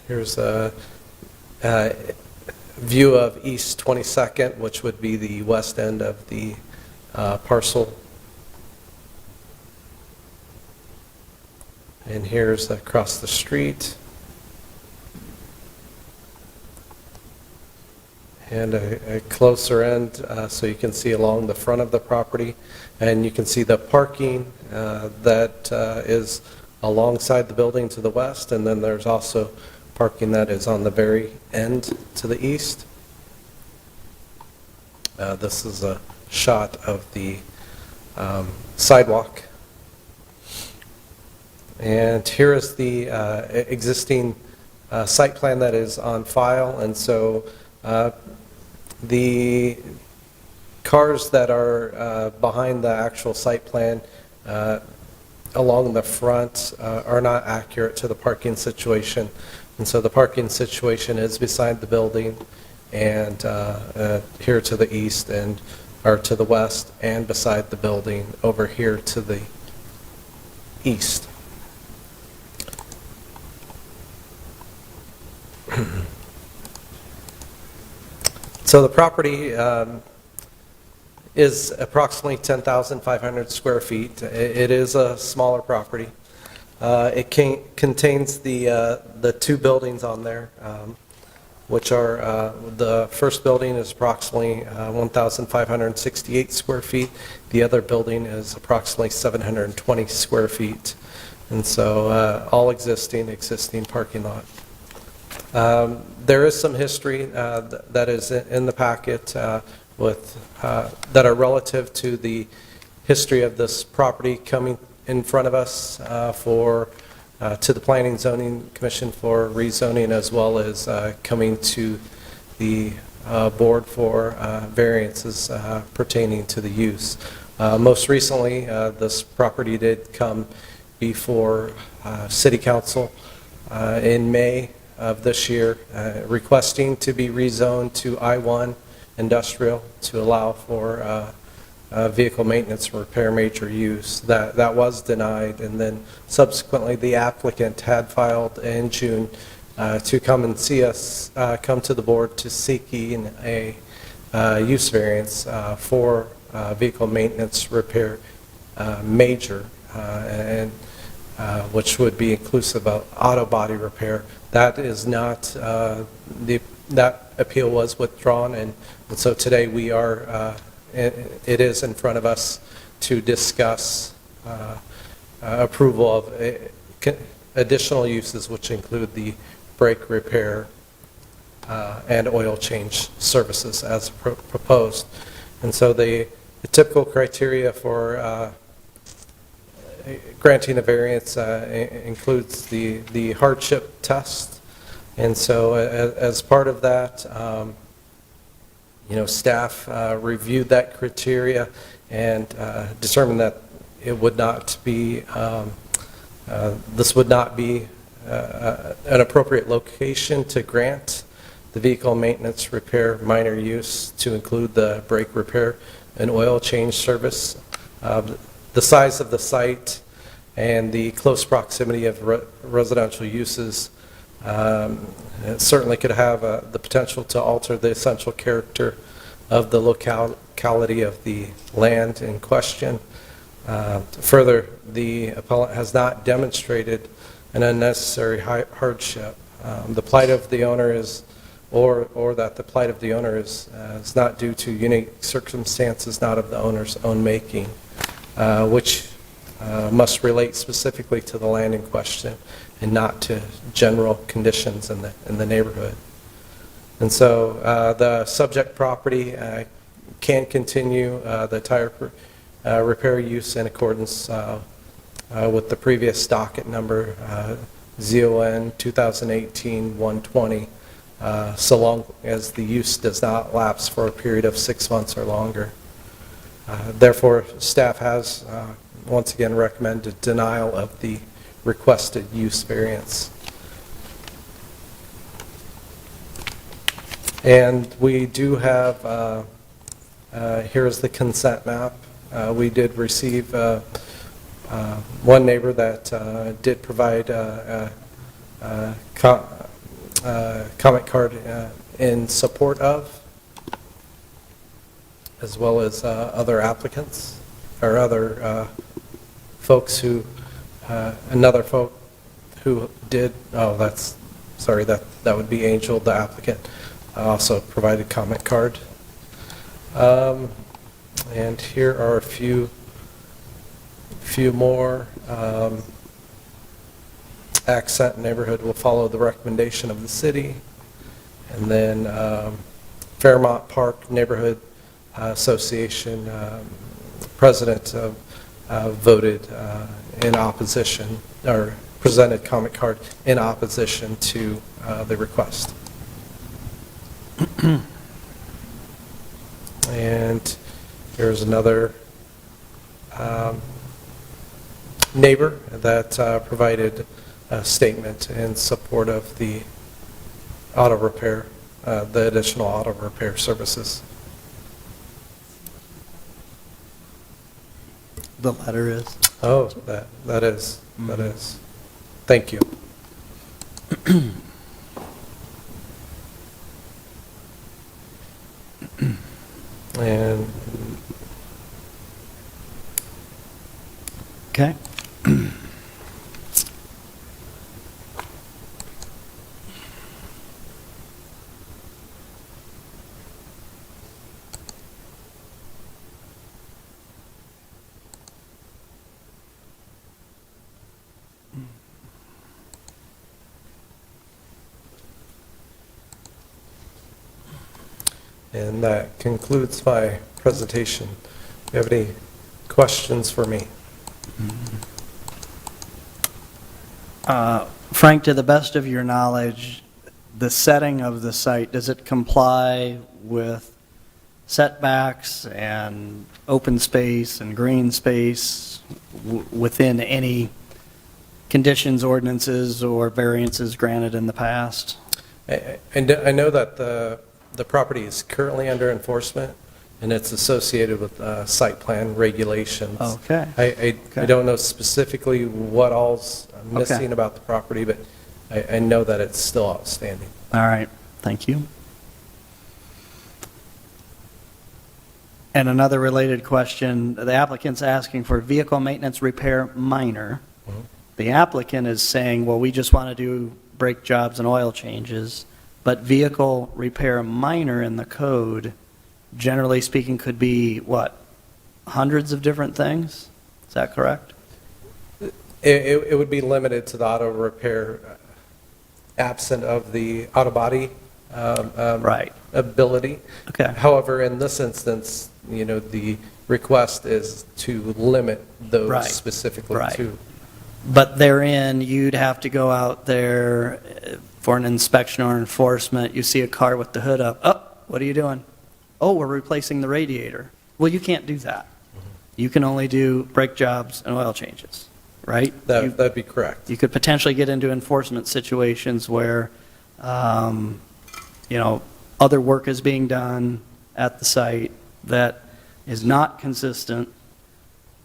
Here's a view of East 22nd, which would be the west end of the parcel. And here's across the street. And a closer end, so you can see along the front of the property. And you can see the parking that is alongside the building to the west. And then there's also parking that is on the very end to the east. This is a shot of the sidewalk. And here is the existing site plan that is on file. And so the cars that are behind the actual site plan along the front are not accurate to the parking situation. And so the parking situation is beside the building and here to the east and or to the west and beside the building over here to the east. So the property is approximately 10,500 square feet. It is a smaller property. It contains the two buildings on there, which are the first building is approximately 1,568 square feet. The other building is approximately 720 square feet. And so all existing parking lot. There is some history that is in the packet that are relative to the history of this property coming in front of us to the Planning and Zoning Commission for rezoning, as well as coming to the board for variances pertaining to the use. Most recently, this property did come before City Council in May of this year, requesting to be rezoned to I-1 industrial to allow for vehicle maintenance and repair major use. That was denied, and then subsequently the applicant had filed in June to come and see us, come to the board to seeking a use variance for vehicle maintenance repair major, and which would be inclusive of auto body repair. That is not, that appeal was withdrawn, and so today we are, it is in front of us to discuss approval of additional uses, which include the brake repair and oil change services as proposed. And so the typical criteria for granting a variance includes the hardship test. And so as part of that, staff reviewed that criteria and determined that it would not be, this would not be an appropriate location to grant the vehicle maintenance repair minor use to include the brake repair and oil change service. The size of the site and the close proximity of residential uses it certainly could have the potential to alter the essential character of the locality of the land in question. Further, the appellant has not demonstrated an unnecessary hardship. The plight of the owner is, or that the plight of the owner is not due to unique circumstances not of the owner's own making, which must relate specifically to the land in question and not to general conditions in the neighborhood. And so the subject property can continue the tire repair use in accordance with the previous docket number, ZON 2018-120, so long as the use does not lapse for a period of 6 months or longer. Therefore, staff has once again recommended denial of the requested use variance. And we do have, here's the consent map. We did receive one neighbor that did provide a comment card in support of, as well as other applicants, or other folks who, another folk who did, oh, that's, sorry, that would be Angel, the applicant, also provided comment card. And here are a few more. Accent neighborhood will follow the recommendation of the city. And then Fairmont Park Neighborhood Association president voted in opposition, or presented comment card in opposition to the request. And here's another neighbor that provided a statement in support of the auto repair, the additional auto repair services. The letter is? Oh, that is. Thank you. And okay. And that concludes my presentation. Do you have any questions for me? Frank, to the best of your knowledge, the setting of the site, does it comply with setbacks and open space and green space within any conditions, ordinances, or variances granted in the past? I know that the property is currently under enforcement, and it's associated with site plan regulations. Okay. I don't know specifically what all's missing about the property, but I know that it's still outstanding. All right, thank you. And another related question, the applicant's asking for vehicle maintenance repair minor. Mm-hmm. The applicant is saying, well, we just want to do brake jobs and oil changes, but vehicle repair minor in the code, generally speaking, could be, what, hundreds of different things? Is that correct? It would be limited to the auto repair, absent of the auto body ability. Okay. However, in this instance, the request is to limit those specifically to. But therein, you'd have to go out there for an inspection or enforcement. You see a car with the hood up. Oh, what are you doing? Oh, we're replacing the radiator. Well, you can't do that. You can only do brake jobs and oil changes, right? That'd be correct. You could potentially get into enforcement situations where, other work is being done at the site that is not consistent,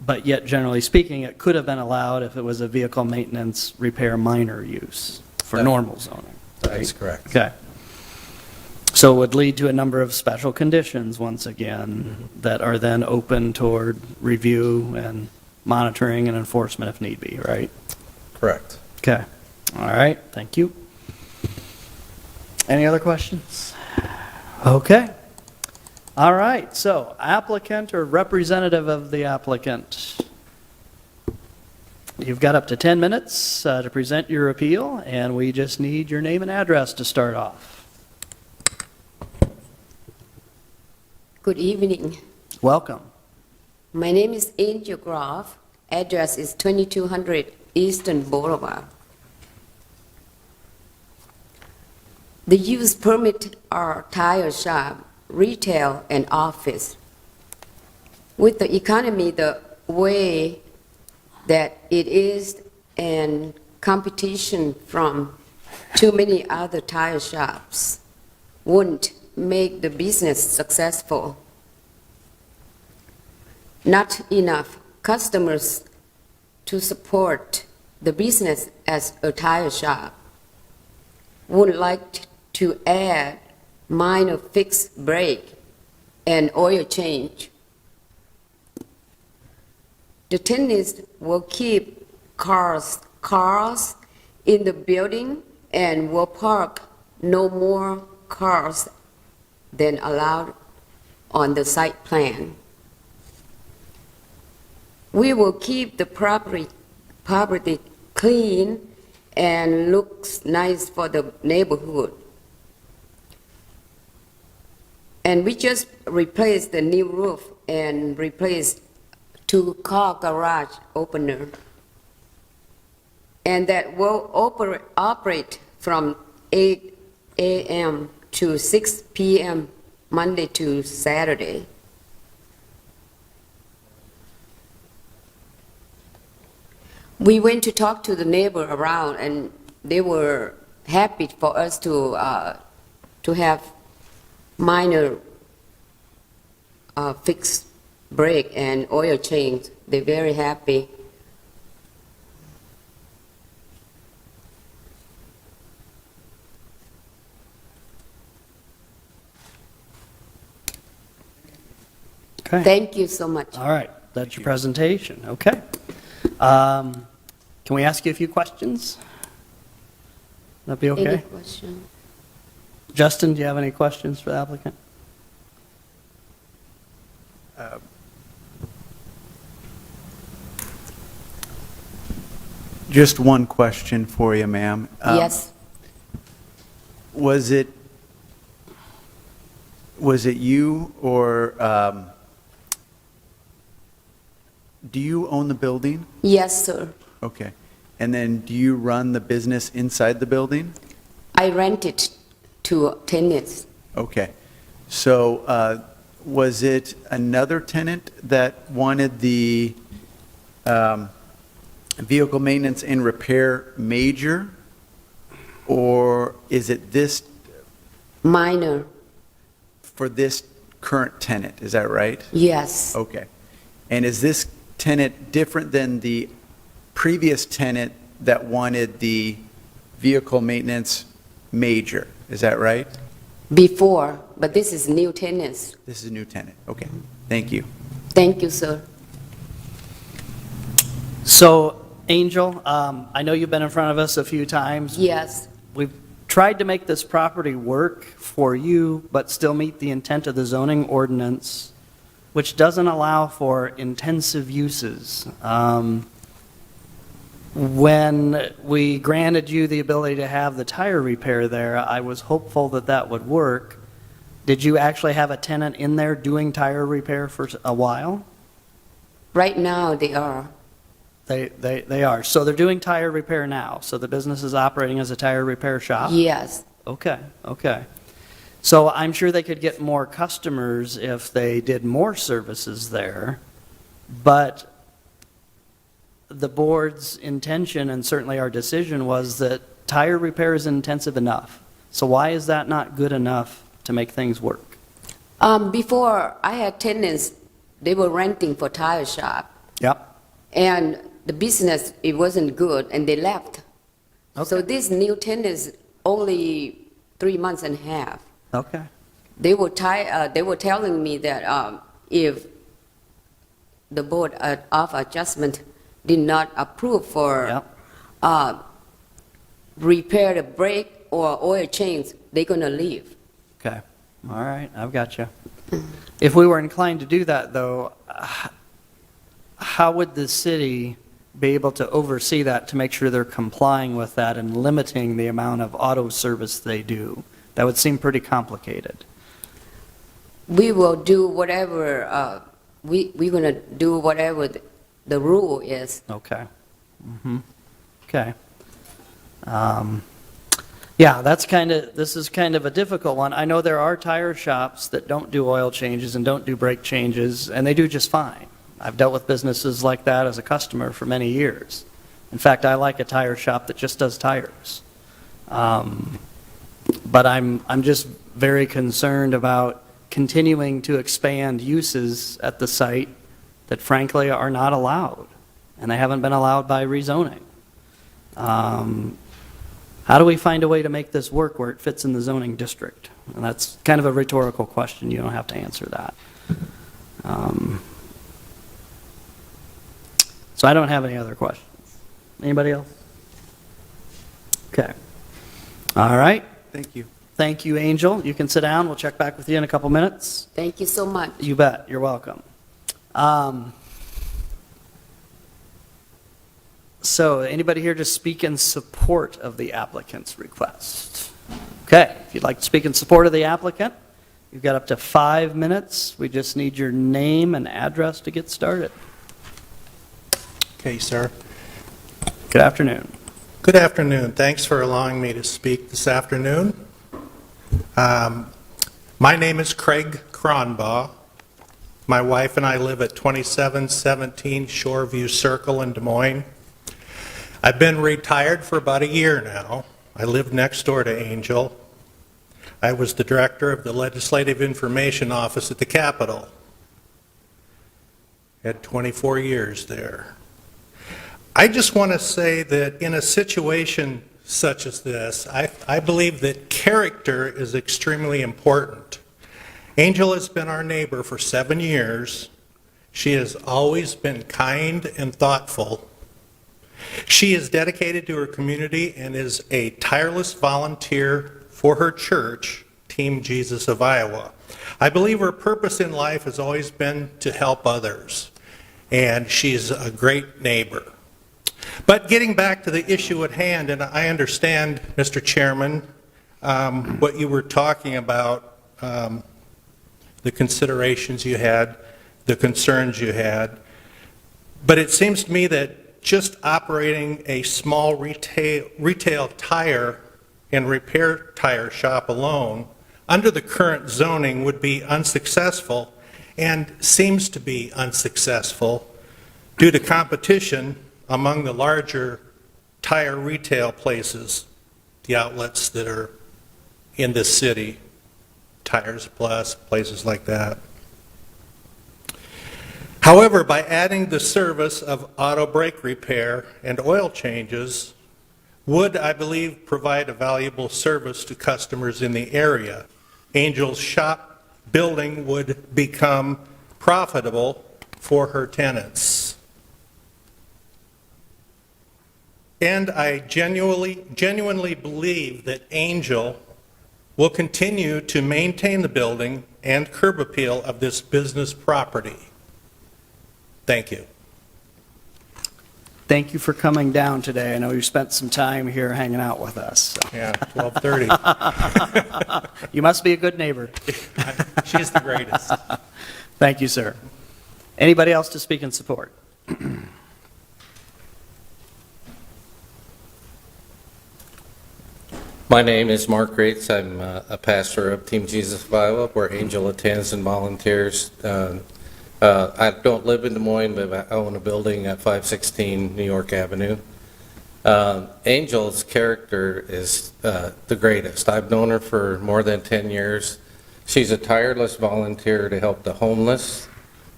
but yet, generally speaking, it could have been allowed if it was a vehicle maintenance repair minor use for normal zoning. That is correct. Okay. So it would lead to a number of special conditions, once again, that are then open toward review and monitoring and enforcement if need be, right? Correct. Okay. All right, thank you. Any other questions? Okay. All right, so applicant or representative of the applicant. You've got up to 10 minutes to present your appeal, and we just need your name and address to start off. Good evening. Welcome. My name is Angel Groff. Address is 2200 Eastern Boulevard. The use permit are tire shop, retail, and office. With the economy the way that it is and competition from too many other tire shops wouldn't make the business successful. Not enough customers to support the business as a tire shop. Would like to add minor fix brake and oil change. The tenants will keep cars in the building and will park no more cars than allowed on the site plan. We will keep the property clean and looks nice for the neighborhood. And we just replaced the new roof and replaced 2 car garage opener. And that will operate from 8 a.m. to 6 p.m. Monday to Saturday. We went to talk to the neighbor around, and they were happy for us to have minor fix brake and oil change. They're very happy. Okay. Thank you so much. All right, that's your presentation. Okay. Can we ask you a few questions? That be okay? Any question? Justin, do you have any questions for the applicant? Just one question for you, ma'am. Yes. Was it you or do you own the building? Yes, sir. Okay. And then do you run the business inside the building? I rented to tenants. Okay. So was it another tenant that wanted the vehicle maintenance and repair major? Or is it this? Minor. For this current tenant, is that right? Yes. Okay. And is this tenant different than the previous tenant that wanted the vehicle maintenance major? Is that right? Before, but this is new tenants. This is a new tenant. Okay. Thank you. Thank you, sir. So, Angel, I know you've been in front of us a few times. Yes. We've tried to make this property work for you, but still meet the intent of the zoning ordinance, which doesn't allow for intensive uses. When we granted you the ability to have the tire repair there, I was hopeful that that would work. Did you actually have a tenant in there doing tire repair for a while? Right now, they are. They are. So they're doing tire repair now. So the business is operating as a tire repair shop? Yes. Okay, okay. So I'm sure they could get more customers if they did more services there, but the board's intention, and certainly our decision, was that tire repair is intensive enough. So why is that not good enough to make things work? Before, I had tenants, they were renting for tire shop. Yep. And the business, it wasn't good, and they left. Okay. So these new tenants, only 3 months and a half. Okay. They were telling me that if the board of adjustment did not approve for repair the brake or oil change, they're going to leave. Okay. All right, I've got you. If we were inclined to do that, though, how would the city be able to oversee that to make sure they're complying with that and limiting the amount of auto service they do? That would seem pretty complicated. we will do whatever, we're going to do whatever the rule is. Okay. Okay. Yeah, this is kind of a difficult one. I know there are tire shops that don't do oil changes and don't do brake changes, and they do just fine. I've dealt with businesses like that as a customer for many years. In fact, I like a tire shop that just does tires. But I'm just very concerned about continuing to expand uses at the site that frankly are not allowed, and they haven't been allowed by rezoning. How do we find a way to make this work where it fits in the zoning district? And that's kind of a rhetorical question. You don't have to answer that. So I don't have any other questions. Anybody else? Okay. All right. Thank you. Thank you, Angel. You can sit down. We'll check back with you in a couple minutes. Thank you so much. You bet. You're welcome. So anybody here to speak in support of the applicant's request? Okay. If you'd like to speak in support of the applicant, you've got up to 5 minutes. We just need your name and address to get started. Okay, sir. Good afternoon. Good afternoon. Thanks for allowing me to speak this afternoon. My name is Craig Cronbaugh. My wife and I live at 2717 Shoreview Circle in Des Moines. I've been retired for about a year now. I live next door to Angel. I was the director of the Legislative Information Office at the Capitol. Had 24 years there. I just want to say that in a situation such as this, I believe that character is extremely important. Angel has been our neighbor for 7 years. She has always been kind and thoughtful. She is dedicated to her community and is a tireless volunteer for her church, Team Jesus of Iowa. I believe her purpose in life has always been to help others, and she's a great neighbor. But getting back to the issue at hand, and I understand, Mr. Chairman, what you were talking about, the considerations you had, the concerns you had, but it seems to me that just operating a small retail tire and repair tire shop alone under the current zoning would be unsuccessful, and seems to be unsuccessful due to competition among the larger tire retail places, the outlets that are in this city, Tires Plus, places like that. However, by adding the service of auto brake repair and oil changes would, I believe, provide a valuable service to customers in the area. Angel's shop building would become profitable for her tenants. And I genuinely believe that Angel will continue to maintain the building and curb appeal of this business property. Thank you. Thank you for coming down today. I know you spent some time here hanging out with us. So. Yeah, 12:30. You must be a good neighbor. She's the greatest. Thank you, sir. Anybody else to speak in support? My name is Mark Grates. I'm a pastor of Team Jesus of Iowa, where Angel attends and volunteers. I don't live in Des Moines, but I own a building at 516 New York Avenue. Angel's character is the greatest. I've known her for more than 10 years. She's a tireless volunteer to help the homeless,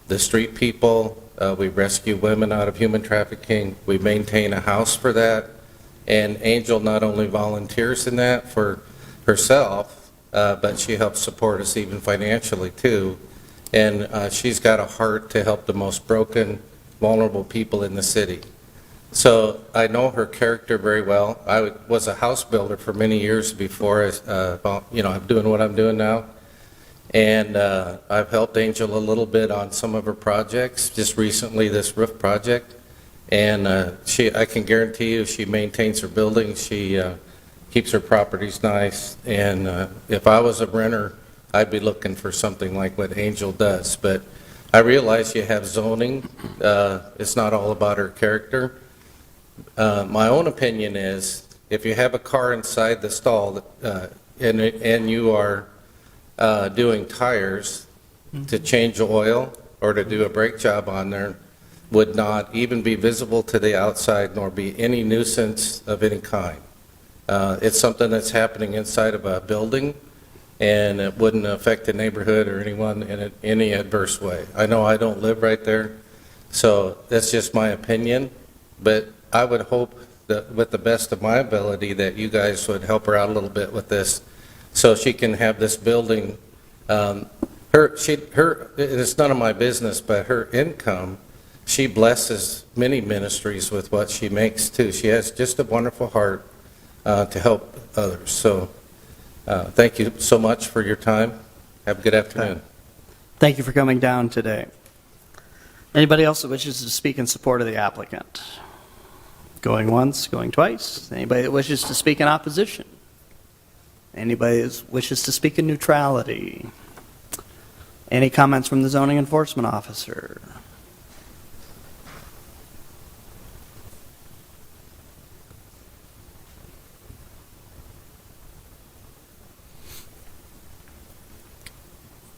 the street people. We rescue women out of human trafficking. We maintain a house for that. And Angel not only volunteers in that for herself, but she helps support us even financially too. And she's got a heart to help the most broken, vulnerable people in the city. So I know her character very well. I was a house builder for many years before I'm doing what I'm doing now. And I've helped Angel a little bit on some of her projects, just recently this roof project. And I can guarantee you she maintains her building, she keeps her properties nice. And if I was a renter I'd be looking for something like what Angel does. But I realize you have zoning. It's not all about her character. My own opinion is, if you have a car inside the stall and you are doing tires to change oil or to do a brake job on there, would not even be visible to the outside nor be any nuisance of any kind. It's something that's happening inside of a building, and it wouldn't affect the neighborhood or anyone in any adverse way. I know I don't live right there, so that's just my opinion, but I would hope that with the best of my ability that you guys would help her out a little bit with this so she can have this building. It's none of my business, but her income, she blesses many ministries with what she makes too. She has just a wonderful heart to help others. So thank you so much for your time. Have a good afternoon. Thank you for coming down today. Anybody else that wishes to speak in support of the applicant? Going once, going twice. Anybody that wishes to speak in opposition? Anybody that wishes to speak in neutrality? Any comments from the zoning enforcement officer?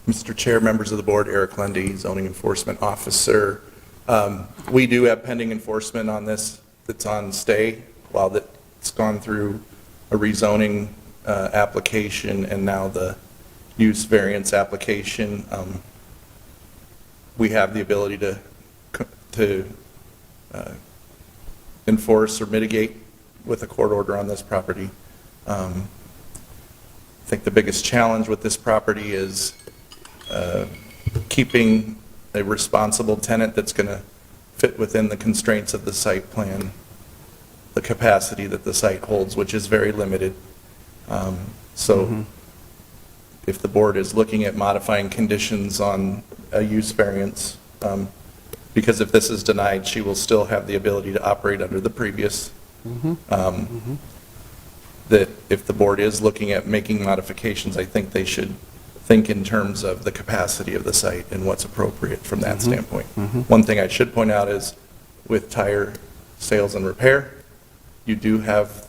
Mr. Chair, members of the board, Eric Lundy, zoning enforcement officer. We do have pending enforcement on this that's on stay while it's gone through a rezoning application and now the use variance application. We have the ability to enforce or mitigate with a court order on this property. I think the biggest challenge with this property is keeping a responsible tenant that's going to fit within the constraints of the site plan, the capacity that the site holds, which is very limited. If the board is looking at modifying conditions on a use variance, because if this is denied, she will still have the ability to operate under the previous. That if the board is looking at making modifications, I think they should think in terms of the capacity of the site and what's appropriate from that standpoint. One thing I should point out is with tire sales and repair, you do have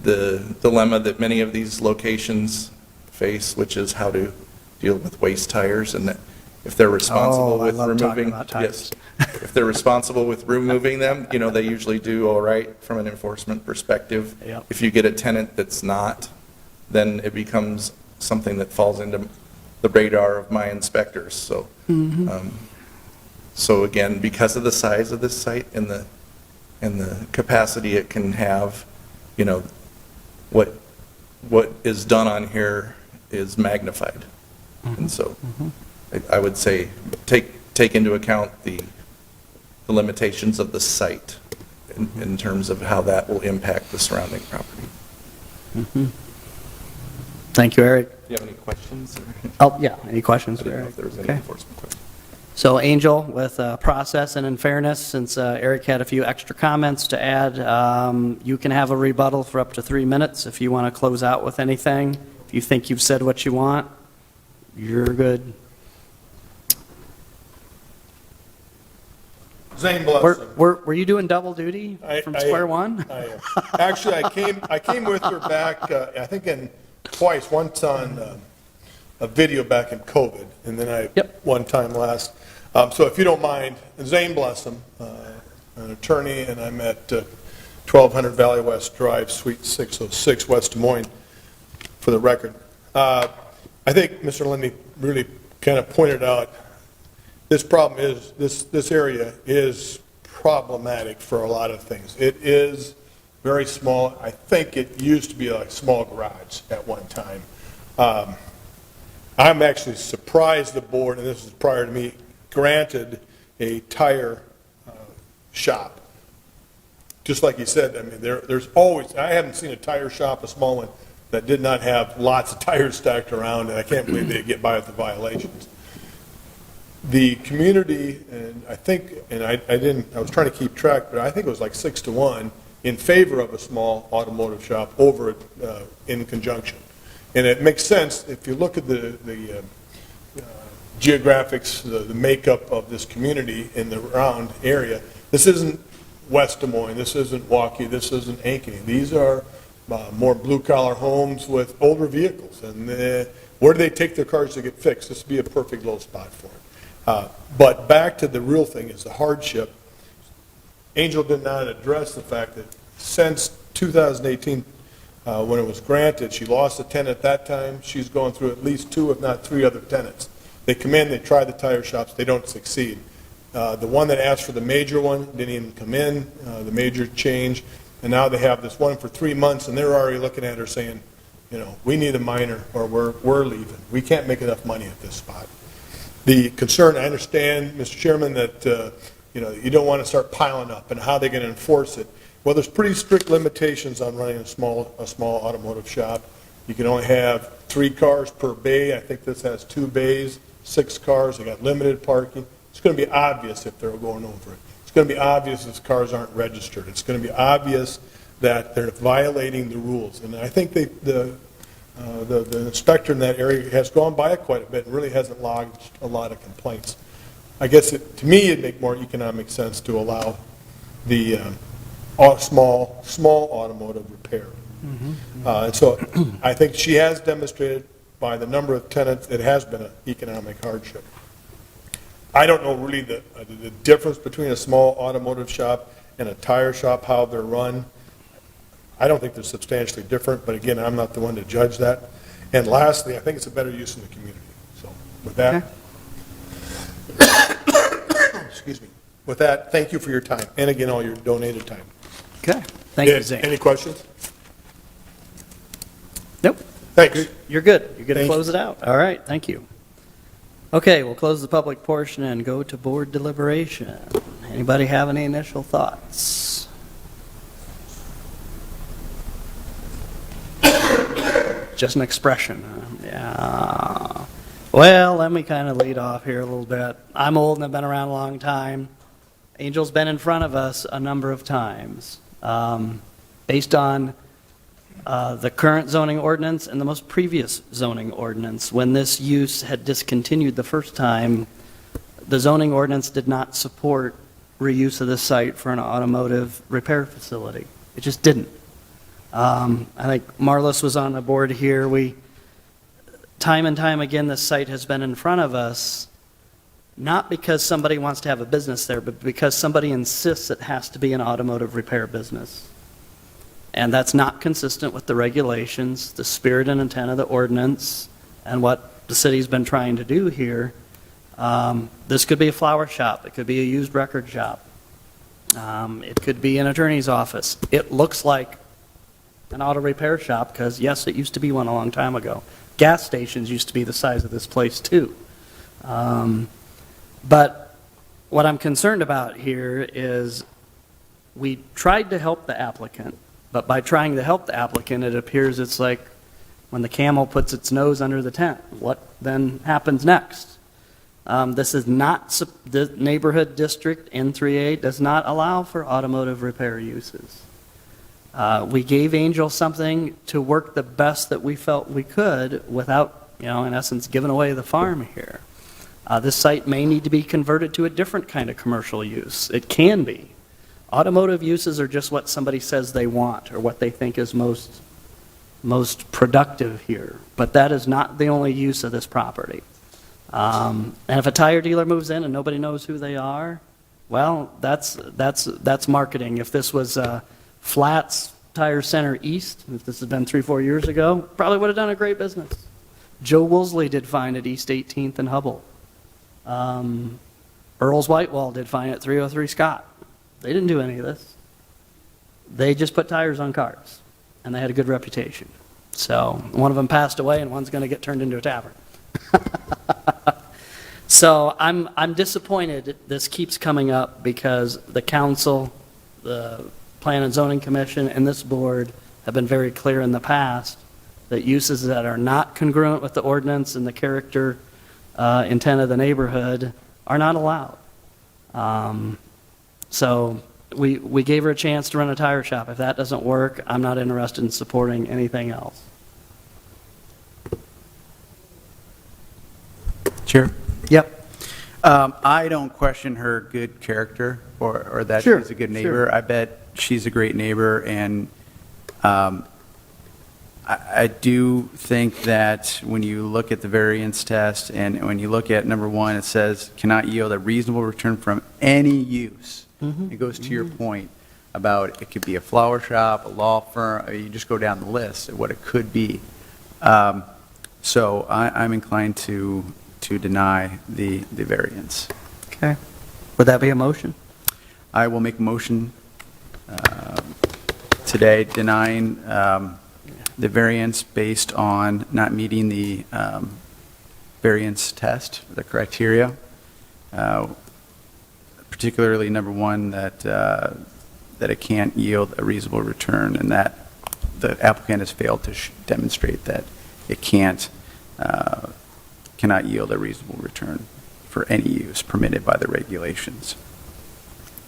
the dilemma that many of these locations face, which is how to deal with waste tires, and that if they're responsible with removing, yes, if they're responsible with removing them, you know, they usually do all right from an enforcement perspective. Yep. If you get a tenant that's not, then it becomes something that falls into the radar of my inspectors. So, so again, because of the size of this site and the capacity it can have, you know, what is done on here is magnified. And so I would say take into account the limitations of the site in terms of how that will impact the surrounding property. Thank you, Eric. Do you have any questions? Oh, yeah, any questions I for didn't know Eric? if there was any Okay. enforcement questions. So Angel, with process and in fairness, since Eric had a few extra comments to add, you can have a rebuttal for up to 3 minutes if you want to close out with anything. If you think you've said what you want, you're good. Zane Blossom. Were you doing double duty from square one? I am. Actually, I came with her back, I think twice, once on a video back in COVID, and then one time last. So if you don't mind, Zane Blossom, an attorney, and I'm at 1200 Valley West Drive, Suite 606, West Des Moines, for the record. I think Mr. Lindy really kind of pointed out this problem is, this area is problematic for a lot of things. It is very small. I think it used to be like a small garage at one time. I'm actually surprised the board, and this is prior to me, granted a tire shop. Just like you said, I mean, there's always, I haven't seen a tire shop, a small one, that did not have lots of tires stacked around, and I can't believe they get by with the violations. The community, and I think, and I was trying to keep track, but I think it was like 6-1 in favor of a small automotive shop over in conjunction. And it makes sense if you look at the geographics, the makeup of this community in the round area. This isn't West Des Moines, this isn't Waukee, this isn't Ankeny. These are more blue-collar homes with older vehicles. And where do they take their cars to get fixed? This would be a perfect little spot for it. But back to the real thing is the hardship. Angel did not address the fact that since 2018, when it was granted, she lost a tenant at that time. She's going through at least 2, if not 3 other tenants. They come in, they try the tire shops, they don't succeed. The one that asked for the major one didn't even come in, the major change, and now they have this one for 3 months, and they're already looking at her saying, we need a minor or we're leaving. We can't make enough money at this spot. The concern, I understand, Mr. Chairman, that you don't want to start piling up, and how they're going to enforce it. Well, there's pretty strict limitations on running a small automotive shop. You can only have 3 cars per bay. I think this has 2 bays, 6 cars. They got limited parking. It's going to be obvious if they're going over it. It's going to be obvious if cars aren't registered. It's going to be obvious that they're violating the rules. And I think the inspector in that area has gone by it quite a bit and really hasn't lodged a lot of complaints. I guess to me it'd make more economic sense to allow the small automotive repair. And so I think she has demonstrated by the number of tenants it has been an economic hardship. I don't know really the difference between a small automotive shop and a tire shop, how they're run. I don't think they're substantially different, but again, I'm not the one to judge that. And lastly, I think it's a better use in the community. So with that, excuse me. With that, thank you for your time, and again, all your donated time. Okay, thank you, Zane. Any questions? Nope. Thanks. You're good. You're good to Thanks. close it out. All right, thank you. Okay, we'll close the public portion and go to board deliberation. Anybody have any initial thoughts? Just an expression, huh? Yeah. Well, let me kind of lead off here a little bit. I'm old and I've been around a long time. Angel's been in front of us a number of times. Based on the current zoning ordinance and the most previous zoning ordinance, when this use had discontinued the first time, the zoning ordinance did not support reuse of this site for an automotive repair facility. It just didn't. I think Marlis was on the board here. Time and time again, this site has been in front of us, not because somebody wants to have a business there, but because somebody insists it has to be an automotive repair business. And that's not consistent with the regulations, the spirit and intent of the ordinance, and what the city's been trying to do here. This could be a flower shop. It could be a used record shop. It could be an attorney's office. It looks like an auto repair shop because, yes, it used to be one a long time ago. Gas stations used to be the size of this place, too. But what I'm concerned about here is we tried to help the applicant, but by trying to help the applicant, it appears it's like when the camel puts its nose under the tent. What then happens next? This is not, the neighborhood district N3A does not allow for automotive repair uses. We gave Angel something to work the best that we felt we could without, in essence, giving away the farm here. This site may need to be converted to a different kind of commercial use. It can be. Automotive uses are just what somebody says they want or what they think is most productive here. But that is not the only use of this property. And if a tire dealer moves in and nobody knows who they are, well, that's marketing. If this was Flats Tire Center East, if this had been 3-4 years ago, probably would have done a great business. Joe Woolsey did fine at East 18th and Hubble. Earl's Whitewall did fine at 303 Scott. They didn't do any of this. They just put tires on cars, and they had a good reputation. So one of them passed away, and one's going to get turned into a tavern. So I'm disappointed this keeps coming up because the council, the Plan and Zoning Commission, and this board have been very clear in the past that uses that are not congruent with the ordinance and the character intent of the neighborhood are not allowed. So we gave her a chance to run a tire shop. If that doesn't work, I'm not interested in supporting anything else. Chair? Yep. I don't question her good character or that Sure, she's a good sure. neighbor. I bet she's a great neighbor, and I do think that when you look at the variance test and when you look at number one, it says cannot yield a reasonable return from any use. Mhm. It goes to your point about it could be a flower shop, a law firm, or you just go down the list of what it could be. So I'm inclined to deny the variance. Okay. Would that be a motion? I will make a motion today denying the variance based on not meeting the variance test, the criteria, particularly number one, that it can't yield a reasonable return, and that the applicant has failed to demonstrate that it cannot yield a reasonable return for any use permitted by the regulations.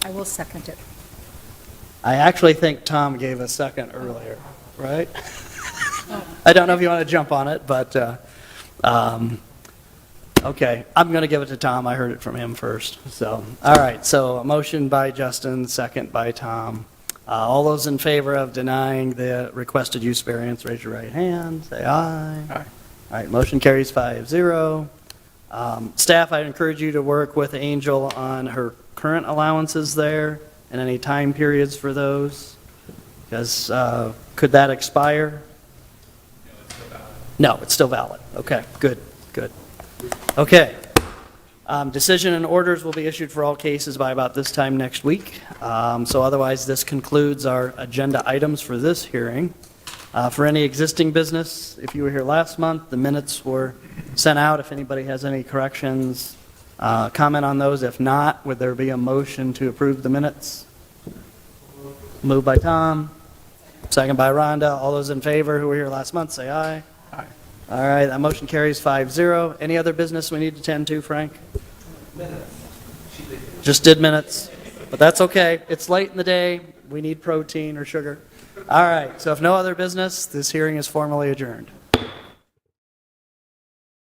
I will second it. I actually think Tom gave a second earlier, right? I don't know if you want to jump on it, but, okay, I'm going to give it to Tom. I heard it from him first. So, all right, so a motion by Justin, second by Tom. All those in favor of denying the requested use variance, raise your right hand, say aye. Aye. All right, motion carries 5-0. Staff, I'd encourage you to work with Angel on her current allowances there and any time periods for those, because could that expire? No, it's still valid. Okay, good, good. Okay. Decision and orders will be issued for all cases by about this time next week. So otherwise, this concludes our agenda items for this hearing. For any existing business, if you were here last month, the minutes were sent out. If anybody has any corrections, comment on those. If not, would there be a motion to approve the minutes? Moved by Tom, second by Rhonda. All those in favor who were here last month, say aye. Aye. All right, that motion carries 5-0. Any other business we need to tend to, Frank? Just did minutes, but that's okay. It's late in the day. We need protein or sugar. All right, so if no other business, this hearing is formally adjourned.